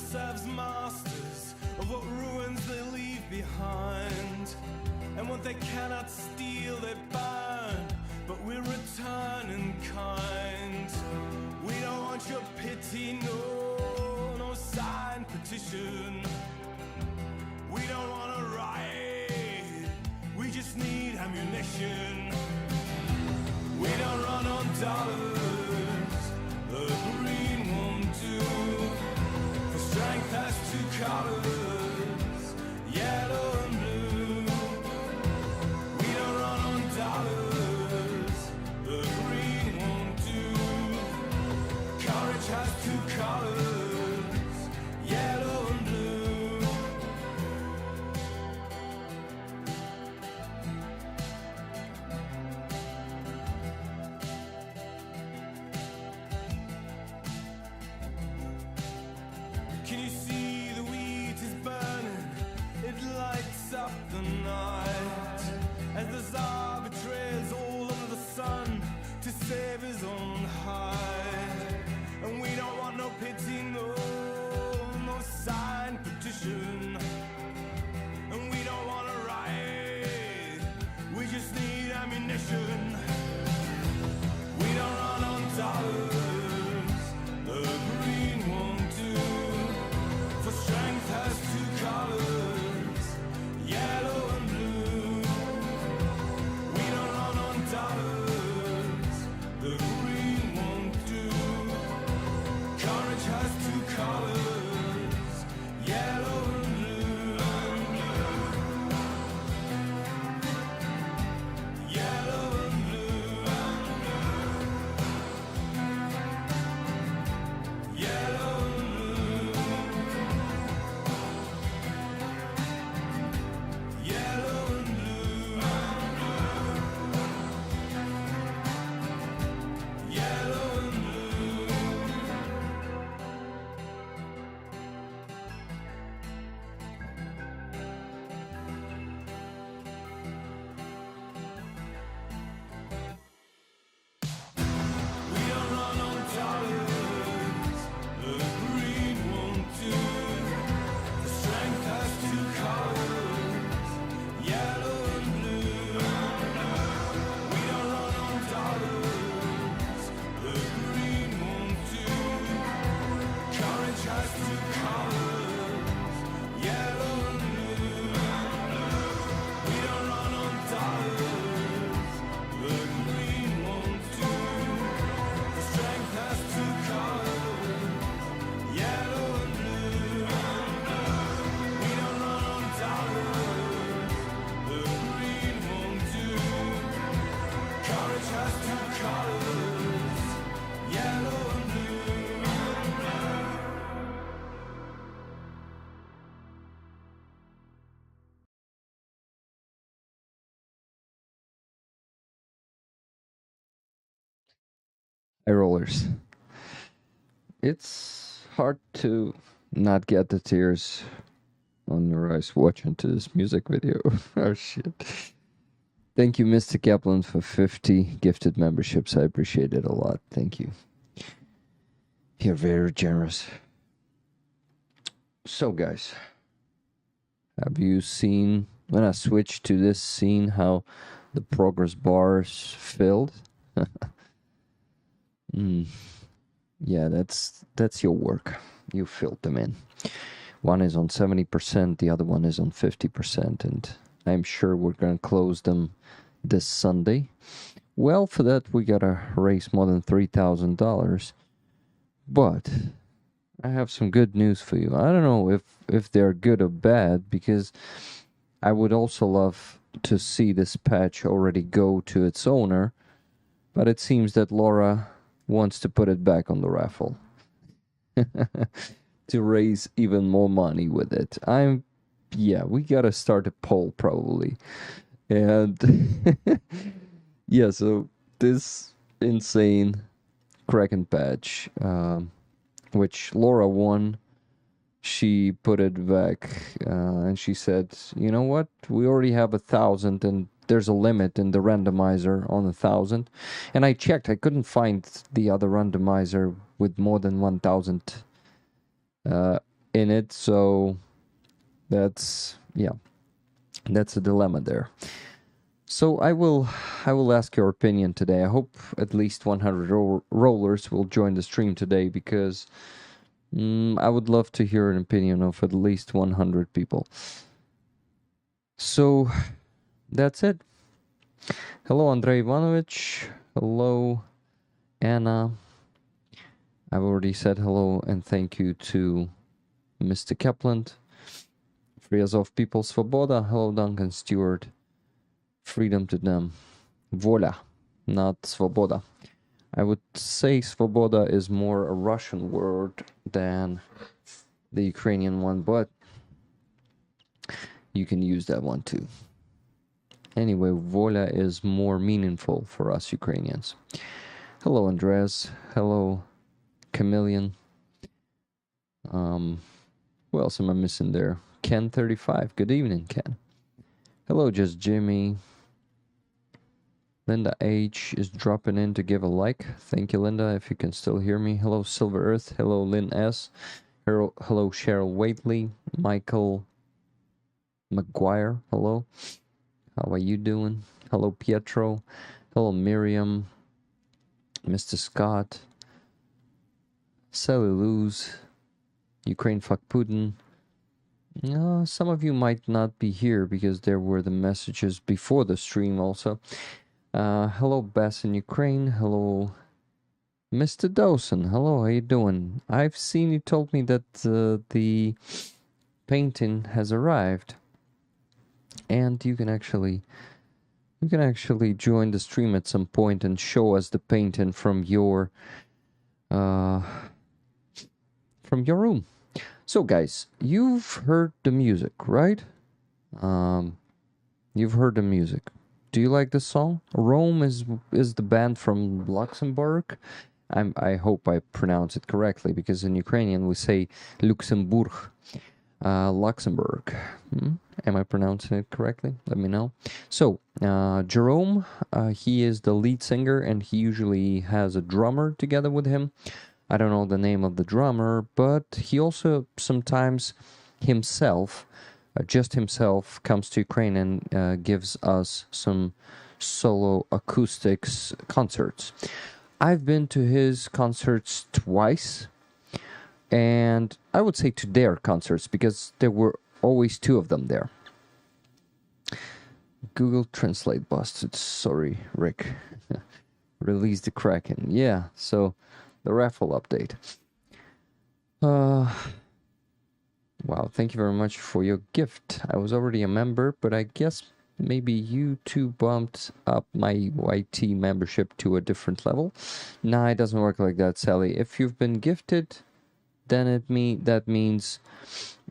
themselves masters of what ruins they leave behind. And what they cannot steal they burn, but we return in kind. We don't want your pity, no signed petition. We don't want a riot, we just need ammunition. We don't run on dollars, the green won't do. For strength has two colors, yellow and blue. We don't run on dollars, the green won't do. Courage has two colors, yellow and blue. Can you see the wheat is burning? It lights up the night as the Tsar betrays all under the sun to save his own hide. And we don't want no pity, no signed petition. And we don't want a riot, we just need ammunition. We don't run on dollars, the green won't do. For strength has two colors, yellow and blue. We don't run on dollars, the green won't do. Courage has two colors, yellow and blue. Yellow and blue. Yellow and blue. Yellow and blue. Yellow and blue. We don't run on dollars, the green won't do. The strength has two colors, yellow and blue. We don't run on dollars, the green won't do. Courage has two colors, yellow and blue. We don't run on dollars, the green won't do. The strength has two colors, yellow and blue. We don't run on dollars, the green won't do. Courage has two colors, yellow and blue. Hey rollers. It's hard to not get the tears on your eyes watching to this music video. Oh shit. Thank you, Mr. Kaplan, for 50 gifted memberships. I appreciate it a lot. Thank you. You're very generous. So guys, have you seen when I switched to this scene how the progress bars filled? Yeah, that's your work. You filled them in. One is on 70%, the other one is on 50%, and I'm sure we're gonna close them this Sunday. Well, for that we gotta raise more than $3,000. But I have some good news for you. I don't know if they're good or bad, because I would also love to see this patch already go to its owner, but it seems that Laura wants to put it back on the raffle to raise even more money with it. Yeah, we gotta start a poll probably. And yeah, so this insane Kraken patch, which Laura won, she put it back, and she said, you know what, we already have 1,000 and there's a limit in the randomizer on 1,000. And I checked, I couldn't find the other randomizer with more than 1,000 in it, so that's a dilemma there. So I will ask your opinion today. I hope at least 100 rollers will join the stream today, because I would love to hear an opinion of at least 100 people. So that's it. Hello, Andrei Ivanovich. Hello, Anna. I've already said hello and thank you to Mr. Kaplan. Free Azov people, Svoboda. Hello, Duncan Stewart. Freedom to them. Vola, not Svoboda. I would say Svoboda is more a Russian word than the Ukrainian one, but you can use that one too. Anyway, Vola is more meaningful for us Ukrainians. Hello, Andres. Hello, Chameleon. Who else am I missing there? Ken35. Good evening, Ken. Hello, Just Jimmy. Linda H is dropping in to give a like. Thank you, Linda, if you can still hear me. Hello, Silver Earth. Hello, Lynn S. Hello, Cheryl Waitley. Michael McGuire. Hello. How are you doing? Hello, Pietro. Hello, Miriam. Mr. Scott. Sally Luz. Ukraine fuck Putin. Some of you might not be here because there were the messages before the stream also. Hello, Bass in Ukraine. Hello, Mr. Dawson. Hello, how you doing? I've seen you told me that the painting has arrived, and you can actually join the stream at some point and show us the painting from your room. So, guys, you've heard the music, right? You've heard the music. Do you like the song? Rome is the band from Luxembourg. I hope I pronounce it correctly, because in Ukrainian we say Luxembourg. Luxembourg. Am I pronouncing it correctly? Let me know. So, Jerome, he is the lead singer, and he usually has a drummer together with him. I don't know the name of the drummer, but he also sometimes just himself comes to Ukraine and gives us some solo acoustics concerts. I've been to his concerts twice, and I would say to their concerts, because there were always two of them there. Google Translate busted. Sorry, Rick. Release the Kraken. Yeah, so the Raffle update. Wow, thank you very much for your gift. I was already a member, but I guess maybe you two bumped up my YT membership to a different level. Nah, it doesn't work like that, Sally. If you've been gifted, then that means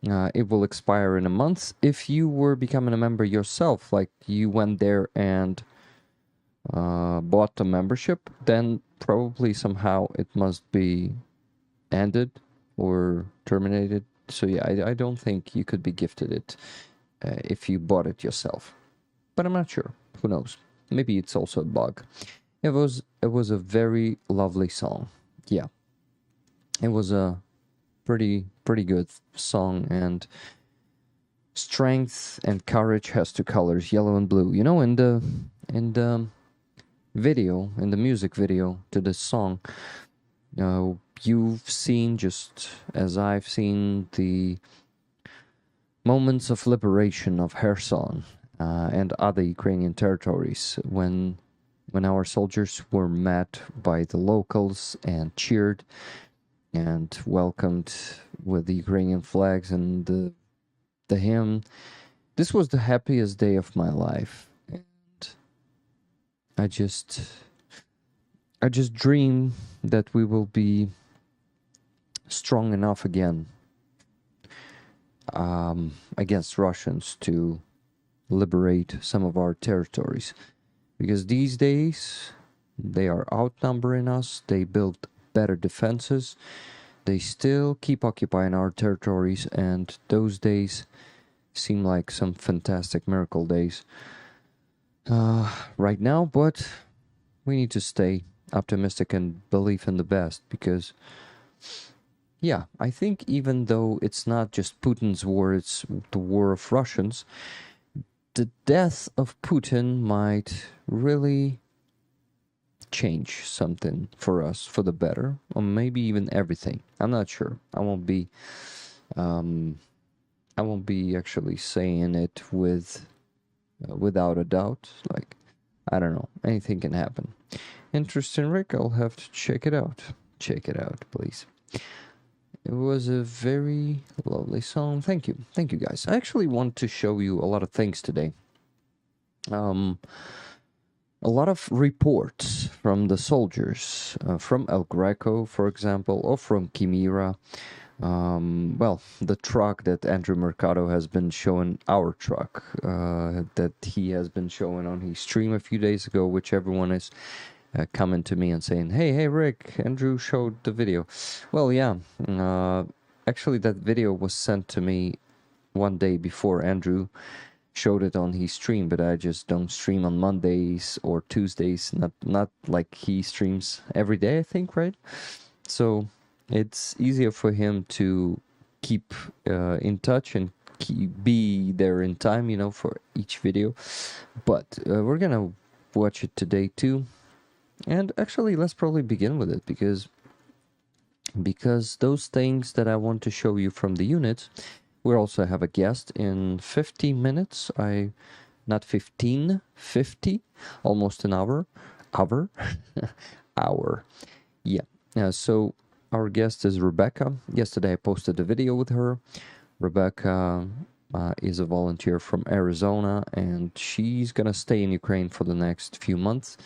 it will expire in a month. If you were becoming a member yourself, like you went there and bought the membership, then probably somehow it must be ended or terminated. So yeah, I don't think you could be gifted it if you bought it yourself. But I'm not sure. Who knows? Maybe it's also a bug. It was a very lovely song. Yeah. It was a pretty good song, and strength and courage has two colors, yellow and blue. You know, in the video, in the music video to this song, you've seen, just as I've seen, the moments of liberation of Kherson and other Ukrainian territories when our soldiers were met by the locals and cheered and welcomed with the Ukrainian flags and the hymn. This was the happiest day of my life, and I just dream that we will be strong enough again against Russians to liberate some of our territories, because these days they are outnumbering us. They build better defenses. They still keep occupying our territories, and those days seem like some fantastic miracle days right now. But we need to stay optimistic and believe in the best, because yeah, I think even though it's not just Putin's war, it's the war of Russians, the death of Putin might really change something for us for the better, or maybe even everything. I'm not sure. Um, I won't be actually saying it without a doubt. Like, I don't know. Anything can happen. Interesting, Rick. I'll have to check it out. Check it out, please. It was a very lovely song. Thank you. Thank you, guys. I actually want to show you a lot of things today. A lot of reports from the soldiers, from El Greco, for example, or from Chimera. Well, the truck that Andrew Mercado has been showing, our truck, that he has been showing on his stream a few days ago, which everyone is coming to me and saying, hey, Rick, Andrew showed the video. Well, yeah, actually that video was sent to me one day before Andrew showed it on his stream, but I just don't stream on Mondays or Tuesdays, not like he streams every day, I think, right? So it's easier for him to keep in touch and be there in time, you know, for each video. But we're gonna watch it today too. And actually, let's probably begin with it because those things that I want to show you from the units, we also have a guest in 15 minutes. Not 15, 50, almost an hour. Hour. Yeah. So our guest is Rebecca. Yesterday I posted a video with her. Rebecca is a volunteer from Arizona, and she's gonna stay in Ukraine for the next few months.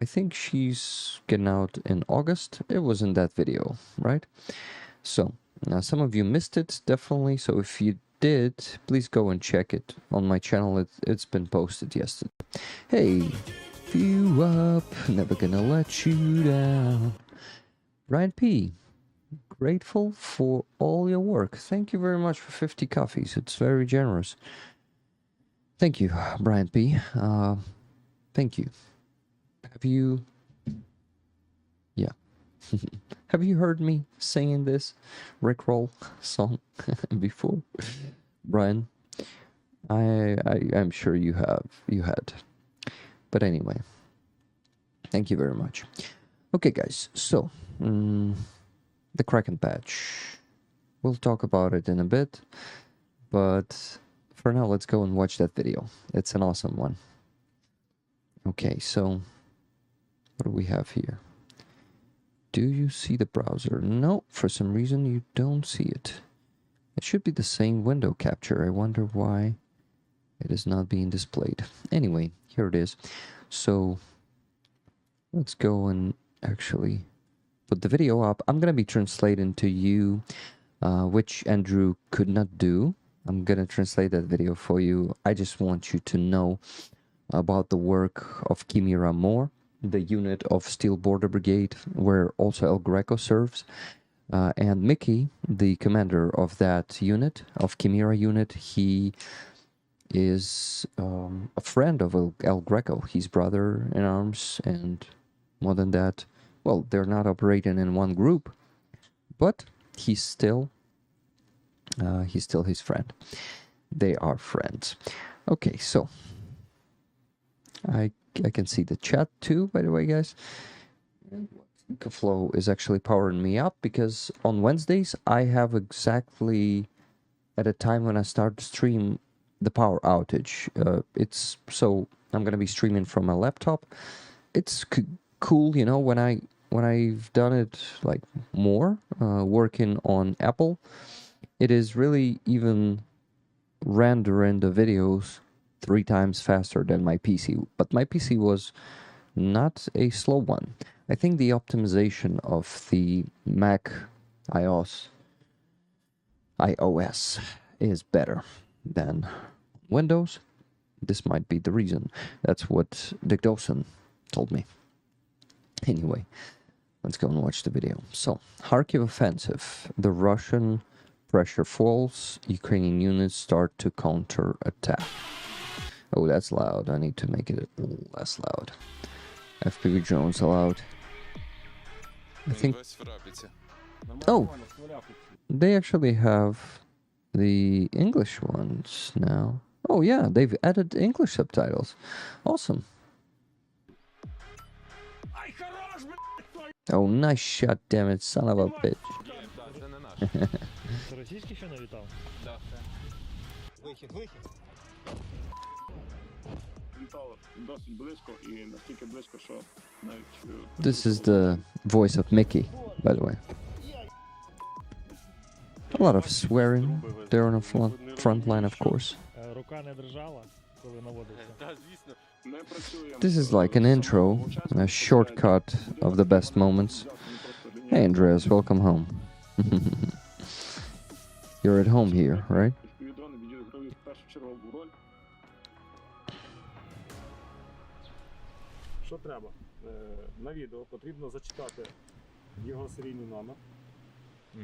I think she's getting out in August. It was in that video, right? So, some of you missed it, definitely. So if you did, please go and check it on my channel. It's been posted yesterday. Hey, you up, never gonna let you down. Brian P, grateful for all your work. Thank you very much for 50 coffees. It's very generous. Thank you, Brian P. Thank you. Have you... Yeah. Have you heard me singing this Rickroll song before, Brian? I'm sure you had. But anyway, thank you very much. Okay, guys, so the Kraken patch. We'll talk about it in a bit, but for now, let's go and watch that video. It's an awesome one. Okay, so what do we have here? Do you see the browser? No, for some reason you don't see it. It should be the same window capture. I wonder why it is not being displayed. Anyway, here it is. So let's go and actually put the video up. I'm gonna be translating to you, which Andrew could not do. I'm gonna translate that video for you. I just want you to know about the work of Chimera more, the unit of Steel Border Brigade, where also El Greco serves. And Mickey, the commander of that unit, of Chimera unit, he is a friend of El Greco, his brother in arms, and more than that, well, they're not operating in one group, but he's still his friend. They are friends. Okay, so I can see the chat too, by the way, guys. Flow is actually powering me up because on Wednesdays I have exactly at a time when I start to stream the power outage. It's so I'm gonna be streaming from my laptop. It's cool, you know, when I've done it like more, working on Apple, it is really even rendering the videos 3 times faster than my PC. But my PC was not a slow one. I think the optimization of the Mac iOS is better than Windows. This might be the reason. That's what Dick Dawson told me. Anyway, let's go and watch the video. So, Kharkiv offensive. The Russian pressure falls. Ukrainian units start to counter-attack. Oh, that's loud. I need to make it a little less loud. FPV drones allowed. I think... Oh, they actually have the English ones now. Oh yeah, they've added English subtitles. Awesome. Oh, nice shot, damn it, son of a bitch. Російський ще налітав? Да, все. Вихід. Літало досить близько і настільки близько, що навіть... This is the voice of Mickey, by the way. A lot of swearing there on the front line, of course. Рука не держала, коли наводився. Так, звісно. Ми працюємо... This is like an intro, a shortcut of the best moments. Hey Andreas, welcome home. You're at home here, right? Дрони відіграють першочергову роль. Що треба? На відео потрібно зачитати його серійний номер,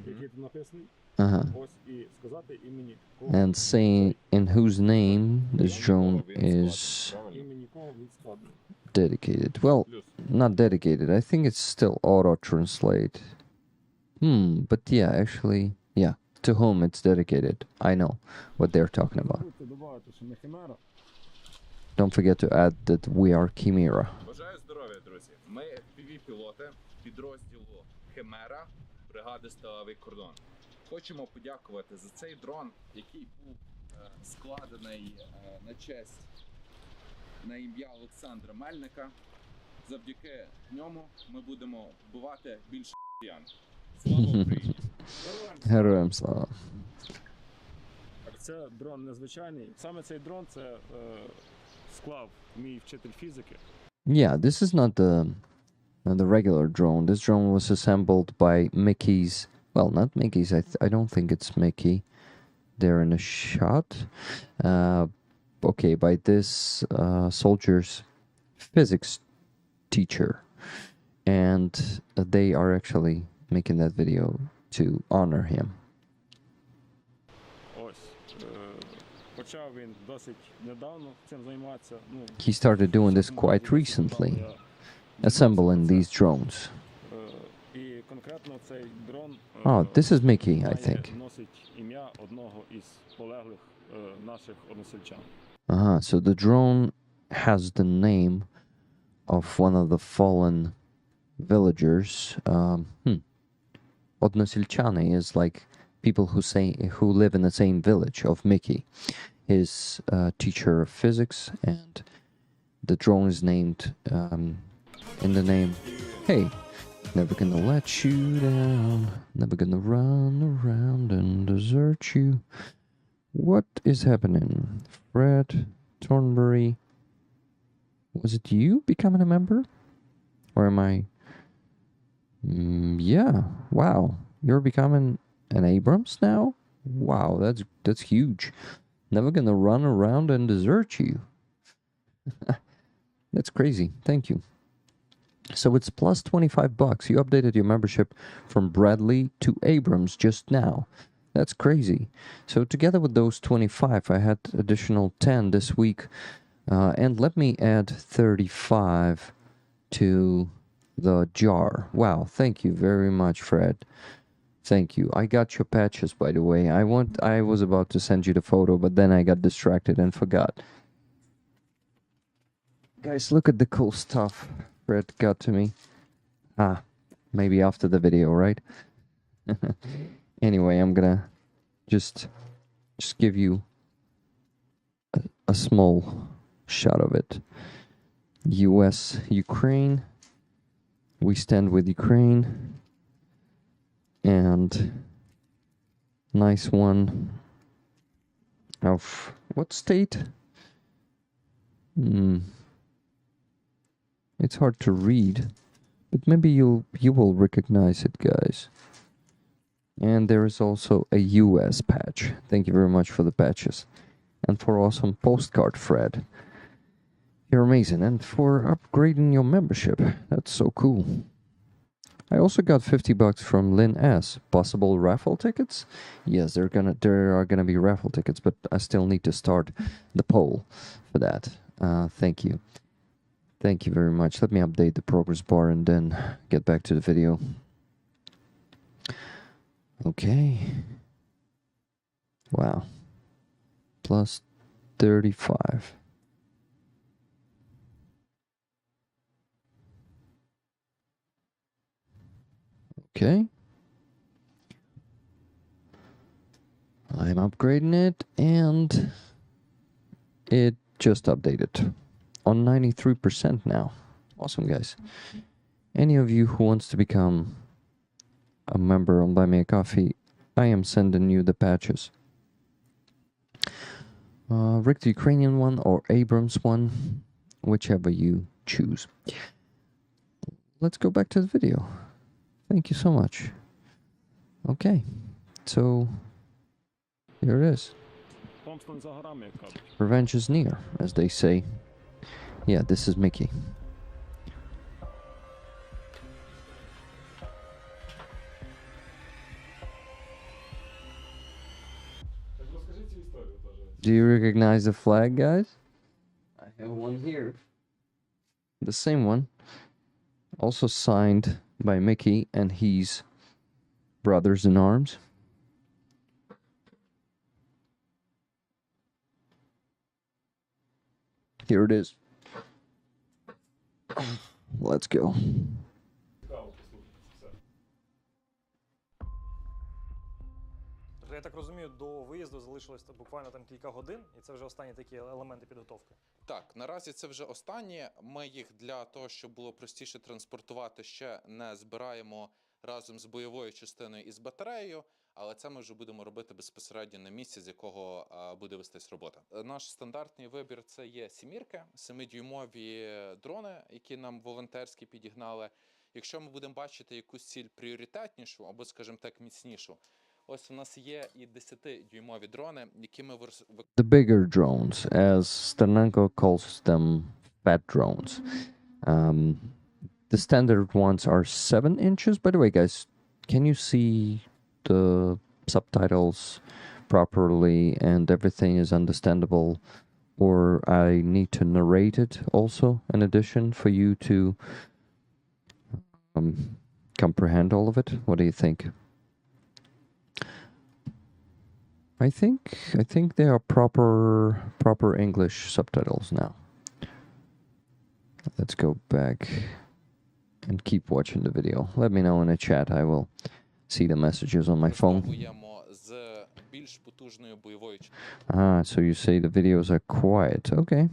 який тут написаний. Ось і сказати імені кого. And say in whose name this drone is Імені кого він складений. dedicated. Well, not dedicated. I think it's still auto-translate. But yeah, actually, yeah. To whom it's dedicated. I know what they're talking about. Забудьте додати, що ми Химера. Don't forget to add that we are Chimera. Бажаю здоров'я, друзі. Ми FPV-пілоти підрозділу Химера, бригади Сталевий кордон. Хочемо подякувати за цей дрон, який був складений на честь, на ім'я Олександра Мельника. Завдяки ньому ми будемо вбивати більше росіян. Слава Україні! Героям слава. Це дрон незвичайний. Саме цей дрон це склав мій вчитель фізики. Yeah, this is not the regular drone. This drone was assembled by Mickey's. Well, not Mickey's. I don't think it's Mickey. There in a shot. Okay, by this soldier's physics teacher, and they are actually making that video to honor him. Ось. Почав він досить недавно цим займатися. He started doing this quite recently, assembling these drones. І конкретно цей дрон Oh, this is Mickey, I think. носить ім'я одного із полеглих наших односельчан. So the drone has the name of one of the fallen villagers. Односельчани is like people who live in the same village of Mickey. His teacher of physics, and the drone is named in the name. Hey, never gonna let you down, never gonna run around and desert you. What is happening? Fred Thornbury, was it you becoming a member? Or am I? Yeah, wow. You're becoming an Abrams now? Wow, that's huge. Never gonna run around and desert you. That's crazy. Thank you. So it's plus $25. You updated your membership from Bradley to Abrams just now. That's crazy. So together with those 25, I had additional 10 this week. And let me add 35 to the jar. Wow, thank you very much, Fred. Thank you. I got your patches, by the way. I was about to send you the photo, but then I got distracted and forgot. Guys, look at the cool stuff Fred got to me. Maybe after the video, right? Anyway, I'm gonna just give you a small shot of it. US, Ukraine. We stand with Ukraine. And nice one of what state? It's hard to read, but maybe you will recognize it, guys. And there is also a US patch. Thank you very much for the patches. And for awesome postcard, Fred. You're amazing. And for upgrading your membership. That's so cool. I also got $50 from Lynn S. Possible raffle tickets? Yes, there are gonna be raffle tickets, but I still need to start the poll for that. Thank you. Thank you very much. Let me update the progress bar and then get back to the video. Okay. Wow. Plus 35. Okay. I'm upgrading it, and it just updated on 93% now. Awesome, guys. Any of you who wants to become a member on Buy Me a Coffee, I am sending you the patches. Rick the Ukrainian one or Abrams one, whichever you choose. Let's go back to the video. Thank you so much. Okay, so here it is. Помста не за горами, як кажуть. Revenge is near, as they say. Yeah, this is Mickey. Розкажіть цю історію теж. Do you recognize the flag, guys? I have one here. The same one. Also signed by Mickey and his brothers in arms. Here it is. Let's go. Цікаво послухати це все. Я так розумію, до виїзду залишилось буквально там кілька годин, і це вже останні такі елементи підготовки. Так, наразі це вже останнє. Ми їх для того, щоб було простіше транспортувати, ще не збираємо разом з бойовою частиною і з батареєю, але це ми вже будемо робити безпосередньо на місці, з якого буде вестись робота. Наш стандартний вибір – це є сімірки, 7-дюймові дрони, які нам волонтерські підігнали. Якщо ми будемо бачити якусь ціль пріоритетнішу або, скажімо так, міцнішу, ось у нас є і 10-дюймові дрони, які ми The bigger drones, as Sternenko calls them, fat drones. The standard ones are 7 inches. By the way, guys, can you see the subtitles properly and everything is understandable? Or I need to narrate it also, in addition, for you to comprehend all of it? What do you think? I think they are proper English subtitles now. Let's go back and keep watching the video. Let me know in the chat. I will see the messages on my phone. So you say the videos are quiet. Okay.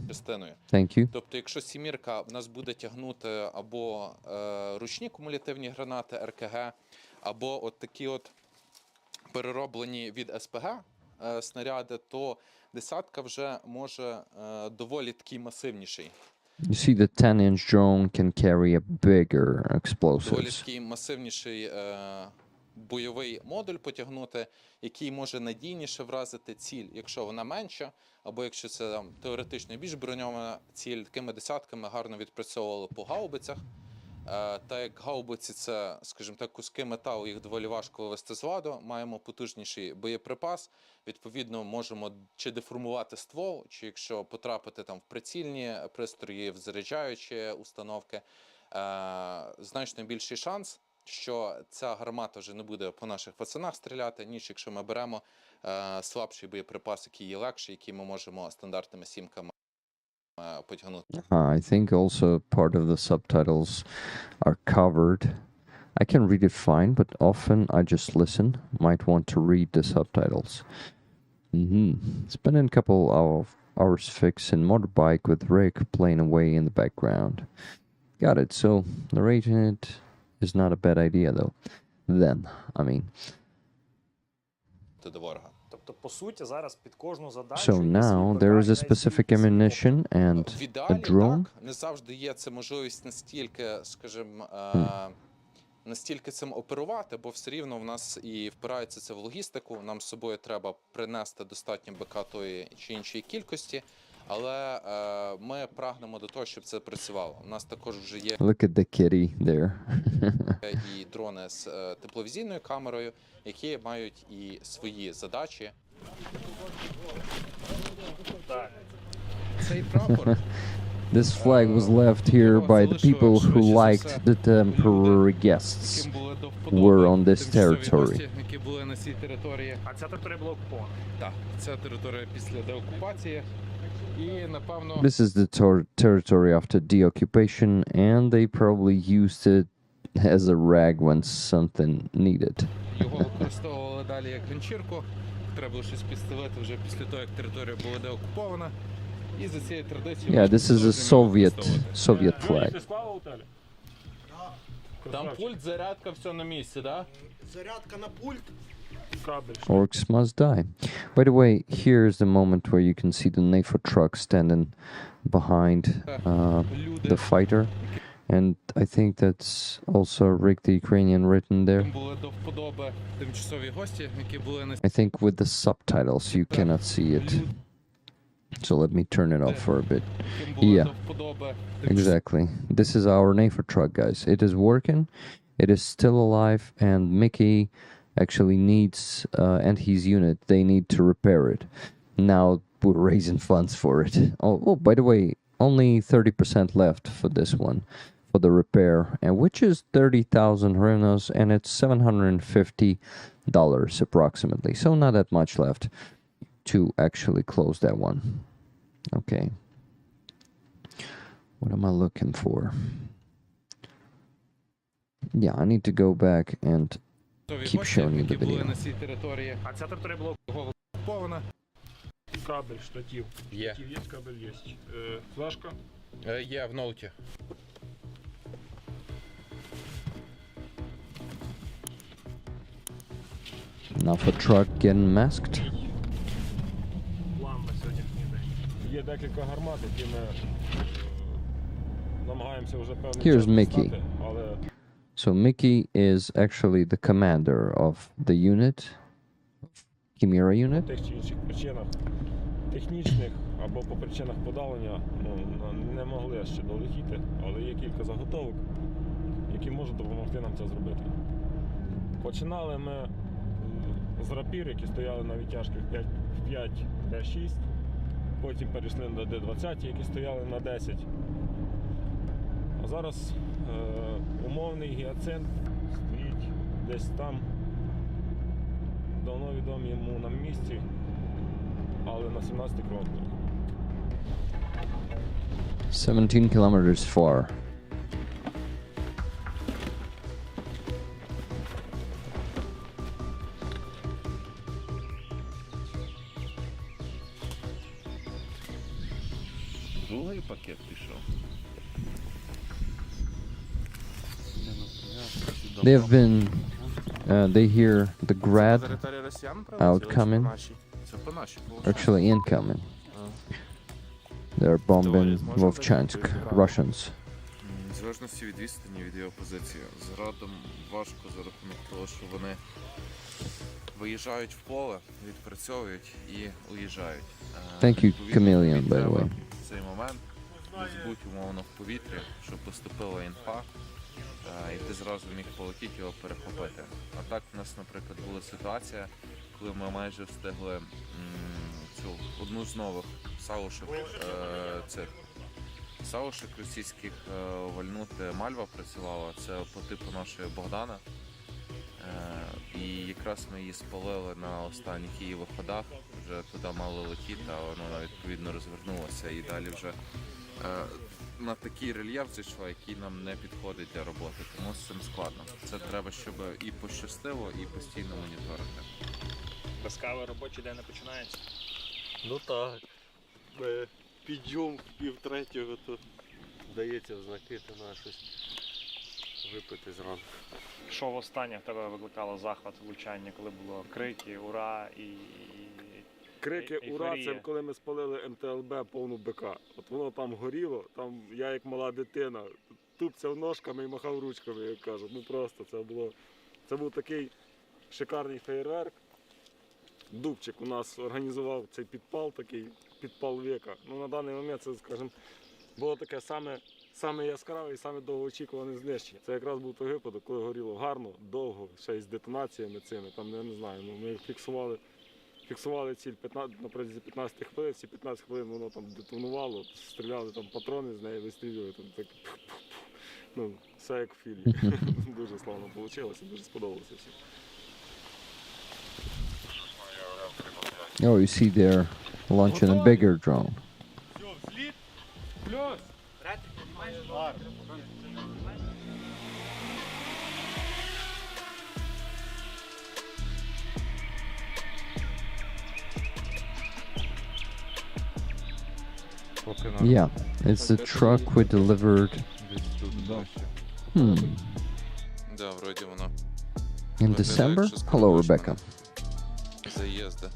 Thank you. Тобто, якщо сімірка в нас буде тягнути або ручні кумулятивні гранати РКГ, або от такі от перероблені від СПГ снаряди, то десятка вже може доволі такий масивніший. You see the 10-inch drone can carry a bigger Доволі explosives. такий масивніший бойовий модуль потягнути, який може надійніше вразити ціль, якщо вона менша, або якщо це там теоретично більш броньована ціль. Такими десятками гарно відпрацьовували по гаубицях. Та як гаубиці це, скажімо так, куски металу, їх доволі важко вивести з ладу, маємо потужніший боєприпас, відповідно можемо чи деформувати ствол, чи якщо потрапити там в прицільні пристрої, в заряджаючі установки, значно більший шанс, що ця гармата вже не буде по наших пацанах стріляти, ніж якщо ми беремо слабший боєприпас, який є легший, який ми можемо стандартними сімками потягнути. I think also part of the subtitles are covered. I can read it fine, but often I just listen. Might want to read the subtitles. Spending a couple of hours fixing motorbike with Rick playing away in the background. Got it. So narrating it is not a bad idea, though. Then, I mean. До ворога. Тобто, по суті, зараз під кожну задачу So now there is a specific ammunition and В a ідеалі drone. так, не завжди є це можливість настільки, скажімо, настільки цим оперувати, бо все рівно в нас і впирається це в логістику, нам з собою треба принести достатньо БК тої чи іншої кількості, але ми прагнемо до того, щоб це працювало. У нас також вже є Look at the kitty there. і дрони з тепловізійною камерою, які мають і свої задачі. Так. Цей прапор This flag was left here by the people who liked the temporary guests who were on this territory. Які були на цій території. А ця територія була окупована. Так, це територія після деокупації. І, напевно, This is the territory after deoccupation, and they probably used it as a rag when something needed. його використовували далі як ганчірку. Треба було щось підстелити вже після того, як територія була деокупована. І за цією традицією... Yeah, this is a Soviet flag. Ти склала у телі? Там пульт, зарядка, все на місці, да? Зарядка на пульт. Кабель. Orcs must die. By the way, here's the moment where you can see the NAFO truck standing behind the fighter. And I think that's also Rick the Ukrainian written there. Були до вподоби тимчасові гості, які були на... I think with the subtitles you cannot see it. So let me turn it off for a bit. Yeah, exactly. This is our NAFO truck, guys. It is working. It is still alive, and Mickey actually needs, and his unit, they need to repair it. Now we're raising funds for it. Oh, by the way, only 30% left for this one, for the repair, and which is 30,000 hryvnias, and it's $750 approximately. So not that much left to actually close that one. Okay. What am I looking for? Yeah, I need to go back and keep showing you the video. А ця територія була окупована. Кабель, штатив. Є. Штатив є, кабель є. Флешка. Є в ноуті. NAFO truck getting masked. план на сьогоднішній день. Є декілька гармат, які ми намагаємося вже певний Here's час Mickey. дістати, але So Mickey is actually the commander of the unit, Chimera по unit. тих чи інших причинах технічних або по причинах подавлення не могли ще долетіти, але є кілька заготовок, які можуть допомогти нам це зробити. Починали ми з рапір, які стояли на відтяжки в 5 Д6, потім перейшли на Д20, які стояли на 10. А зараз умовний гіацинт стоїть десь там, давно відомі йому на місці, але на 17 кілометрах. 17 kilometers far. Другий пакет пішов. They have been, they hear the grad Територія росіян outcoming, Це по нашій, actually incoming. They're bombing Vovchansk, Russians. В залежності від відстані від його позиції. Зрадам важко за рахунок того, що вони виїжджають в поле, відпрацьовують і уїжджають. Thank you, Chameleon, by the way. В цей момент збуть умовно в повітрі, щоб поступила інфа, і ти зразу міг полетіти його перехопити. А так в нас, наприклад, була ситуація, коли ми майже встигли цю одну з нових саушек російських вальнути. Мальва працювала, це по типу нашої Богдана. І якраз ми її спалили на останніх її виходах, вже туди мало летіти, а воно відповідно розвернулося і далі вже на такий рельєф зійшла, який нам не підходить для роботи, тому з цим складно. Це треба, щоб і пощастило, і постійно моніторити. Без кави робочий день не починається. Ну так. Підйом в 2:30, то вдається взнаки, то на щось випити зранку. Що востаннє в тебе викликало захват влучання, коли було крики, ура і Крики «Ура!» ейфорія. це коли ми спалили МТЛБ повну БК. От воно там горіло, там я як мала дитина тупцяв ножками і махав ручками, як кажуть. Ну просто це був такий шикарний феєрверк. Дубчик у нас організував цей підпал, такий підпал віка. Ну на даний момент це, скажімо, було таке саме яскраве і саме довгоочікуване знищення. Це якраз був той випадок, коли горіло гарно, довго, ще й з детонаціями цими, там я не знаю, ми їх фіксували фіксували ціль на протязі 15 хвилин, ці 15 хвилин воно там детонувало, стріляли там патрони з неї, вистрілювали, там так, ну, все як в фільмі. Дуже славно вийшло, дуже сподобалося всім. Oh, you see they're launching a bigger drone. Плюс! Yeah, it's the truck we delivered. Да, вроді воно. In December? Hello, Rebecca. Заїзди.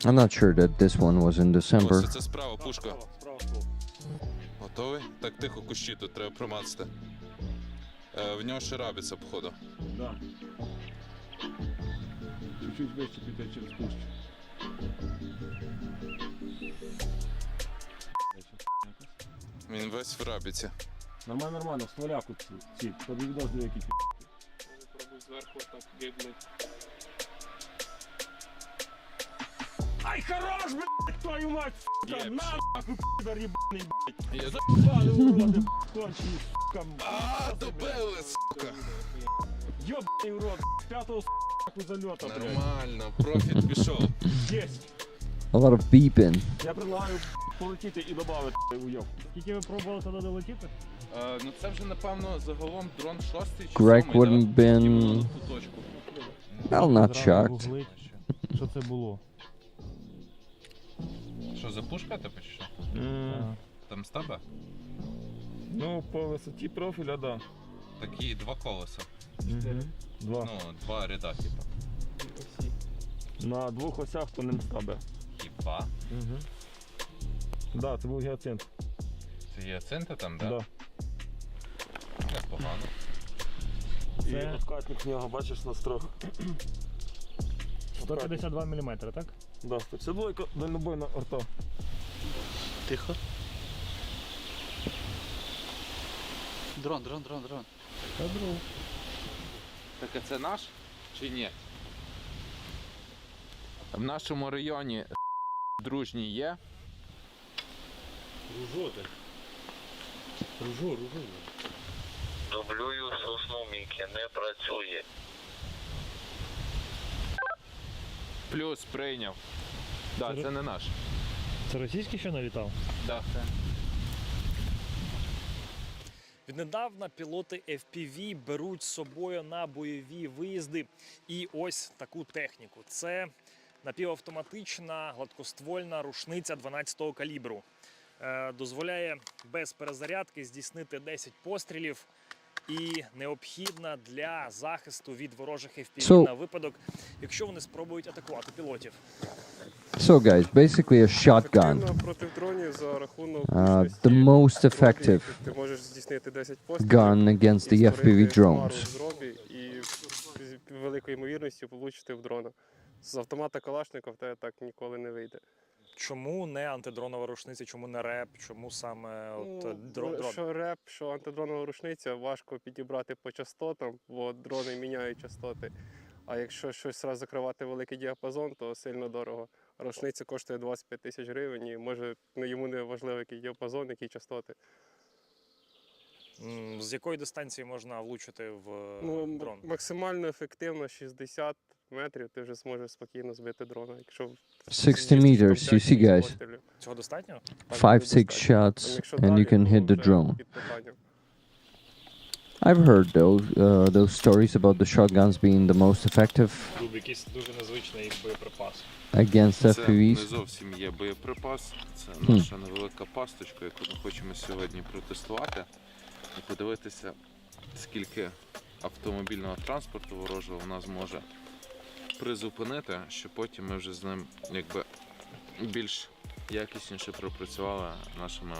I'm not sure that this one was in December. Ось це справа, пушка. Готовий? Так, тихо, кущі тут треба промацати. В нього ще рабіться, походу. Да. Чуть-чуть вище піти через кущ. Він весь в рабіці. Нормально, в стволяку ці. Подивідос до які Пробуй зверху так гибнуть. Ай, хорош, блядь, твою мать, сука, Є, нахуй, пидор ебаный, блядь. Я Заебали уроды, конченые, сука. добили, сука! Ёбаный урод, с 5-го, сука, залета, блядь. Нормально, профіт пішов. Есть. A lot of beeping. Я предлагаю полетіти і додати уйоб. Скільки ви пробували туди долетіти? Ну це вже, напевно, загалом дрон 6-й чи 7-й, Greg wouldn't да? been- Тільки воно на ту точку. Well, not shocked. Що це було? Що, за пушка тебе чи що? Там з тебе? Ну, по висоті профіля, да. Такі два колеса. Два. Ну, два ряда, типу. На двох осях по ним стабе. Хіба? Да, це був гіацинт. Це гіацинти там, да? Да. Непогано. І откатник в нього, бачиш, на строх. 152 мм, так? Да, 152 дальнобойна орта. Тихо. Дрон. Так а це наш чи ні? В нашому районі дружній є. Ружу. Дублюю сосну Мікі, не працює. Плюс прийняв. Да, це не наш. Це російський що налітав? Да, це. Віднедавна пілоти FPV беруть з собою на бойові виїзди і ось таку техніку. Це напівавтоматична гладкоствольна рушниця 12-го калібру. Дозволяє без перезарядки здійснити 10 пострілів і необхідна для захисту від ворожих FPV на випадок, якщо вони спробують атакувати пілотів. So, guys, basically a shotgun. Проти дронів за рахунок The most effective ти можеш здійснити 10 пострілів. gun against the FPV drones. І з великою ймовірністю получити в дрона. З автомата Калашникова в тебе так ніколи не вийде. Чому не антидронова рушниця, чому не РЕП, чому саме дрон? Що реп, що антидронова рушниця важко підібрати по частотам, бо дрони міняють частоти. А якщо щось раз закривати великий діапазон, то сильно дорого. Рушниця коштує 25 тисяч гривень і може йому не важливо, який діапазон, які частоти. З якої дистанції можна влучити в дрон? Максимально ефективно 60 метрів ти вже зможеш спокійно збити дрона. Якщо 60 meters, you see, guys. Цього достатньо? 5-6 shots and you can hit the drone. I've heard those stories about the shotguns being the most effective Якийсь дуже незвичний боєприпас. against Це не FPVs. зовсім є боєприпас. Це наша невелика пасточка, яку ми хочемо сьогодні протестувати і подивитися, скільки автомобільного транспорту ворожого вона зможе призупинити, щоб потім ми вже з ним якби більш якісніше пропрацювали нашими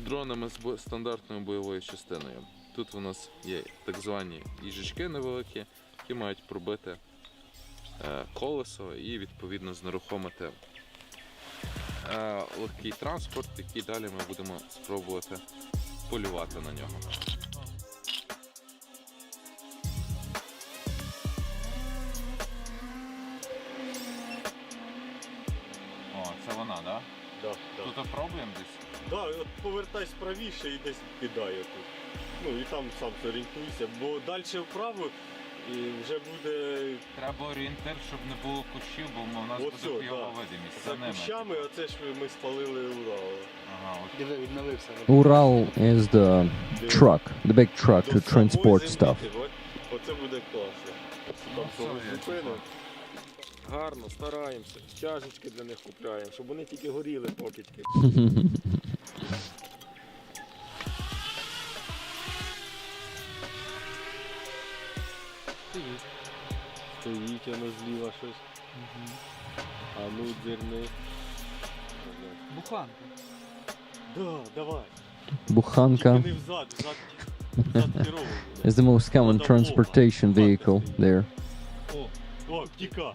дронами з стандартною бойовою частиною. Тут у нас є так звані їжачки невеликі, які мають пробити колесо і відповідно знерухомити легкий транспорт, який далі ми будемо спробувати полювати на нього. то пробуємо десь? Да, от повертайся правіше і десь кидає тут. Ну і там сам зорієнтуйся, бо далі вправо і вже буде. Треба орієнтир, щоб не було кущів, бо у нас Оце, буде пігова да. видимість. За кущами, оце ж ми спалили Урал. Ага, от. Диви, відновився. Ural is the truck, the big truck to transport stuff. Оце буде класно. Там все, я зупинив. Гарно, стараємося. Стяжечки для них купляємо, щоб вони тільки горіли покидьки. Стоїть воно зліва щось. А ну дзирни. Буханка. Да, давай. Bukhanka Тільки не взад, взад керово буде. is the most common transportation vehicle there. О, втіка.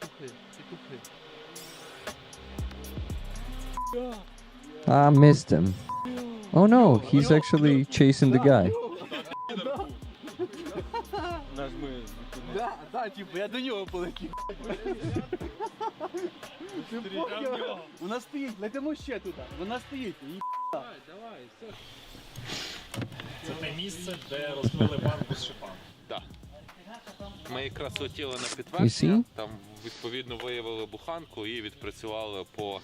Петухи, петухи. I missed him. Oh no, he's actually chasing the guy. Нажми. Да, типу, я до нього полетів. Ти поняв? Вона стоїть, летимо ще туди. Вона стоїть. Це те місце, де розбили банку з шипами. Так. Ми якраз летіли на You підтвердження, see? там відповідно виявили буханку і відпрацювали по...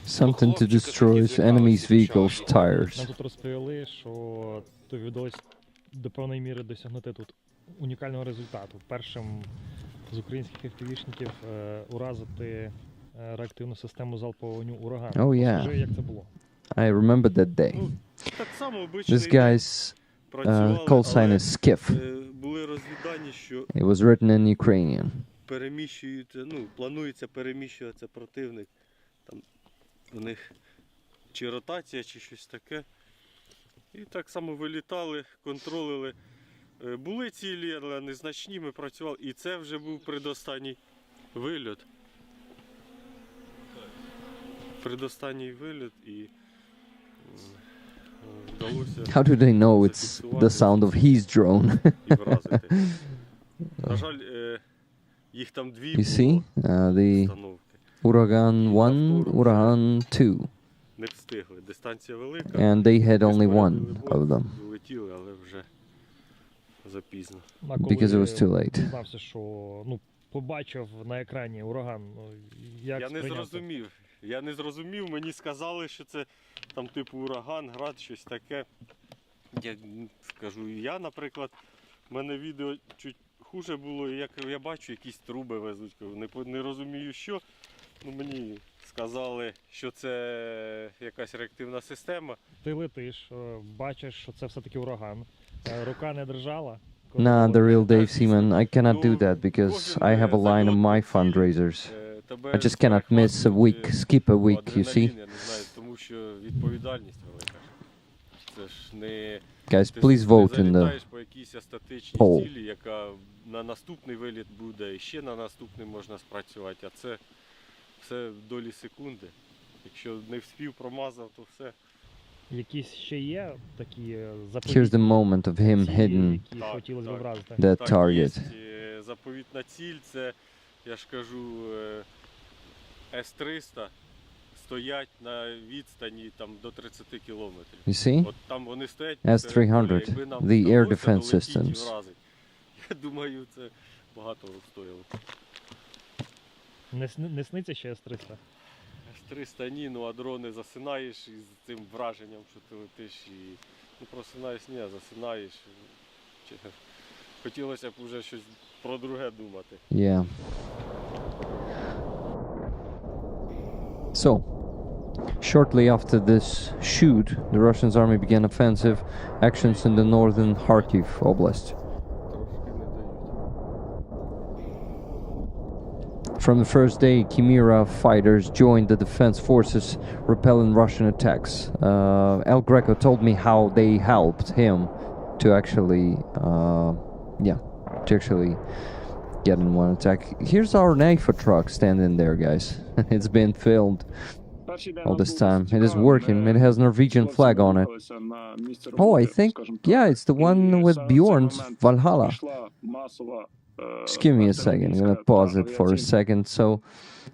Something to destroy enemy's vehicles' Нам tires. тут розповіли, що тобі вдалося до певної міри досягнути тут унікального результату. Першим з українських FPV-шників уразити реактивну систему залпового вогню «Ураган». Oh, yeah. Розкажи, як це було. I remember that day. Ну, так само обичний This guy's працювали, call sign але, is Skiff. були розвіддані, що It was written in Ukrainian. переміщується, ну, планується переміщуватися противник. Там у них чи ротація, чи щось таке. І так само вилітали, контролили. Були цілі, але незначні, ми працювали. І це вже був предостанній вильот. Предостанній вильот і вдалося How do they know it's the sound of his drone? і вразити. На жаль, їх там дві You see? The установки. Uragan 1, Uragan 2. Не встигли. Дистанція велика. And they had only one Визволили of them Летіли, але вже запізно. А коли because it was too late. дізнався, що побачив на екрані «Ураган», як Я не сприйняв це? зрозумів. Я не зрозумів, мені сказали, що це там типу ураган, град, щось таке. Я скажу, я, наприклад, в мене відео чуть хуже було, і як я бачу, якісь труби везуть. Не розумію, що. Ну, мені сказали, що це якась реактивна система. Ти летиш, бачиш, що це все-таки «Ураган», рука не дрижала. Nah, the real Dave Seaman, I cannot do that because I have a line on my fundraisers. I just cannot miss a week, skip a week, you see? Я не знаю, тому що відповідальність велика. Це ж не... Guys, Ти please ж vote не in the залітаєш по якійсь статичній poll. цілі, яка на наступний виліт буде, і ще на наступний можна спрацювати, а це все в долі секунди. Якщо не вспів, промазав, то все. Якісь ще є такі Here's the moment of him цілі, hidden які Так, хотілося б так. вразити? that Так, target. є заповітна ціль, це, я ж кажу, С-300 стоять на відстані там, до 30 кілометрів. You see? От там вони стоять. S-300, якби нам the air вдалося defense долетіти і systems. вразити. Я думаю, це багато стоїло. Не сниться ще С-300? С-300 ні, ну а дрони засинаєш із цим враженням, що ти летиш і... Ну просинаєш, ні, засинаєш. Хотілося б вже щось про друге думати. Yeah. So, shortly after this shoot, the Russian army began offensive actions in the northern Kharkiv Oblast. From the first day, Chimera fighters joined the defense forces, repelling Russian attacks. El Greco told me how they helped him to actually, get in one attack. Here's our NAFO truck standing there, guys. It's been filmed all this time. It is working. It has Norwegian flag on it. Oh, I think, yeah, it's the one with Bjorn's Valhalla. Just give me a second. I'm gonna pause it for a second. So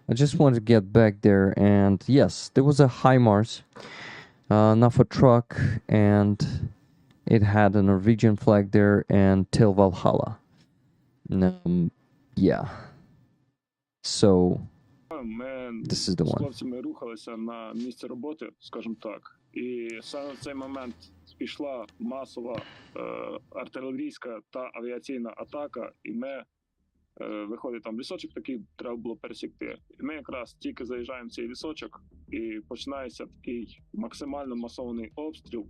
I just want to get back there, and yes, there was a HIMARS NAFO truck, and it had a Norwegian flag there and Till Valhalla. Yeah. So this is the one. Ми з хлопцями рухалися на місце роботи, скажімо так, і саме в цей момент пішла масова артилерійська та авіаційна атака, і ми, виходить, там лісочок такий треба було пересікти. І ми якраз тільки заїжджаємо в цей лісочок, і починається такий максимально масований обстріл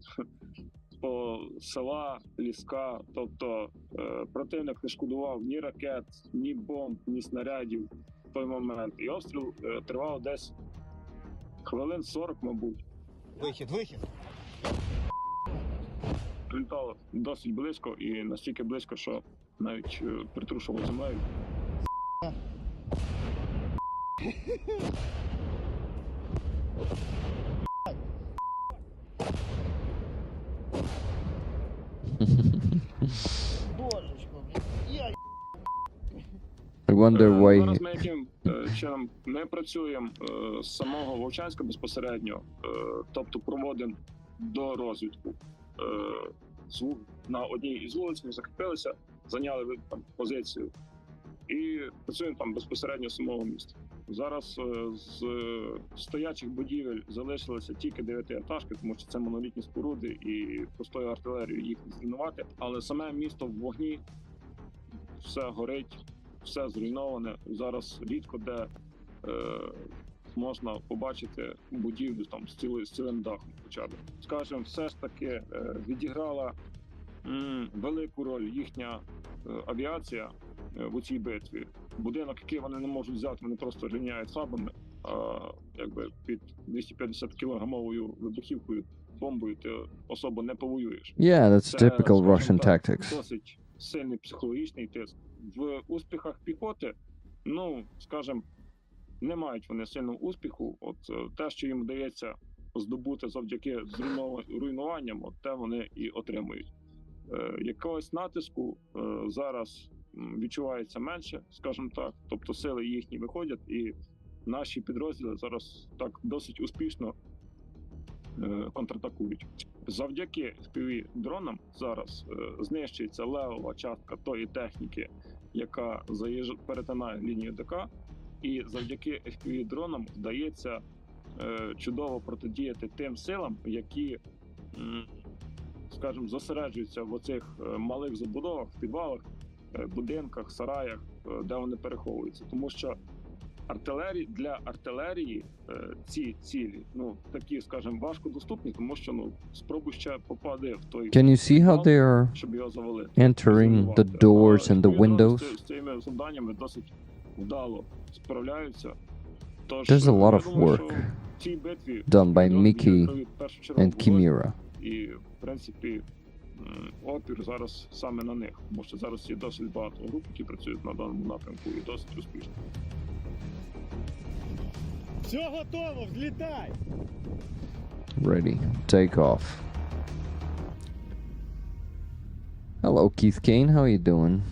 по села, ліска, тобто противник не шкодував ні ракет, ні бомб, ні снарядів в той момент. І обстріл тривав десь хвилин 40, мабуть. Вихід. Прилітало досить близько і настільки близько, що навіть притрушувало землею. I wonder why. Зараз ми яким чином ми працюємо з самого Вовчанська безпосередньо, тобто проводимо до розвідку. На одній із вулиць ми закріпилися, зайняли там позицію і працюємо там безпосередньо в самого міста. Зараз з стоячих будівель залишилося тільки 9-етажки, тому що це монолітні споруди і простою артилерією їх не зруйнувати. Але саме місто в вогні, все горить, все зруйноване. Зараз рідко де можна побачити будівлю там з цілим дахом хоча б. Скажемо, все ж таки відіграла велику роль їхня авіація в цій битві. Будинок, який вони не можуть взяти, вони просто рівняють фабами, а якби під 250-кілограмовою вибухівкою, бомбою ти особо не повоюєш. Yeah, that's Це, typical Russian так, tactics. Досить сильний психологічний тиск. В успіхах піхоти, ну, скажімо, не мають вони сильного успіху. От те, що їм вдається здобути завдяки руйнуванням, от те вони і отримують. Якогось натиску зараз відчувається менше, скажімо так, тобто сили їхні виходять, і наші підрозділи зараз так досить успішно контратакують. Завдяки FPV-дронам зараз знищується левова частка тої техніки, яка перетинає лінію ДК, і завдяки FPV-дронам вдається чудово протидіяти тим силам, які, скажімо, зосереджуються в оцих малих забудовах, в підвалах, будинках, сараях, де вони переховуються. Тому що для артилерії ці цілі, ну, такі, скажімо, важко доступні, тому що, ну, спробуй ще попаде в той Can you see how they are щоб його завалити. entering the doors and the windows? З цими завданнями досить вдало справляються. Тож, There's a lot я of думаю, work що в цій битві done by Mickey першочергово and Kimura. і, в принципі, опір зараз саме на них, тому що зараз є досить багато груп, які працюють на даному напрямку і досить успішно. Все готово, взлітай! Ready. Take off. Hello, Keith Kane. How you doing?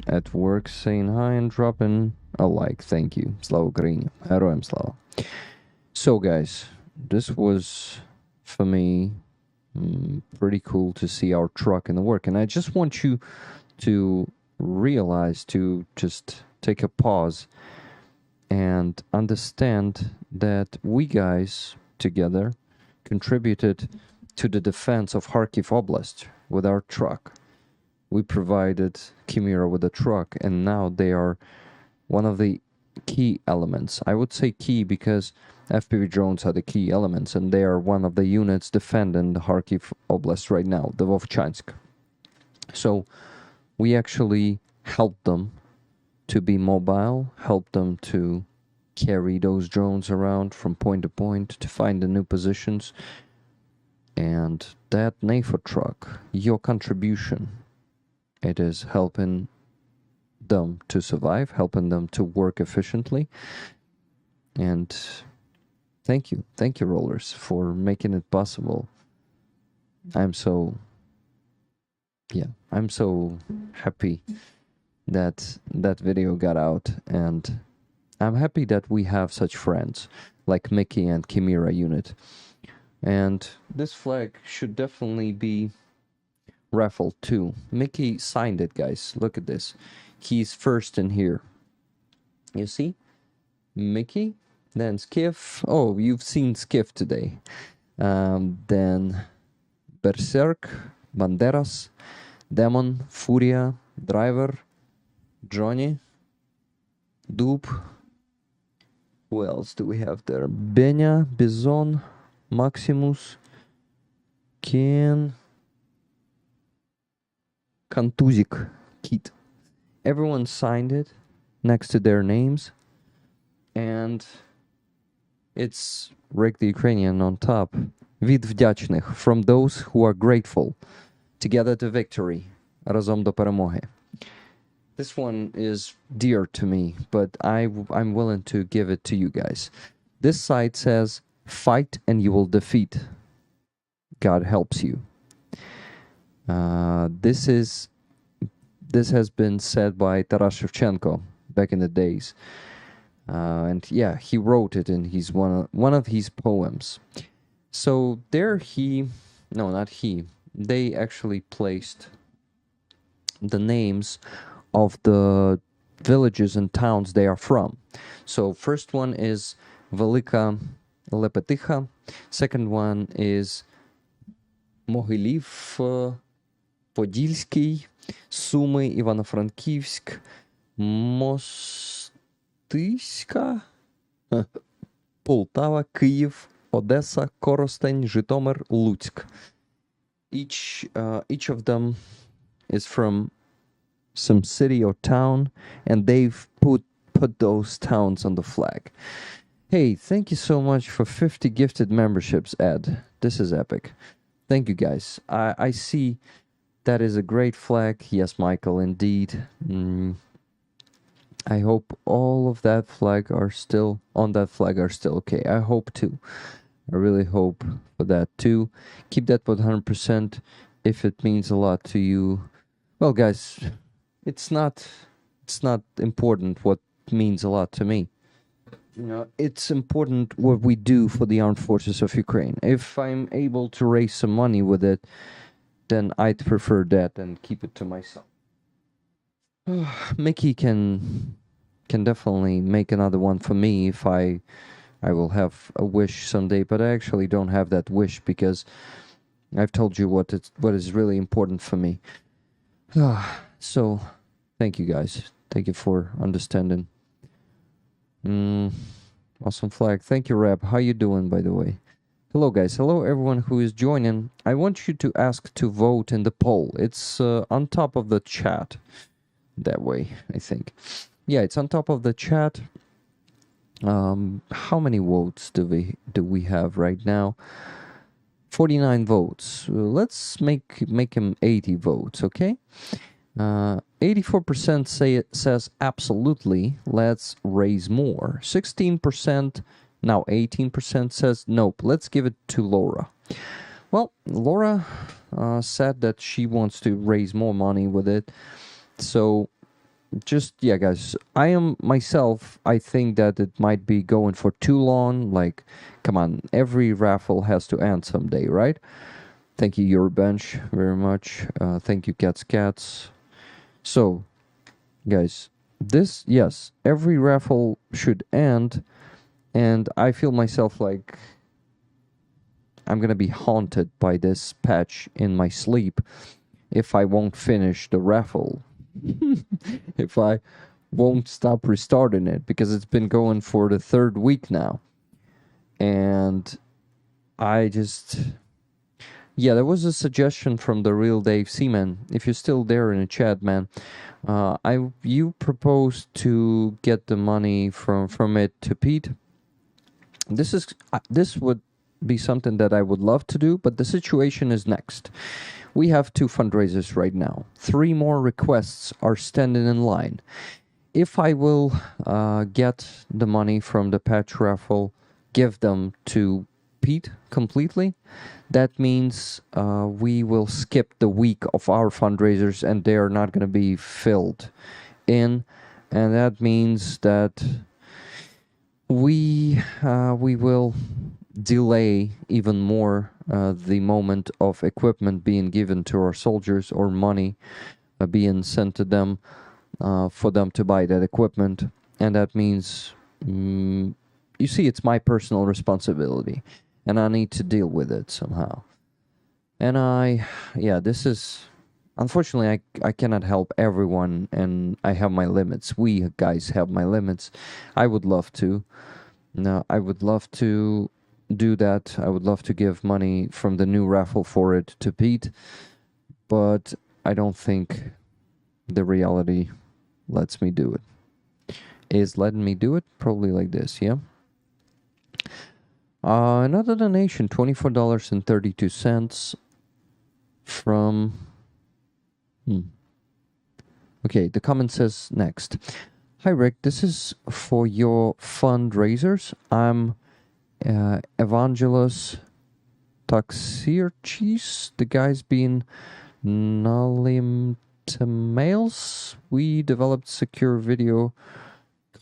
At work, saying hi and dropping a like. Thank you. Slava Ukraini. Героям слава. So, guys, this was, for me, pretty cool to see our truck in the work. And I just want you to realize, to just take a pause and understand that we guys together contributed to the defense of Kharkiv Oblast with our truck. We provided Kimura with a truck, and now they are one of the key elements. I would say key because FPV drones are the key elements, and they are one of the units defending the Kharkiv Oblast right now, the Vovchansk. So we actually helped them to be mobile, help them to carry those drones around from point to point to find the new positions. And that NAFO truck, your contribution, it is helping them to survive, helping them to work efficiently. And thank you, Rollers, for making it possible. I'm so happy that video got out, and I'm happy that we have such friends like Mickey and Kimira unit. And this flag should definitely be Raffle too. Mickey signed it, guys. Look at this. He's first in here. You see? Mickey, then Skiff. Oh, you've seen Skiff today. Then Berserk, Banderas, Demon, Furia, Driver, Johnny, Dupe. Who else do we have there? Benya, Bizon, Maximus, Ken, Kantuzik, Kit. Everyone signed it next to their names, and it's Rick the Ukrainian on top. Від вдячних, from those who are grateful. Together to victory. Разом до перемоги. This one is dear to me, but I'm willing to give it to you guys. This side says, fight and you will defeat. God helps you. This has been said by Taras Shevchenko back in the days. And yeah, he wrote it in one of his poems. So there they actually placed the names of the villages and towns they are from. So first one is Velika Lepeticha, second one is Могилів, Подільський, Суми, Івано-Франківськ, Мостиська, Полтава, Київ, Одеса, Коростень, Житомир, Луцьк. Each of them is from some city or town, and they've put those towns on the flag. Hey, thank you so much for 50 gifted memberships, Ed. This is epic. Thank you, guys. I see that is a great flag. Yes, Michael, indeed. I hope all of that flag are still okay. I hope too. I really hope for that too. Keep that 100% if it means a lot to you. Well, guys, it's not important what means a lot to me. You know, it's important what we do for the armed forces of Ukraine. If I'm able to raise some money with it, then I'd prefer that and keep it to myself. Mickey can definitely make another one for me if I will have a wish someday, but I actually don't have that wish because I've told you what is really important for me. So, thank you guys. Thank you for understanding. Awesome flag. Thank you, Rab. How you doing, by the way? Hello, guys. Hello, everyone who is joining. I want you to ask to vote in the poll. It's on top of the chat. That way, I think. Yeah, it's on top of the chat. How many votes do we have right now? 49 votes. Let's make him 80 votes, okay? 84% says absolutely, let's raise more. 16%, now 18% says nope, let's give it to Laura. Well, Laura said that she wants to raise more money with it. So just, yeah, guys, I think that it might be going for too long. Like, come on, every raffle has to end someday, right? Thank you, Yorubench, very much. Thank you, Cats. So, guys, yes, every raffle should end, and I feel myself like I'm gonna be haunted by this patch in my sleep if I won't finish the raffle. If I won't stop restarting it, because it's been going for the third week now. And I just... Yeah, there was a suggestion from the real Dave Seaman. If you're still there in the chat, man, you proposed to get the money from it to Pete. This would be something that I would love to do, but the situation is next. We have 2 fundraisers right now. 3 more requests are standing in line. If I will get the money from the patch raffle, give them to Pete completely, that means we will skip the week of our fundraisers, and they are not going to be filled in, and that means that we will delay even more the moment of equipment being given to our soldiers or money being sent to them for them to buy that equipment. And that means, you see, it's my personal responsibility, and I need to deal with it somehow. And this is, unfortunately, I cannot help everyone, and I have my limits. We guys have my limits. I would love to. No, I would love to do that. I would love to give money from the new raffle for it to Pete, but I don't think the reality lets me do it. Is letting me do it? Probably like this, yeah? Another donation, $24.32 from... Okay, the comment says next. Hi Rick, this is for your fundraisers. I'm Evangelos Taxirchis. The guy's been Nalimtamails. We developed secure video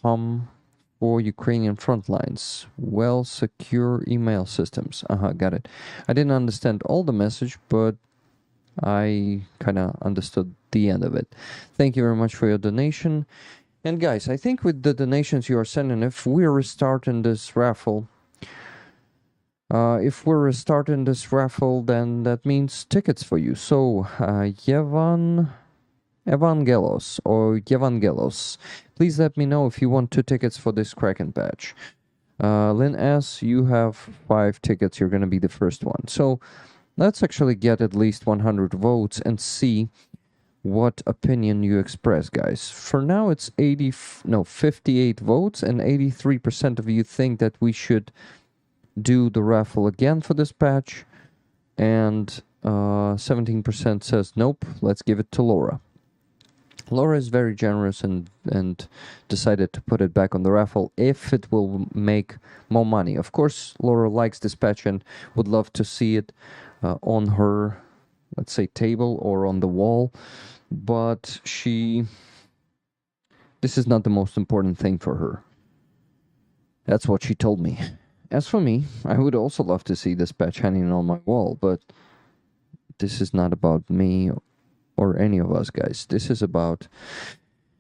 for Ukrainian front lines. Well, secure email systems. Got it. I didn't understand all the message, but I kind of understood the end of it. Thank you very much for your donation. And guys, I think with the donations you are sending, if we're restarting this raffle, then that means tickets for you. So, Evangelos, please let me know if you want 2 tickets for this Kraken patch. Lynn S., you have 5 tickets. You're going to be the first one. So, let's actually get at least 100 votes and see what opinion you express, guys. For now, it's 58 votes, and 83% of you think that we should do the raffle again for this patch, and 17% says nope, let's give it to Laura. Laura is very generous and decided to put it back on the raffle if it will make more money. Of course, Laura likes this patch and would love to see it on her, let's say, table or on the wall, but this is not the most important thing for her. That's what she told me. As for me, I would also love to see this patch hanging on my wall, but this is not about me or any of us, guys. This is about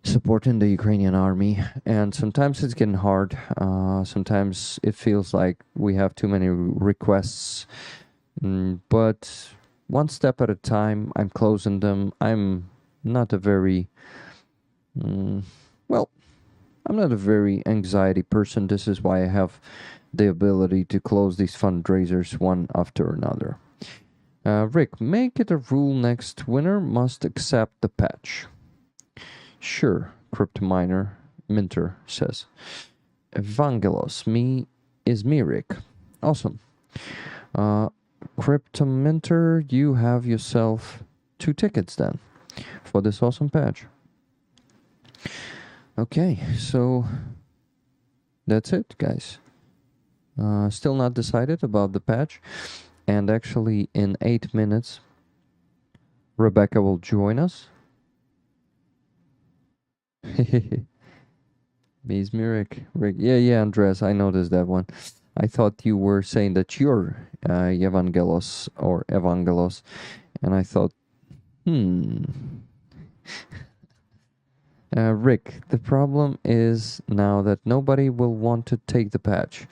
supporting the Ukrainian army, and sometimes it's getting hard. Sometimes it feels like we have too many requests, but one step at a time, I'm closing them. I'm not a very, I'm not a very anxiety person. This is why I have the ability to close these fundraisers one after another. Rick, make it a rule next winner must accept the patch. Sure, Cryptominer Minter says. Evangelos, is me, Rick. Awesome. Cryptominter, you have yourself 2 tickets then for this awesome patch. Okay, so that's it, guys. Still not decided about the patch, and actually in 8 minutes Rebecca will join us. Rick. Yeah, Andres, I noticed that one. I thought you were saying that you're Evangelos, and I thought, Rick, the problem is now that nobody will want to take the patch.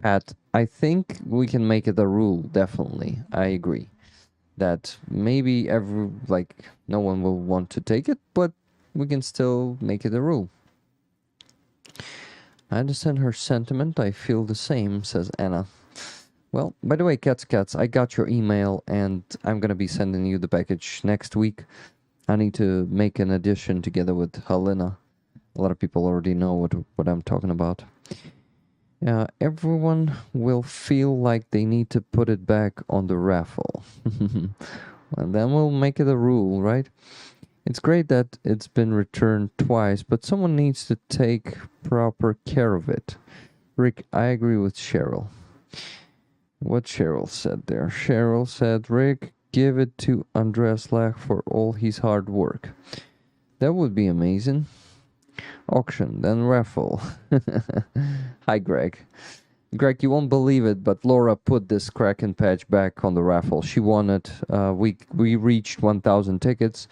Pat, I think we can make it a rule, definitely. I agree. That maybe no one will want to take it, but we can still make it a rule. I understand her sentiment. I feel the same, says Anna. Well, by the way, cats, I got your email, and I'm going to be sending you the package next week. I need to make an addition together with Helena. A lot of people already know what I'm talking about. Everyone will feel like they need to put it back on the raffle. Well, then we'll make it a rule, right? It's great that it's been returned twice, but someone needs to take proper care of it. Rick, I agree with Cheryl. What Cheryl said there? Cheryl said, Rick, give it to Andreas Lach for all his hard work. That would be amazing. Auction, then raffle. Hi, Greg. Greg, you won't believe it, but Laura put this Kraken patch back on the raffle. She won it. We reached 1,000 tickets,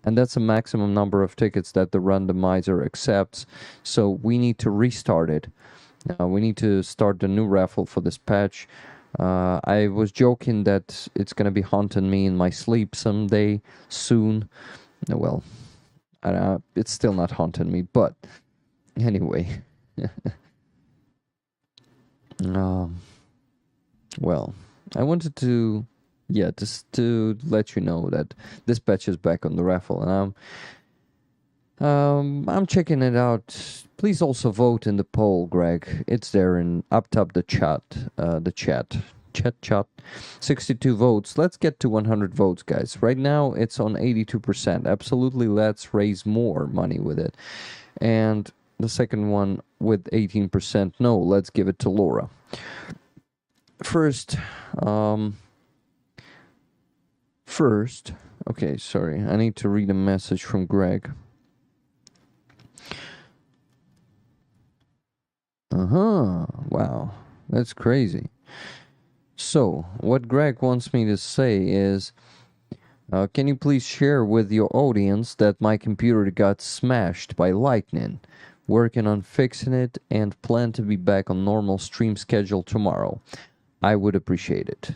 and that's a maximum number of tickets that the randomizer accepts. So we need to restart it. We need to start the new raffle for this patch. I was joking that it's gonna be haunting me in my sleep someday soon. Well, it's still not haunting me, but anyway. Well, I wanted to, just to let you know that this patch is back on the raffle, and I'm checking it out. Please also vote in the poll, Greg. It's there in up top the chat. 62 votes. Let's get to 100 votes, guys. Right now it's on 82%. Absolutely, let's raise more money with it. And the second one with 18%. No, let's give it to Laura. First, okay, sorry. I need to read a message from Greg. Wow, that's crazy. So, what Greg wants me to say is, can you please share with your audience that my computer got smashed by lightning? Working on fixing it and plan to be back on normal stream schedule tomorrow. I would appreciate it.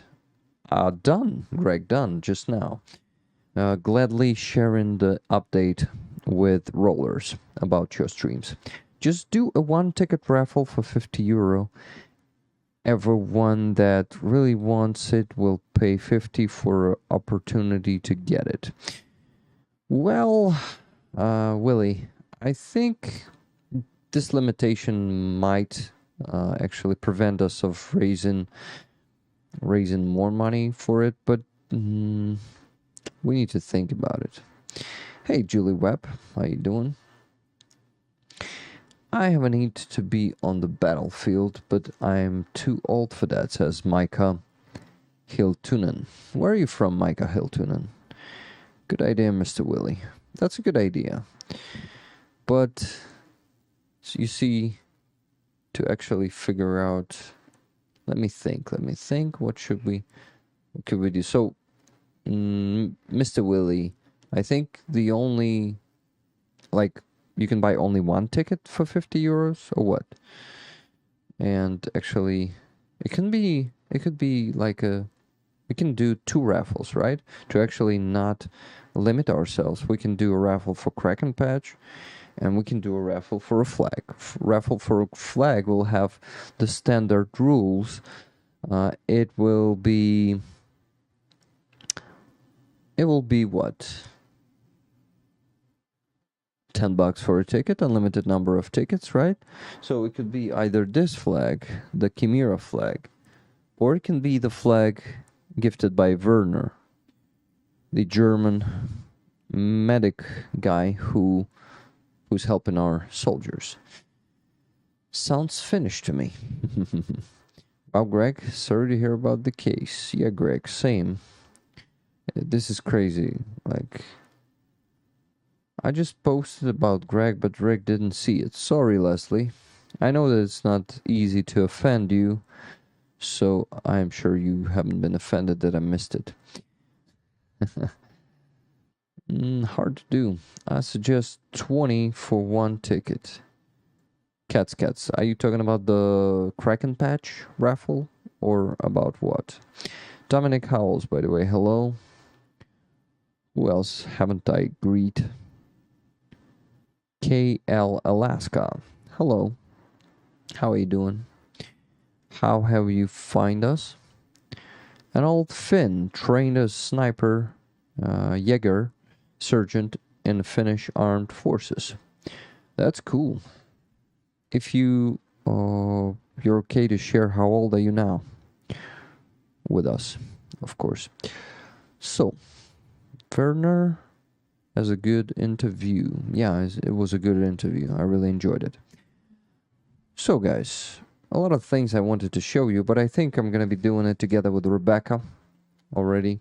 Done, Greg, done just now. Gladly sharing the update with rollers about your streams. Just do a 1-ticket raffle for €50. Everyone that really wants it will pay 50 for an opportunity to get it. Well, Willie, I think this limitation might actually prevent us of raising more money for it, but we need to think about it. Hey, Julie Webb, how you doing? I have a need to be on the battlefield, but I'm too old for that, says Micah Hiltunen. Where are you from, Micah Hiltunen? Good idea, Mr. Willie. That's a good idea. But, you see, to actually figure out... Let me think. What could we do? So, Mr. Willie, I think the only... you can buy only 1 ticket for €50 or what? And actually, it could be we can do 2 raffles, right? To actually not limit ourselves. We can do a raffle for Kraken patch, and we can do a raffle for a flag. Raffle for a flag will have the standard rules. It will be what? $10 for a ticket, unlimited number of tickets, right? So it could be either this flag, the Chimera flag, or it can be the flag gifted by Werner, the German medic guy who's helping our soldiers. Sounds Finnish to me. Wow, Greg, sorry to hear about the case. Yeah, Greg, same. This is crazy. I just posted about Greg, but Greg didn't see it. Sorry, Leslie. I know that it's not easy to offend you, so I'm sure you haven't been offended that I missed it. Hard to do. I suggest 20 for 1 ticket. Cats. Are you talking about the Kraken patch raffle? Or about what? Dominic Howells, by the way, hello. Who else haven't I greet? KL Alaska. Hello. How are you doing? How have you find us? An old Finn trained as sniper, Jäger, sergeant in the Finnish armed forces. That's cool. If you're okay to share how old are you now? With us, of course. So, Werner has a good interview. Yeah, it was a good interview. I really enjoyed it. So, guys, a lot of things I wanted to show you, but I think I'm going to be doing it together with Rebecca already.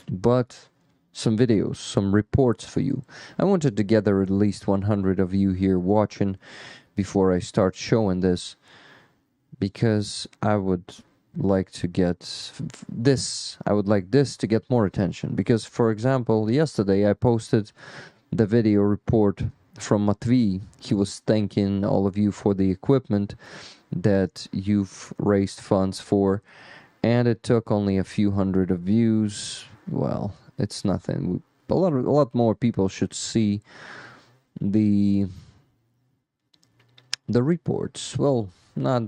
but some videos, some reports for you. I wanted to gather at least 100 of you here watching before I start showing this, because I would like to get this, I would like this to get more attention. Because, for example, yesterday I posted the video report from Matvey. He was thanking all of you for the equipment that you've raised funds for, and it took only a few hundred of views. Well, it's nothing. A lot more people should see the reports. Well, not,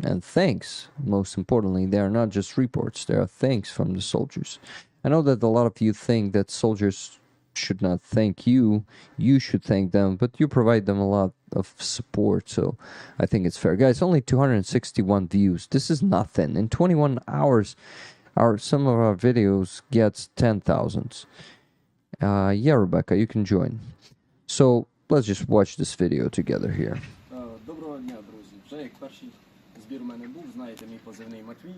and thanks, most importantly, they are not just reports, they are thanks from the soldiers. I know that a lot of you think that soldiers should not thank you, you should thank them, but you provide them a lot of support, so I think it's fair. Guys, only 261 views. This is nothing. In 21 hours, some of our videos gets 10,000. Yeah, Rebecca, you can join. So let's just watch this video together here. Доброго дня, друзі. Вже як перший збір у мене був, знаєте, мій позивний Матвій.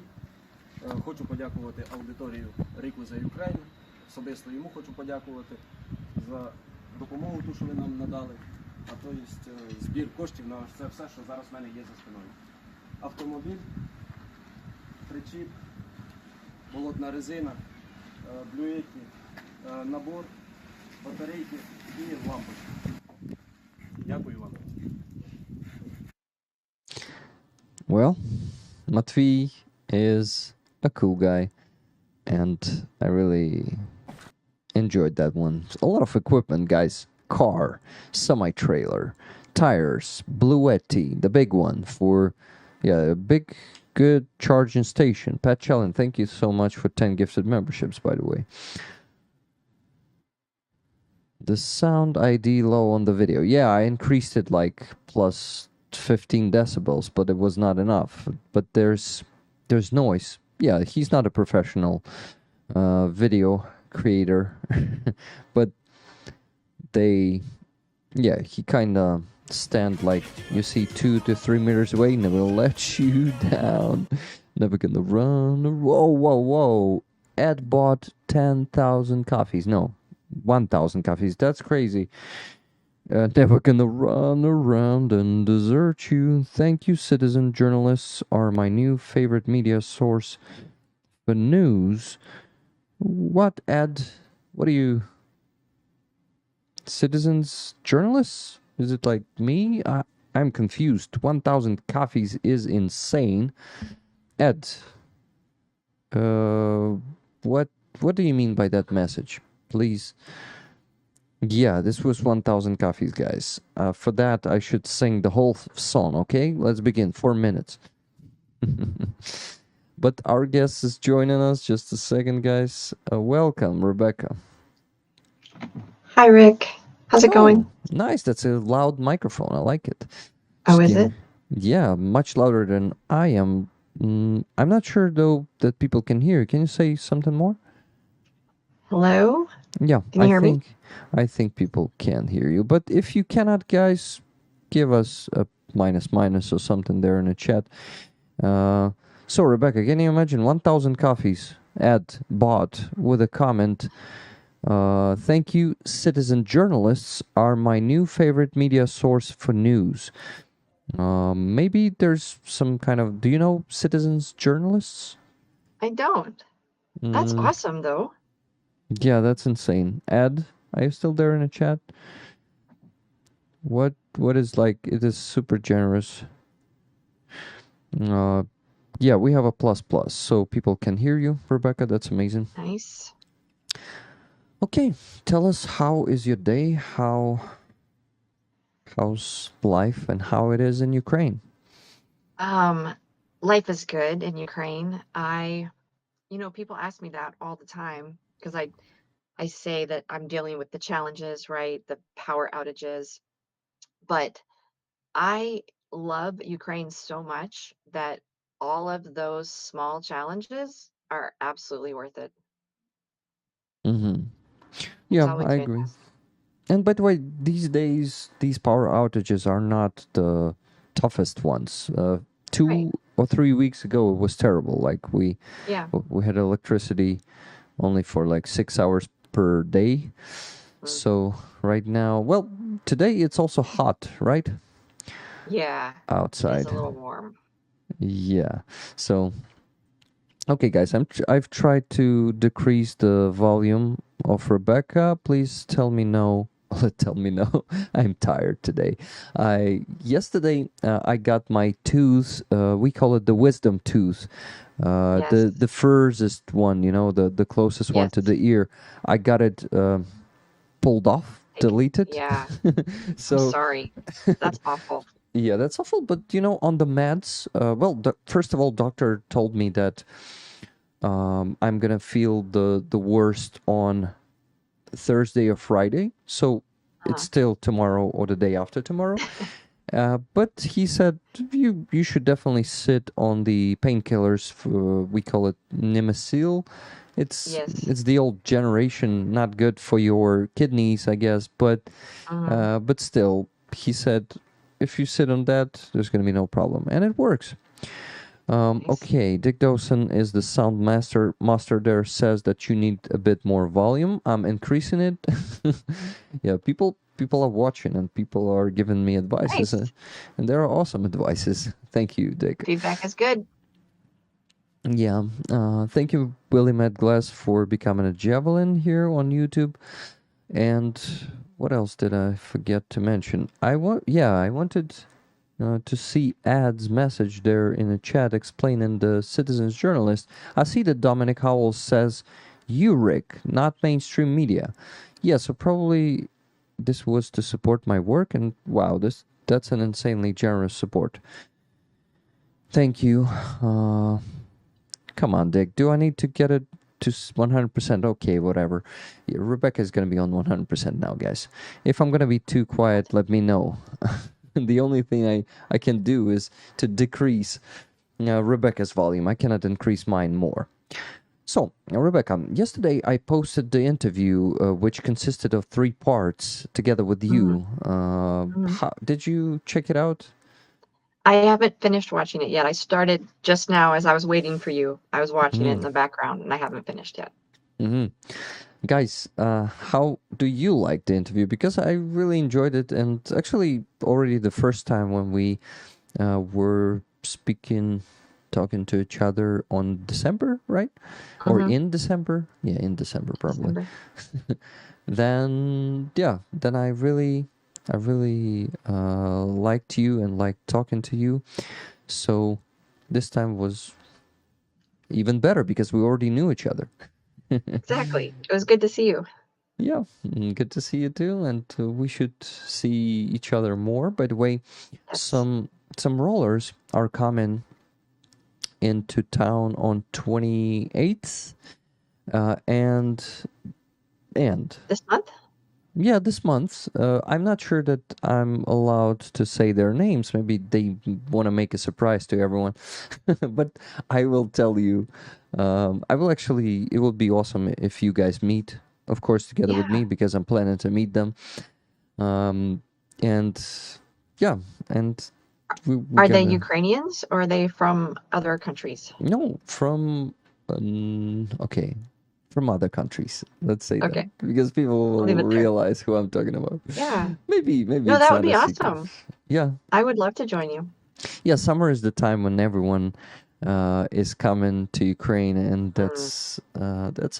Хочу подякувати аудиторію Рику за Україну. Особисто йому хочу подякувати за допомогу, ту, що ви нам надали. А то є збір коштів на це все, що зараз в мене є за спиною. Автомобіль, причіп, болотна резина, блюєтки, набор, батарейки і лампочки. Дякую вам. Well, Matvey is a cool guy, and I really enjoyed that one. A lot of equipment, guys. Car, semi-trailer, tires, Bluetti, the big one for, yeah, a big, good charging station. Pat Challen, thank you so much for 10 gifted memberships, by the way. The sound ID low on the video. Yeah, I increased it like plus 15 decibels, but it was not enough. But there's noise. Yeah, he's not a professional video creator, but he kind of stand like, you see, 2 to 3 meters away, never let you down, never gonna run. Whoa. Ed bought 10,000 coffees. No, 1,000 coffees. That's crazy. Never gonna run around and desert you. Thank you, citizen journalists are my new favorite media source for news. What, Ed? What are you? Citizens journalists? Is it like me? I'm confused. 1,000 coffees is insane. Ed, what do you mean by that message? Please. Yeah, this was 1,000 coffees, guys. For that, I should sing the whole song, okay? Let's begin. 4 minutes. But our guest is joining us. Just a second, guys. Welcome, Rebecca. Hi, Rick. How's it going? Nice. That's a loud microphone. I like it. Oh, is it? Yeah, much louder than I am. I'm not sure, though, that people can hear. Can you say something more? Hello? Yeah, Can you hear me? I think people can hear you. But if you cannot, guys, give us a minus or something there in the chat. So, Rebecca, can you imagine 1,000 coffees bought with a comment? Thank you, citizen journalists are my new favorite media source for news. Maybe there's some kind of... Do you know citizens journalists? I don't. That's awesome, though. Yeah, that's insane. Ed, are you still there in the chat? What is like? It is super generous. Yeah, we have a plus, so people can hear you, Rebecca. That's amazing. Nice. Okay, tell us, how is your day? How's life and how it is in Ukraine? Life is good in Ukraine. People ask me that all the time because I say that I'm dealing with the challenges, right? The power outages. But I love Ukraine so much that all of those small challenges are absolutely worth it. Mm-hmm. Yeah, I agree. And by the way, these days, these power outages are not the toughest ones. 2 or 3 weeks ago, it was terrible. Like we had electricity only for like 6 hours per day. So right now, well, today it's also hot, right? Yeah. Outside. It's a little warm. Yeah. So, okay, guys, I've tried to decrease the volume of Rebecca. Please tell me no. Tell me no. I'm tired today. Yesterday I got my tooth. We call it the wisdom tooth. The furthest one, you know, the closest one to the ear. I got it pulled off, deleted. Yeah. So I'm sorry. That's awful. yeah, that's awful. But you know, on the meds, well, first of all, doctor told me that I'm gonna feel the worst on Thursday or Friday. So it's still tomorrow or the day after tomorrow. But he said you should definitely sit on the painkillers. We call it Nimesil. It's the old generation, not good for your kidneys, I guess. But still, he said if you sit on that, there's gonna be no problem, and it works. Okay, Dick Dawson is the sound master. Master there says that you need a bit more volume. I'm increasing it. Yeah, people are watching and people are giving me advices, and there are awesome advices. Thank you, Dick. Feedback is good. Yeah, thank you, Willie Matt Glass, for becoming a javelin here on YouTube. And what else did I forget to mention? I wanted to see Ad's message there in the chat explaining the Citizens Journalist. I see that Dominic Howell says, "You, Rick, not mainstream media." Yeah, so probably this was to support my work, and wow, that's an insanely generous support. Thank you. Come on, Dick. Do I need to get it to 100%? Okay, whatever. Yeah, Rebecca's going to be on 100% now, guys. If I'm going to be too quiet, let me know. The only thing I can do is to decrease Rebecca's volume. I cannot increase mine more. So, Rebecca, yesterday I posted the interview, which consisted of 3 parts, together with you. Did you check it out? I haven't finished watching it yet. I started just now as I was waiting for you. I was watching it in the background, and I haven't finished yet. Guys, how do you like the interview? Because I really enjoyed it, and actually already the first time when we were talking to each other on December, right? Or in December? Yeah, in December probably. Then I really liked you and liked talking to you. So this time was even better because we already knew each other. Exactly. It was good to see you. Yeah, good to see you too, and we should see each other more. By the way, some rollers are coming into town on 28th, and this month. Yeah, this month. I'm not sure that I'm allowed to say their names. Maybe they want to make a surprise to everyone. But I will tell you. I will actually. It would be awesome if you guys meet, of course, together with me, because I'm planning to meet them. And are they Ukrainians or are they from other countries? No, from from other countries. Let's say that, because people will realize who I'm talking about. Yeah. Maybe. No, that would be awesome. Yeah. I would love to join you. Yeah, summer is the time when everyone is coming to Ukraine, and that's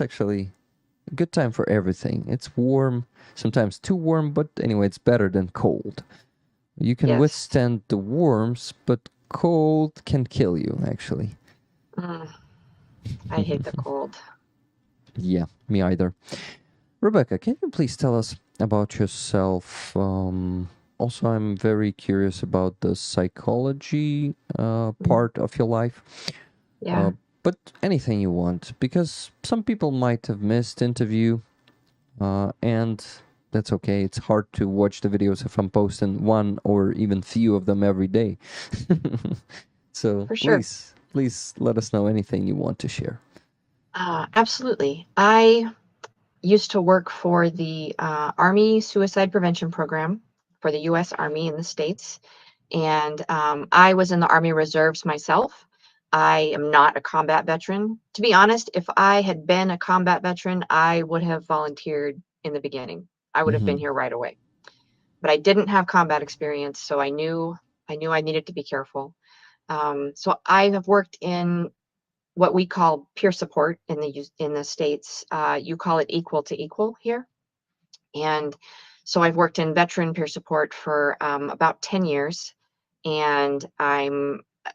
actually a good time for everything. It's warm, sometimes too warm, but anyway, it's better than cold. You can withstand the warmth, but cold can kill you, actually. I hate the cold. Yeah, me either. Rebecca, can you please tell us about yourself? Also, I'm very curious about the psychology part of your life. Yeah. But anything you want, because some people might have missed interview, and that's okay. It's hard to watch the videos if I'm posting one or even few of them every day. So please let us know anything you want to share. Absolutely. I used to work for the Army Suicide Prevention Program for the U.S. Army in the States. And I was in the Army Reserves myself. I am not a combat veteran. To be honest, if I had been a combat veteran, I would have volunteered in the beginning. I would have been Mm-hmm. here right away. But I didn't have combat experience, so I needed to be careful. So I have worked in what we call peer support in the States. You call it equal to equal here. And so I've worked in veteran peer support for about 10 years. And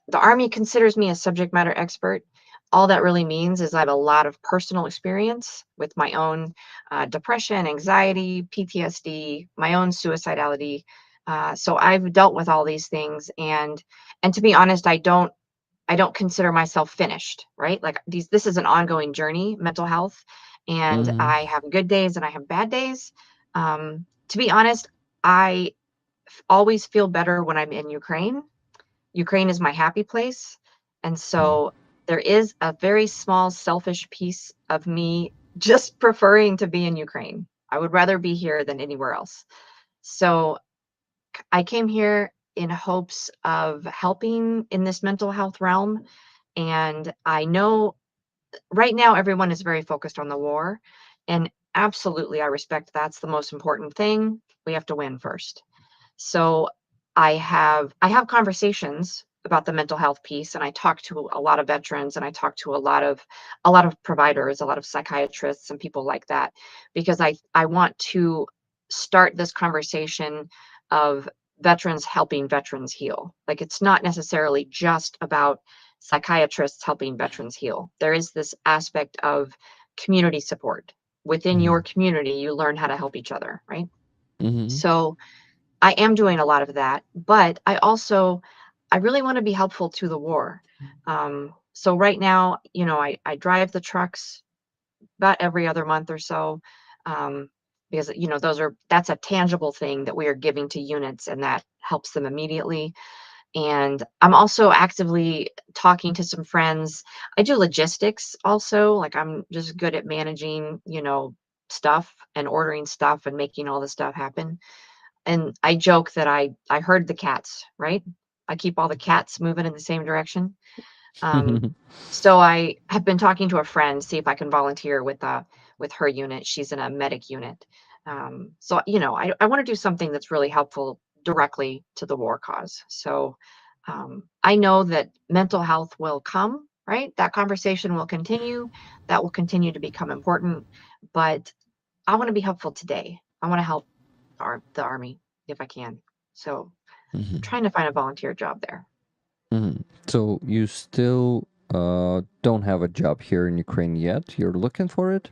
the Army considers me a subject matter expert. All that really means is I have a lot of personal experience with my own depression, anxiety, PTSD, my own suicidality. So I've dealt with all these things, and to be honest, I don't consider myself finished, right? Like this is an ongoing journey, mental health, and Mm-hmm. I have good days and I have bad days. To be honest, I always feel better when I'm in Ukraine. Ukraine is my happy place. And so there is a very small selfish piece of me just preferring to be in Ukraine. I would rather be here than anywhere else. So I came here in hopes of helping in this mental health realm. And I know right now everyone is very focused on the war. And absolutely, I respect that's the most important thing. We have to win first. So I have conversations about the mental health piece, and I talk to a lot of veterans, and I talk to a lot of providers, a lot of psychiatrists and people like that, because I want to start this conversation of veterans helping veterans heal. Like it's not necessarily just about psychiatrists helping veterans heal. There is this aspect of community support. Within your community, you learn how to help each other, right? Mm-hmm. So I am doing a lot of that, but I really want to be helpful to the war. So right now, I drive the trucks about every other month or so, um, because that's a tangible thing that we are giving to units, and that helps them immediately. And I'm also actively talking to some friends. I do logistics also, like I'm just good at managing, stuff and ordering stuff and making all the stuff happen. And I joke that I heard the cats, right? I keep all the cats moving in the same direction. Um, so I have been talking to a friend, see if I can volunteer with her unit. She's in a medic unit. So I want to do something that's really helpful directly to the war cause. So I know that mental health will come, right? That conversation will continue. That will continue to become important. But I want to be helpful today. I want to help the Army if I can. So Mm-hmm. trying to find a volunteer job there. Mm-hmm. So you still don't have a job here in Ukraine yet? You're looking for it?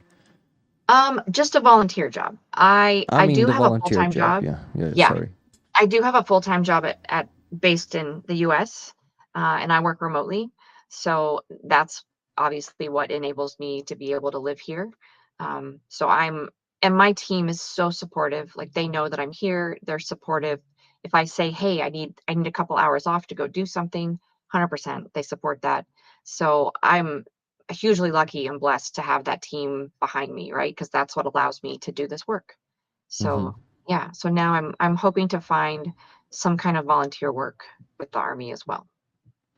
Just a volunteer job. I mean do the have a volunteer full-time job. job. Yeah, Yeah, sorry. I do have a full-time job at based in the US, and I work remotely. So that's obviously what enables me to be able to live here. So and my team is so supportive. Like they know that I'm here. They're supportive. If I say, "Hey, I need a couple hours off to go do something," 100% they support that. So I'm hugely lucky and blessed to have that team behind me, right? Because that's what allows me to do this work. Mm-hmm. So yeah, so now I'm hoping to find some kind of volunteer work with the Army as well.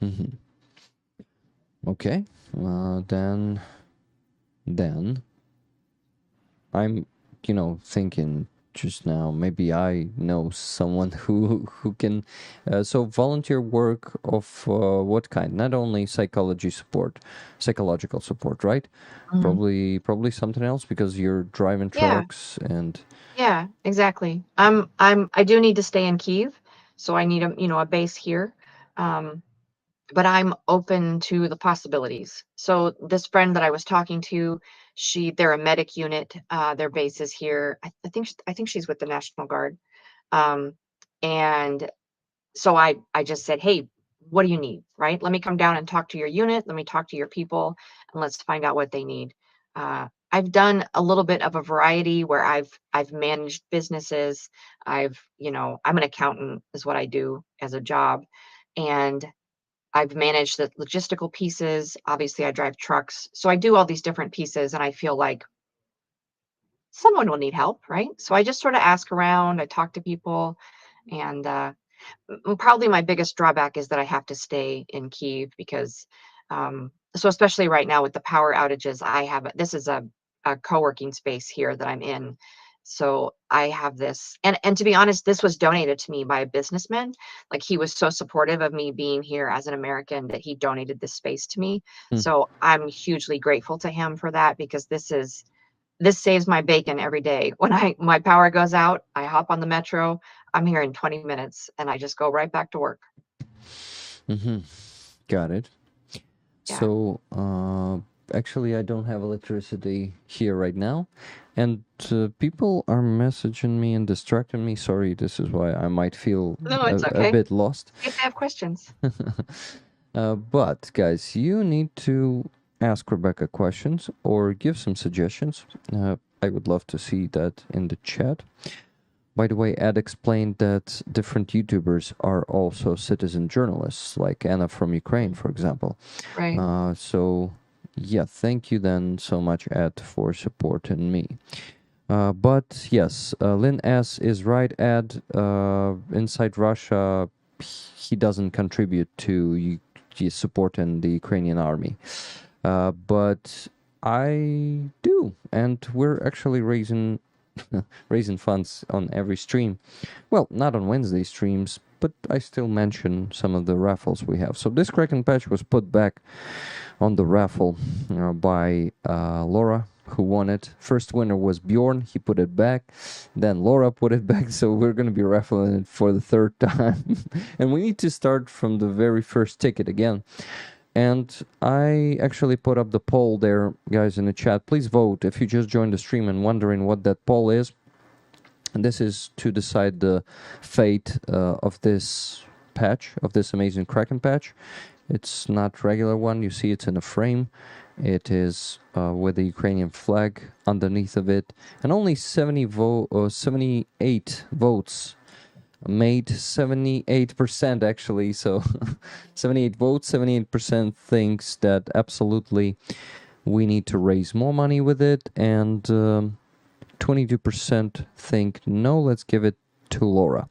Mm-hmm. Okay. Then I'm, thinking just now, maybe I know someone who can. So volunteer work of what kind? Not only psychological support, right? Mhm. Probably something else because you're driving Yeah, trucks and. yeah, exactly. I do need to stay in Kiev, so I need a base here. Um, but I'm open to the possibilities. So this friend that I was talking to, they're a medic unit. Their base is here. I think she's with the National Guard. Um, and so I just said, "Hey, what do you need? Right? Let me come down and talk to your unit. Let me talk to your people, and let's find out what they need." I've done a little bit of a variety where I've managed businesses. I'm an accountant is what I do as a job, and I've managed the logistical pieces. Obviously, I drive trucks, so I do all these different pieces, and I feel like someone will need help, right? So I just sort of ask around. I talk to people, and probably my biggest drawback is that I have to stay in Kyiv because So especially right now with the power outages, this is a co-working space here that I'm in. So I have this, and to be honest, this was donated to me by a businessman. Like, he was so supportive of me being here as an American that he donated this space to me. So I'm hugely grateful to him for that, because this saves my bacon every day. When my power goes out, I hop on the metro. I'm here in 20 minutes and I just go right back to work. Got it. Yeah. So, actually, I don't have electricity here right now, and people are messaging me and distracting me. Sorry, this is why I might feel No, it's a okay. bit lost. If they have questions. But guys, you need to ask Rebecca questions or give some suggestions. I would love to see that in the chat. By the way, Ed explained that different YouTubers are also citizen journalists, like Anna from Ukraine, for example. Right. So, yeah, thank you then so much, Ed, for supporting me. But yes, Lynn S. is right, Ed. Inside Russia, he doesn't contribute to supporting the Ukrainian army. But I do, and we're actually raising funds on every stream. Well, not on Wednesday streams, but I still mention some of the raffles we have. So this Kraken patch was put back on the raffle by Laura, who won it. First winner was Bjorn. He put it back. Then Laura put it back. So we're going to be raffling it for the third time. And we need to start from the very first ticket again. And I actually put up the poll there, guys, in the chat. Please vote if you just joined the stream and wondering what that poll is. And this is to decide the fate of this patch, of this amazing Kraken patch. It's not regular one. You see it's in a frame. It is with the Ukrainian flag underneath of it. And only 78 votes made 78% actually, so 78 votes, 78% thinks that absolutely we need to raise more money with it, and 22% think no, let's give it to Laura.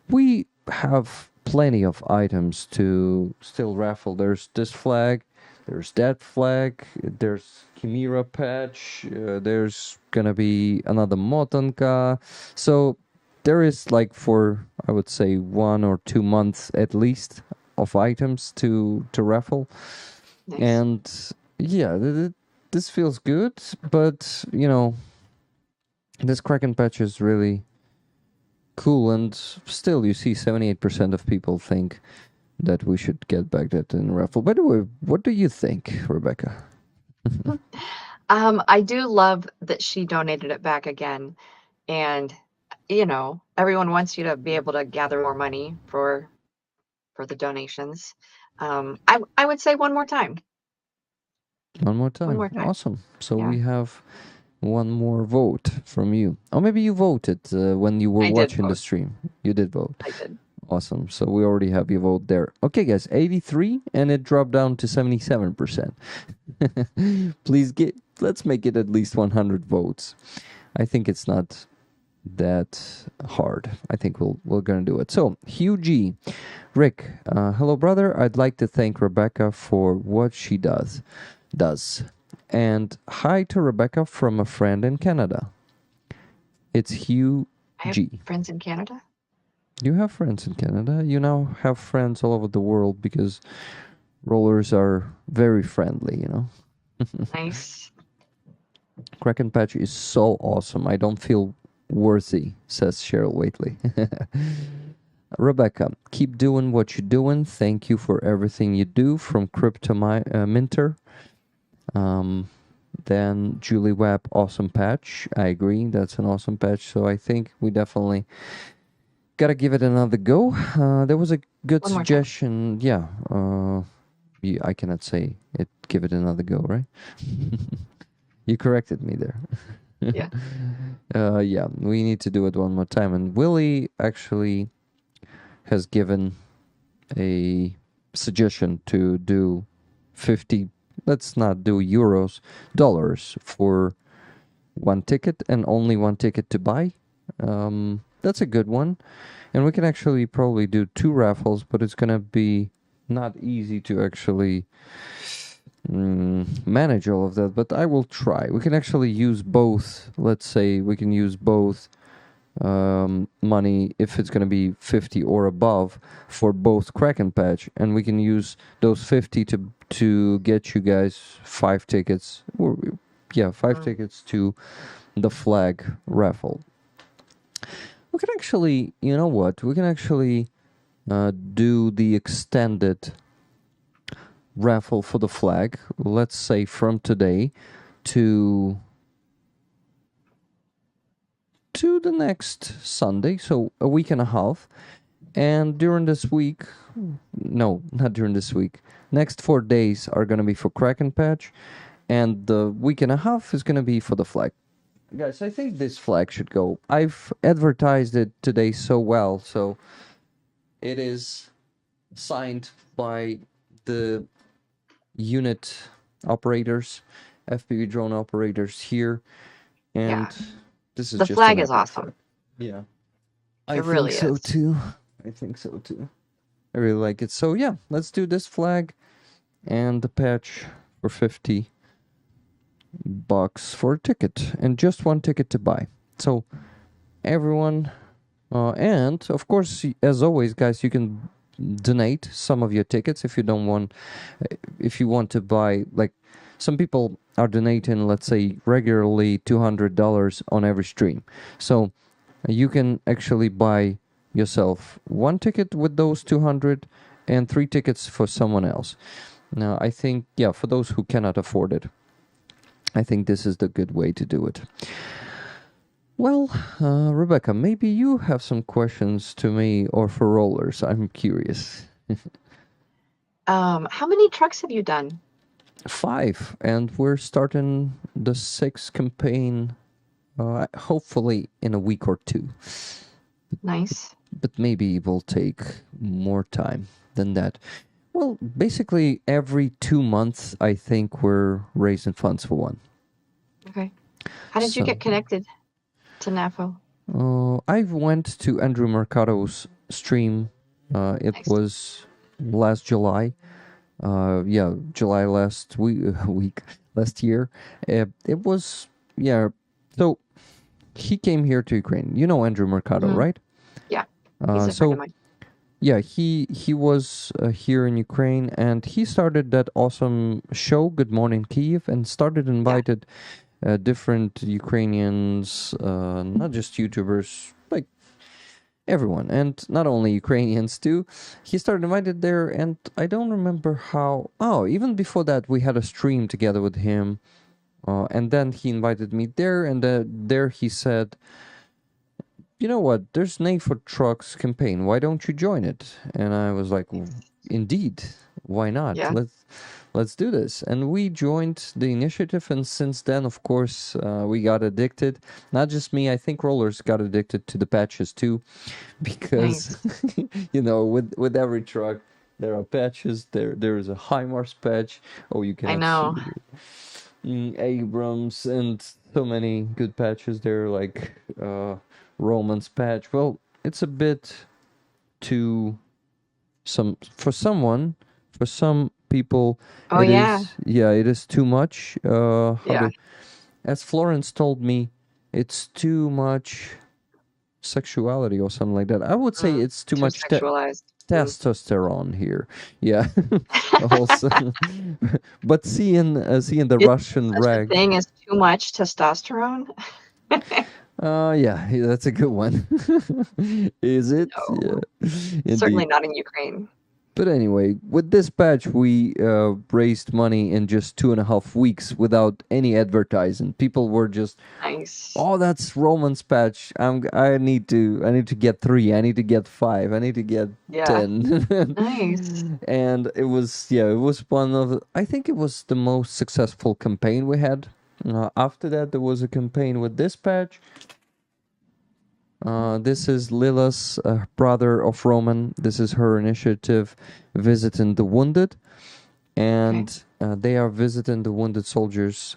We have plenty of items to still raffle. There's this flag, there's that flag, there's Chimera patch, there's gonna be another Motonka, so there is like for, I would say, 1 or 2 months at least of items to raffle. Nice. And yeah, this feels good, but you know, this Kraken patch is really cool, and still you see 78% of people think that we should get back that in raffle. By the way, what do you think, Rebecca? I do love that she donated it back again, and you know, everyone wants you to be able to gather more money for the donations. I would say one more time. One more time. One more time. Awesome. So Yeah. we have one more vote from you. Or maybe you voted when you were I did watching the vote. stream. You did vote. I did. Awesome. So we already have your vote there. Okay, guys, 83, and it dropped down to 77%. Let's make it at least 100 votes. I think it's not that hard. I think we're gonna do it. So Hugh G, Rick, hello brother. I'd like to thank Rebecca for what she does, and hi to Rebecca from a friend in Canada. It's Hugh I have G. friends in Canada. You have friends in Canada. You now have friends all over the world because rollers are very friendly. You know. Nice. Kraken patch is so awesome. I don't feel worthy, says Cheryl Waitley. Rebecca, keep doing what you're doing. Thank you for everything you do from Crypto Minter. Then Julie Webb, awesome patch. I agree, that's an awesome patch. So I think we definitely gotta give it another go. There was a good suggestion. Yeah, I cannot say it. Give it another go, right? You corrected me there. Yeah. Yeah, we need to do it one more time. And Willie actually has given a suggestion to do 50, let's not do euros, dollars for one ticket and only one ticket to buy. That's a good one. And we can actually probably do 2 raffles, but it's going to be not easy to actually manage all of that, but I will try. We can actually use both. Let's say we can use both money if it's going to be 50 or above for both Kraken patch, and we can use those 50 to get you guys 5 tickets, or 5 tickets to the flag raffle. We can actually, you know what, we can actually do the extended raffle for the flag, let's say from today to the next Sunday, so a week and a half. And during this week, no, not during this week, next 4 days are going to be for Kraken patch, and the week and a half is going to be for the flag. Guys, I think this flag should go. I've advertised it today so well, so it is signed by the unit operators, FPV drone operators here, and this is the just flag an is awesome. Yeah, It really think so is. too. I think so too. I really like it. So yeah, let's do this flag and the patch for $50 for a ticket, and just one ticket to buy. So everyone, and of course, as always, guys, you can donate some of your tickets if you don't want, if you want to buy, like some people are donating, let's say regularly $200 on every stream. So you can actually buy yourself one ticket with those 200 and 3 tickets for someone else. Now, I think, for those who cannot afford it, I think this is the good way to do it. Well, Rebecca, maybe you have some questions to me or for rollers. I'm curious. How many trucks have you done? 5, and we're starting the 6th campaign, hopefully in a week or 2. Nice. But maybe it will take more time than that. Well, basically every 2 months, I think we're raising funds for one. Okay. How did you get connected to NAFO? I went to Andrew Mercado's stream. It was last July. July last last year. It was, so he came here to Ukraine. You know Andrew Mercado, right? Yeah, he's a friend of mine. Yeah, he was here in Ukraine, and he started that awesome show, Good Morning Kyiv, and started invited different Ukrainians, not just YouTubers, like everyone, and not only Ukrainians too. He started invited there, and I don't remember how. Oh, even before that, we had a stream together with him, and then he invited me there, and there he said, you know what, there's NAFO Trucks campaign, why don't you join it? And I was like, indeed, why not? Yeah. Let's do this. And we joined the initiative, and since then, of course, we got addicted. Not just me, I think rollers got addicted to the patches too, because you know, with every truck there are patches. There is a HIMARS patch. Oh, you can Abrams, and so many good patches there, like Roman's patch. Well, it's a bit too some people. Oh, it is too much. As Florence told me, it's too much sexuality or something like that. I would say it's too much testosterone here. Yeah. Also, but seeing the Russian rag thing is too much testosterone. Yeah, that's a good one. Is it? No. Yeah. Certainly not in Ukraine. But anyway, with this patch, we raised money in just 2.5 weeks without any advertising. People were just, nice. Oh, that's Roman's patch. I need to get 3. I need to get 5. I need to get 10. Nice. And it was one of, I think it was the most successful campaign we had. After that, there was a campaign with this patch. This is Lila's brother of Roman. This is her initiative, visiting the wounded. And they are visiting the wounded soldiers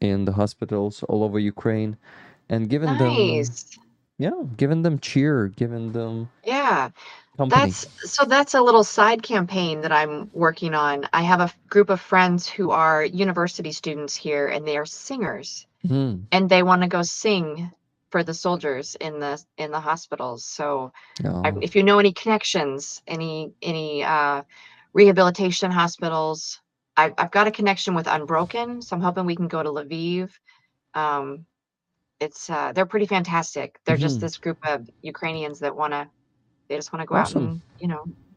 in the hospitals all over Ukraine and giving them cheer, giving them company? That's a little side campaign that I'm working on. I have a group of friends who are university students here, and they are singers, Hmm. and they want to go sing for the soldiers in the hospitals. So, Oh. if you know any connections, any rehabilitation hospitals, I've got a connection with Unbroken, so I'm hoping we can go to Lviv. Um, it's they're pretty fantastic. They're just Mhm. this group of Ukrainians that they just want to go out Awesome. and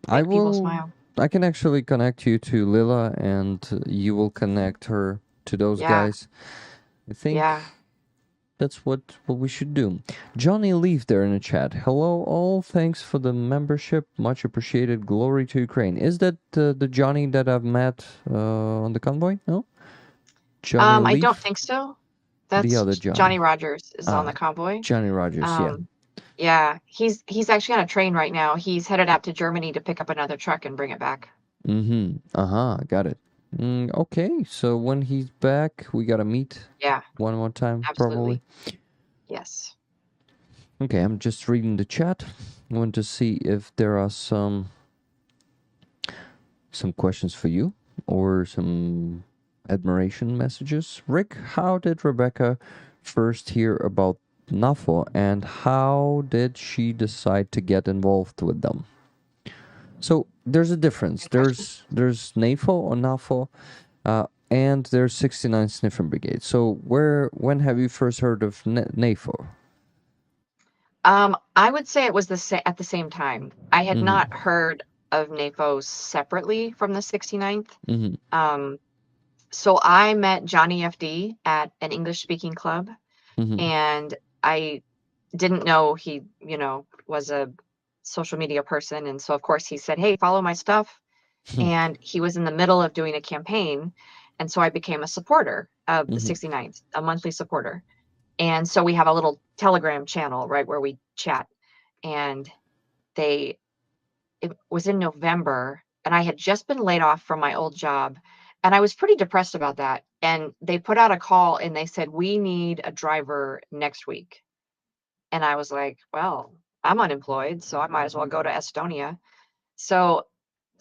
I make people will. smile. I can actually connect you to Lila, and you will connect her to those Yeah, guys. I think yeah. that's what we should do. Johnny Leaf there in the chat. Hello all. Thanks for the membership. Much appreciated. Glory to Ukraine. Is that the Johnny that I've met on the convoy? No. Johnny I don't Leaf. think so. The That's other Johnny. Johnny Rogers is on Ah, the convoy. Johnny Rogers. Yeah. Yeah, he's actually on a train right now. He's headed out to Germany to pick up another truck and bring it back. Mm-hmm. Uh-huh. Got it. Okay. So when he's back, we gotta meet. Yeah. One more time, Absolutely. probably. Yes. Okay, I'm just reading the chat. I want to see if there are some questions for you or some admiration messages. Rick, how did Rebecca first hear about NAFO, and how did she decide to get involved with them? So there's a difference. There's NAFO or NAFO, and there's 69 Sniffing Brigade. So when have you first heard of NAFO? I would say it was at the same time. I had Mhm. not heard of NAFO separately from the 69th. Mm-hmm. So I met Johnny FD at an English speaking club, Mm-hmm. and I didn't know he, was a social media person. And so of course he said, "Hey, follow my stuff." And he was in the middle of doing a campaign. And so I became a supporter of the Mhm. 69th, a monthly supporter. And so we have a little Telegram channel, right, where we chat. And it was in November, and I had just been laid off from my old job. And I was pretty depressed about that. And they put out a call and they said, "We need a driver next week." And I was like, well, I'm unemployed, so I might as well go to Estonia. So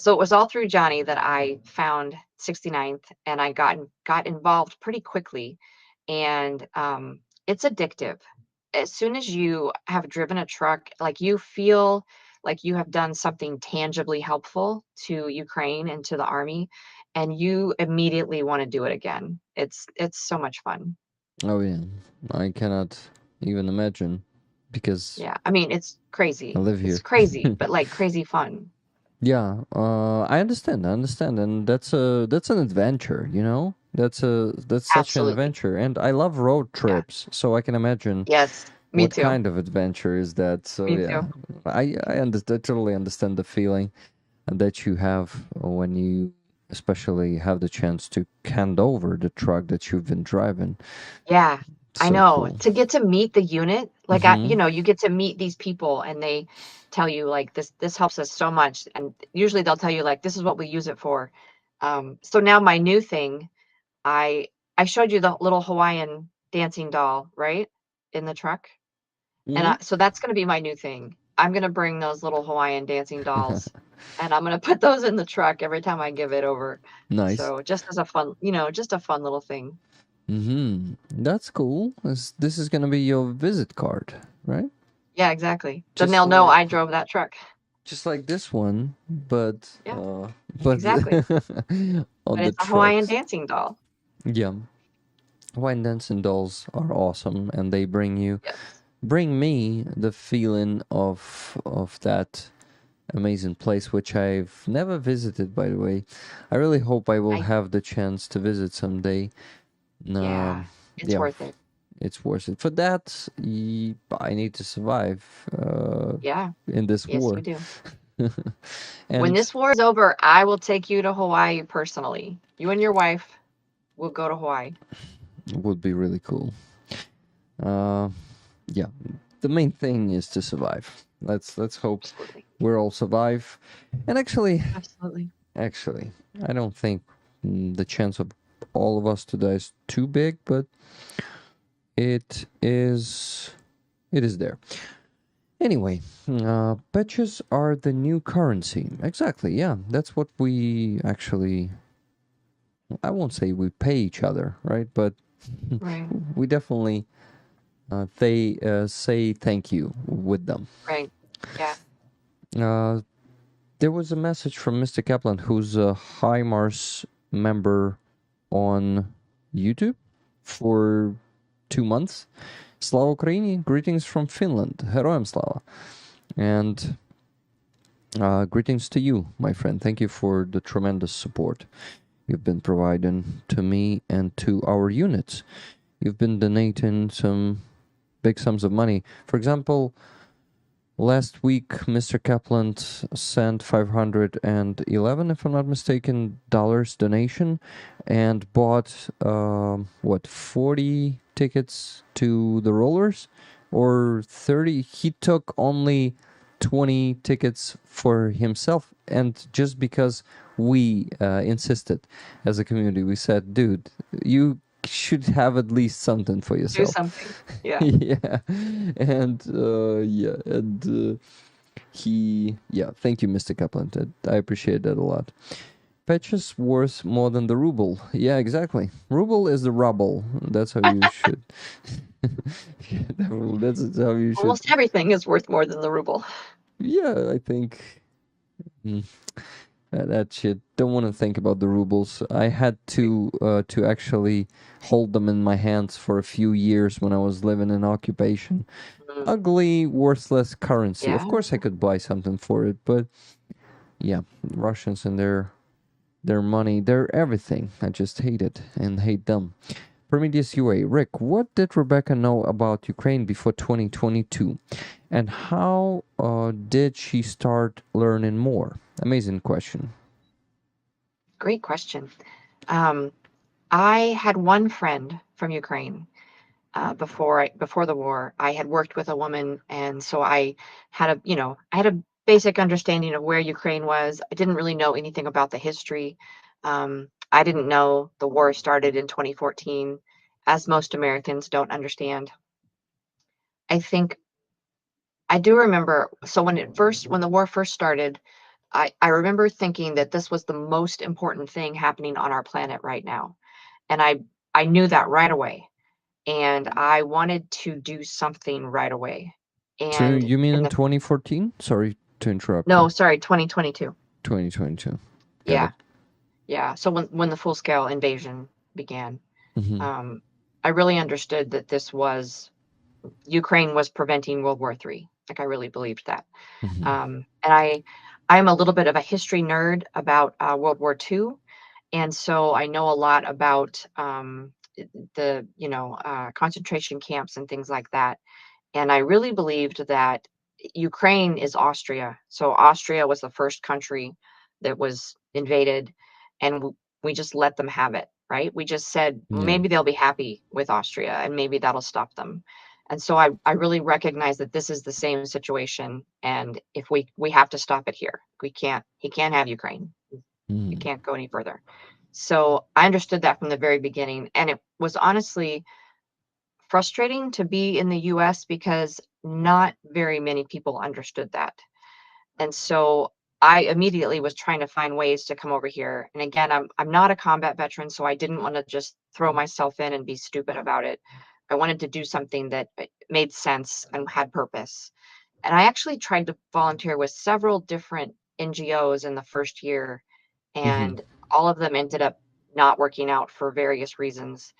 it was all through Johnny that I found 69th, and I got involved pretty quickly. And it's addictive. As soon as you have driven a truck, like, you feel like you have done something tangibly helpful to Ukraine and to the army, and you immediately want to do it again. It's so much fun. Oh yeah, I cannot even imagine because Yeah, I mean, it's I crazy. live It's here. crazy, but like crazy fun. Yeah, I understand, and that's an adventure, you know. That's such an Absolutely. adventure, and I love road trips, so I can imagine Yes, me what too. kind of adventure is that. So Me yeah, too. I totally understand the feeling that you have when you especially have the chance to hand over the truck that you've been driving. Yeah, I So know. cool. To get to meet the unit, like, Mm-hmm. you get to meet these people, and they tell you like, this helps us so much, and usually they'll tell you like, this is what we use it for. So now my new thing, I I showed you the little Hawaiian dancing doll, right, in the truck, and Mm-hmm. so that's going to be my new thing. I'm going to bring those little Hawaiian dancing dolls, and I'm going to put those in the truck every time I give it over. Nice. So just as a fun, just a fun little thing. Mm-hmm. That's cool. This is gonna be your visit card, right? Yeah, exactly. Then Just they'll know like I drove that truck. just like this one, but Yeah, but exactly. on But the it's a Hawaiian trucks. dancing doll. Yeah. Hawaiian dancing dolls are awesome, and they Yes. bring me the feeling of that amazing place, which I've never visited, by the way. I really hope I will have the chance to visit someday. Yeah, it's Yeah, worth it. it's worth it. For that, I need to survive Yeah. in this Yes, you war. do. When And this war is over, I will take you to Hawaii personally. You and your wife will go to Hawaii. it would be really cool. Yeah, the main thing is to survive. Let's hope we'll all survive. And actually, I don't think the chance of all of us to die is too big, but it is there. Anyway, patches are the new currency. Exactly, yeah. That's what we actually... I won't say we pay each other, right? But Right. we definitely they say thank you with them. Right. Yeah. There was a message from Mr. Kaplan, who's a HIMARS member on YouTube for 2 months. Slava Ukraini, greetings from Finland. Heroям slava. And greetings to you, my friend. Thank you for the tremendous support you've been providing to me and to our units. You've been donating some big sums of money. For example, last week, Mr. Kaplan sent 511, if I'm not mistaken, dollars donation, and bought 40 tickets to the rollers, or 30. He took only 20 tickets for himself, and just because we insisted as a community, we said, dude, you should have at least something for Do yourself. something. Yeah. Yeah. And thank you, Mr. Kaplan. I appreciate that a lot. Patches worth more than the ruble. Yeah, exactly. Ruble is the rubble. That's how you should. That's how you should. Almost everything is worth more than the ruble. Yeah, I think that shit. Don't want to think about the rubles. I had to actually hold them in my hands for a few years when I was living in occupation. Ugly, worthless currency. Of Yeah. course, I could buy something for it, but yeah, Russians and their money, their everything. I just hate it and hate them. Prometheus UA. Rick, what did Rebecca know about Ukraine before 2022? And how did she start learning more? Amazing question. Great question. I had one friend from Ukraine before the war. I had worked with a woman, and so I had a basic understanding of where Ukraine was. I didn't really know anything about the history. I didn't know the war started in 2014, as most Americans don't understand. I think I do remember. So when the war first started, I remember thinking that this was the most important thing happening on our planet right now. And I knew that right away. And I wanted to do something right away. So And you mean in in the 2014? Sorry to interrupt no, you. sorry, 2022. 2022. Got Yeah. it. Yeah. So when the full scale invasion began, Mhm. I really understood that Ukraine was preventing World War III. Like I really believed that. Mhm. And I'm a little bit of a history nerd about World War II, and so I know a lot about the concentration camps and things like that. And I really believed that Ukraine is Austria. So Austria was the first country that was invaded, and we just let them have it, right? We just said Yeah. maybe they'll be happy with Austria and maybe that'll stop them. And so I really recognize that this is the same situation. And if we have to stop it here, he can't have Ukraine. It can't go any further. So I understood that from the very beginning. And it was honestly frustrating to be in the US because not very many people understood that. And so I immediately was trying to find ways to come over here. And again, I'm not a combat veteran, so I didn't want to just throw myself in and be stupid about it. I wanted to do something that made sense and had purpose. And I actually tried to volunteer with several different NGOs in the first year, and all of them ended up not working out for various reasons.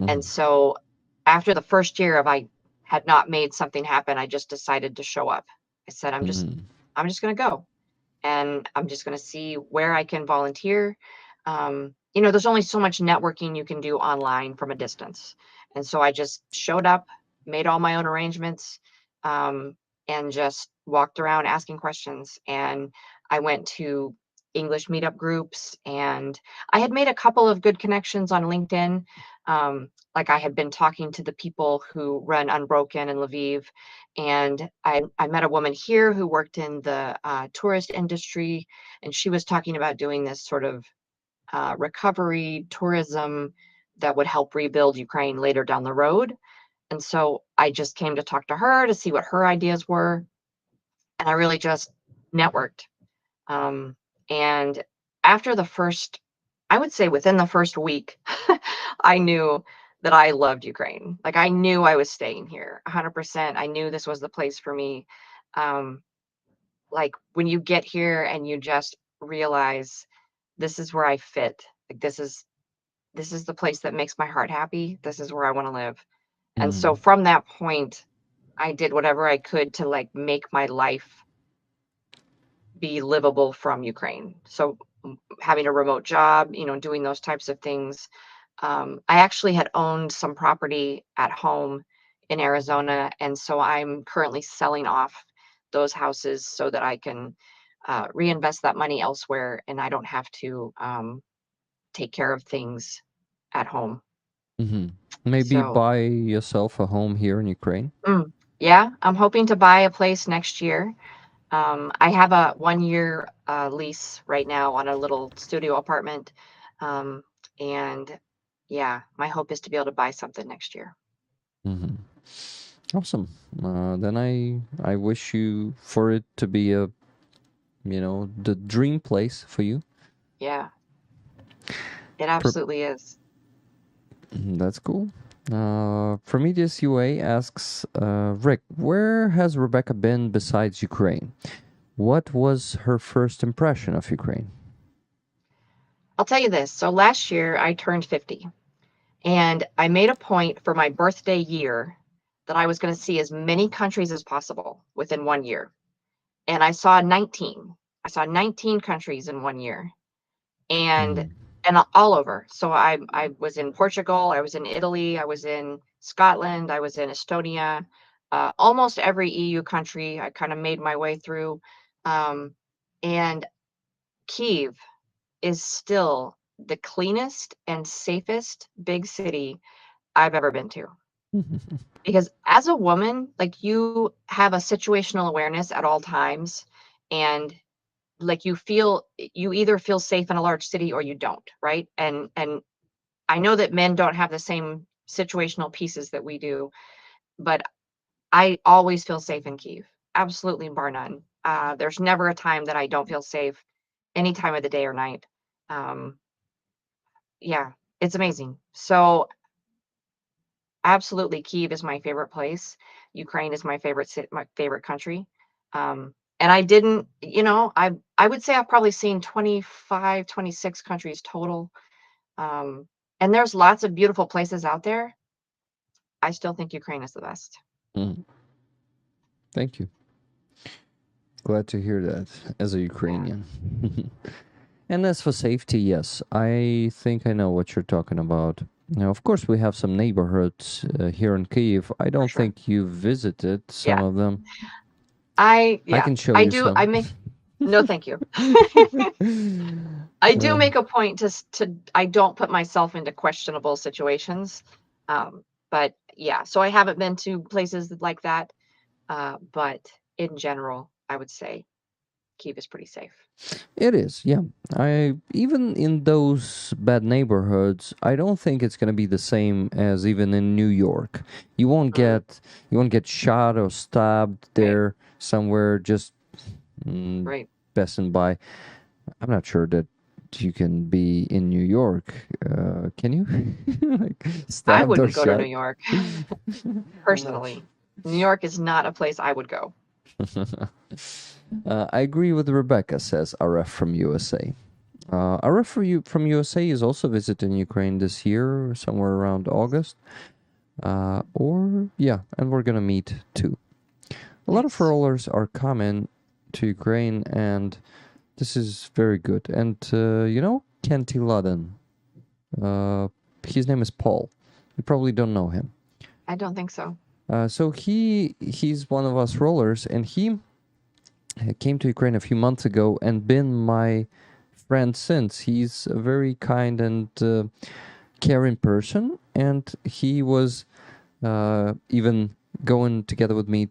And so after the first year of I had not made something happen, I just decided to show up. I said, I'm just going to go, and I'm just going to see where I can volunteer. There's only so much networking you can do online from a distance. And so I just showed up, made all my own arrangements, and just walked around asking questions. And I went to English meetup groups, and I had made a couple of good connections on LinkedIn. Like I had been talking to the people who run Unbroken in Lviv, and I met a woman here who worked in the tourist industry, and she was talking about doing this sort of recovery tourism that would help rebuild Ukraine later down the road. And so I just came to talk to her to see what her ideas were. and I really just networked. And after the first, I would say within the first week, I knew that I loved Ukraine. Like I knew I was staying here 100%. I knew this was the place for me. Um, like when you get here and you just realize this is where I fit. Like this is the place that makes my heart happy. This is where I want to live. And so from that point, I did whatever I could to like make my life be livable from Ukraine. So having a remote job, you know, doing those types of things. I actually had owned some property at home in Arizona, and so I'm currently selling off those houses so that I can reinvest that money elsewhere, and I don't have to take care of things at home. Maybe So, buy yourself a home here in Ukraine. yeah, I'm hoping to buy a place next year. I have a 1-year lease right now on a little studio apartment. And yeah, my hope is to be able to buy something next year. Awesome. Then I wish you for it to be a, you know, the dream place for you. Yeah, it absolutely is. That's cool. Prometheus UA asks, Rick, where has Rebecca been besides Ukraine? What was her first impression of Ukraine? I'll tell you this. So last year I turned 50, and I made a point for my birthday year that I was going to see as many countries as possible within 1 year. And I saw 19. I saw 19 countries in 1 year. And all over. So I was in Portugal, I was in Italy, I was in Scotland, I was in Estonia, almost every EU country I kind of made my way through. And Kyiv is still the cleanest and safest big city I've ever been to. Because as a woman, like you have a situational awareness at all times, and like you either feel safe in a large city or you don't, right? And I know that men don't have the same situational pieces that we do, but I always feel safe in Kyiv, absolutely bar none. There's never a time that I don't feel safe, any time of the day or night. Yeah, it's amazing. So absolutely, Kyiv is my favorite place. Ukraine is my favorite country. And I didn't, you know, I would say I've probably seen 25, 26 countries total. And there's lots of beautiful places out there. I still think Ukraine is the best. Thank you. Glad to hear that as a Ukrainian. And as for safety, yes, I think I know what you're talking about. Now, of course, we have some neighborhoods here in Kyiv. I don't think you visited some of them. I can show you some. No, thank you. I do make a point to I don't put myself into questionable situations. But yeah, so I haven't been to places like that. But in general, I would say Kyiv is pretty safe. It is, yeah. I even in those bad neighborhoods, I don't think it's gonna be the same as even in New York. You won't get shot or stabbed there somewhere just passing by. I'm not sure that you can be in New York. Can you? Like, I wouldn't go to New York personally. New York is not a place I would go. I agree with Rebecca, says RF from USA. RF from USA is also visiting Ukraine this year, somewhere around August. And we're going to meet too. A lot of rollers are coming to Ukraine, and this is very good. And, you know, Kenty Ludden, his name is Paul. You probably don't know him. I don't think so. So he's one of us rollers, and he came to Ukraine a few months ago and been my friend since. He's a very kind and caring person, and he was even going together with me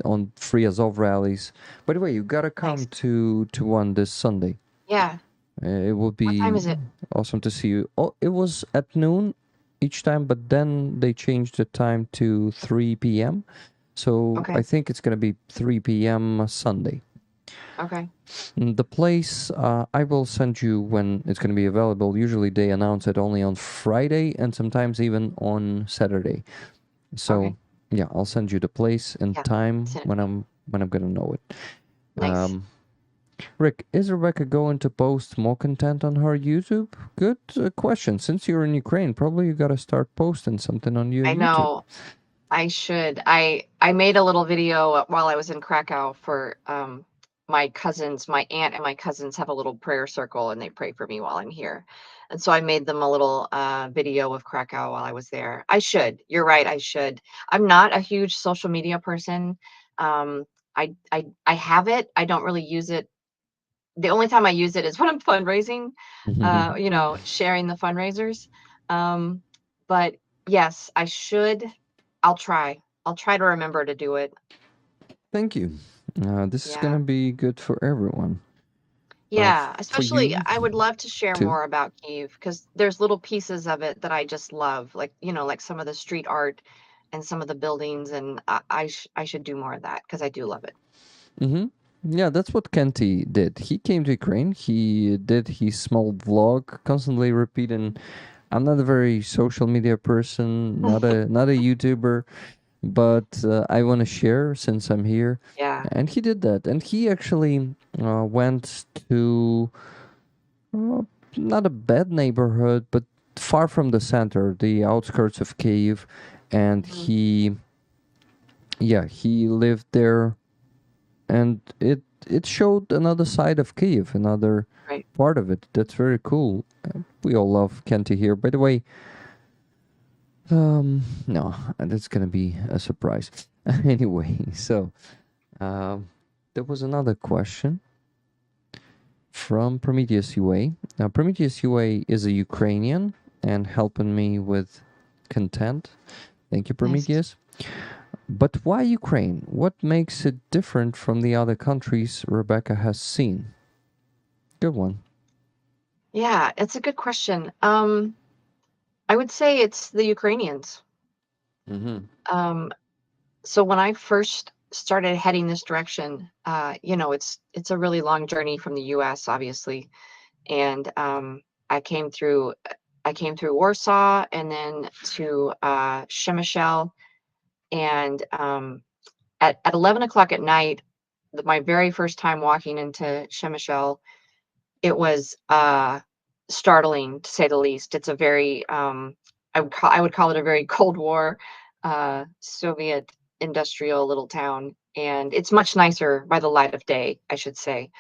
on free Azov rallies. By the way, you gotta come to one this Sunday. Yeah. It would be what time is it? Awesome to see you. Oh, it was at noon each time, but then they changed the time to 3 p.m. So Okay. I think it's going to be 3 p.m. Sunday. Okay. The place, I will send you when it's going to be available. Usually they announce it only on Friday and sometimes even on Saturday. So Okay. yeah, I'll send you the place and Yeah, time send it when to I'm going to know it. Nice. Rick, is Rebecca going to post more content on her YouTube? Good question. Since you're in Ukraine, probably you got to start posting something on your I YouTube. know. I should. I made a little video while I was in Krakow for my cousins. My aunt and my cousins have a little prayer circle, and they pray for me while I'm here. And so I made them a little video of Krakow while I was there. I should. You're right. I should. I'm not a huge social media person. Um, I have it. I don't really use it. The only time I use it is when I'm fundraising. You know, sharing the fundraisers. Um, but yes, I should. I'll try. I'll try to remember to do it. Thank you. This is going Yeah. to be good for everyone. Yeah, For especially you I would love to share too. more about Kyiv because there's little pieces of it that I just love, like, you know, like some of the street art and some of the buildings, and I should do more of that because I do love it. Mm-hmm. Yeah, that's what Kenty did. He came to Ukraine. He did his small vlog, constantly repeating, "I'm not a very social media person, not a YouTuber, but I want to share since I'm here." Yeah. And he did that. And he actually went to not a bad neighborhood, but far from the center, the outskirts of Kyiv, and he lived there, and it showed another side of Kyiv, another Right. part of it. That's very cool. We all love Kenty here. By the way, no, that's gonna be a surprise. Anyway, so there was another question from Prometheus UA. Now, Prometheus UA is a Ukrainian and helping me with content. Thank you, Prometheus. But why Ukraine? What makes it different from the other countries Rebecca has seen? Good one. Yeah, it's a good question. I would say it's the Ukrainians. Mm-hmm. So when I first started heading this direction, you know, it's a really long journey from the U.S., obviously, and I came through Warsaw and then to Przemyśl, and at 11 o'clock at night, my very first time walking into Przemyśl, it was startling to say the least. It's a very I would call it a very Cold War Soviet industrial little town, and it's much nicer by the light of day, I should say.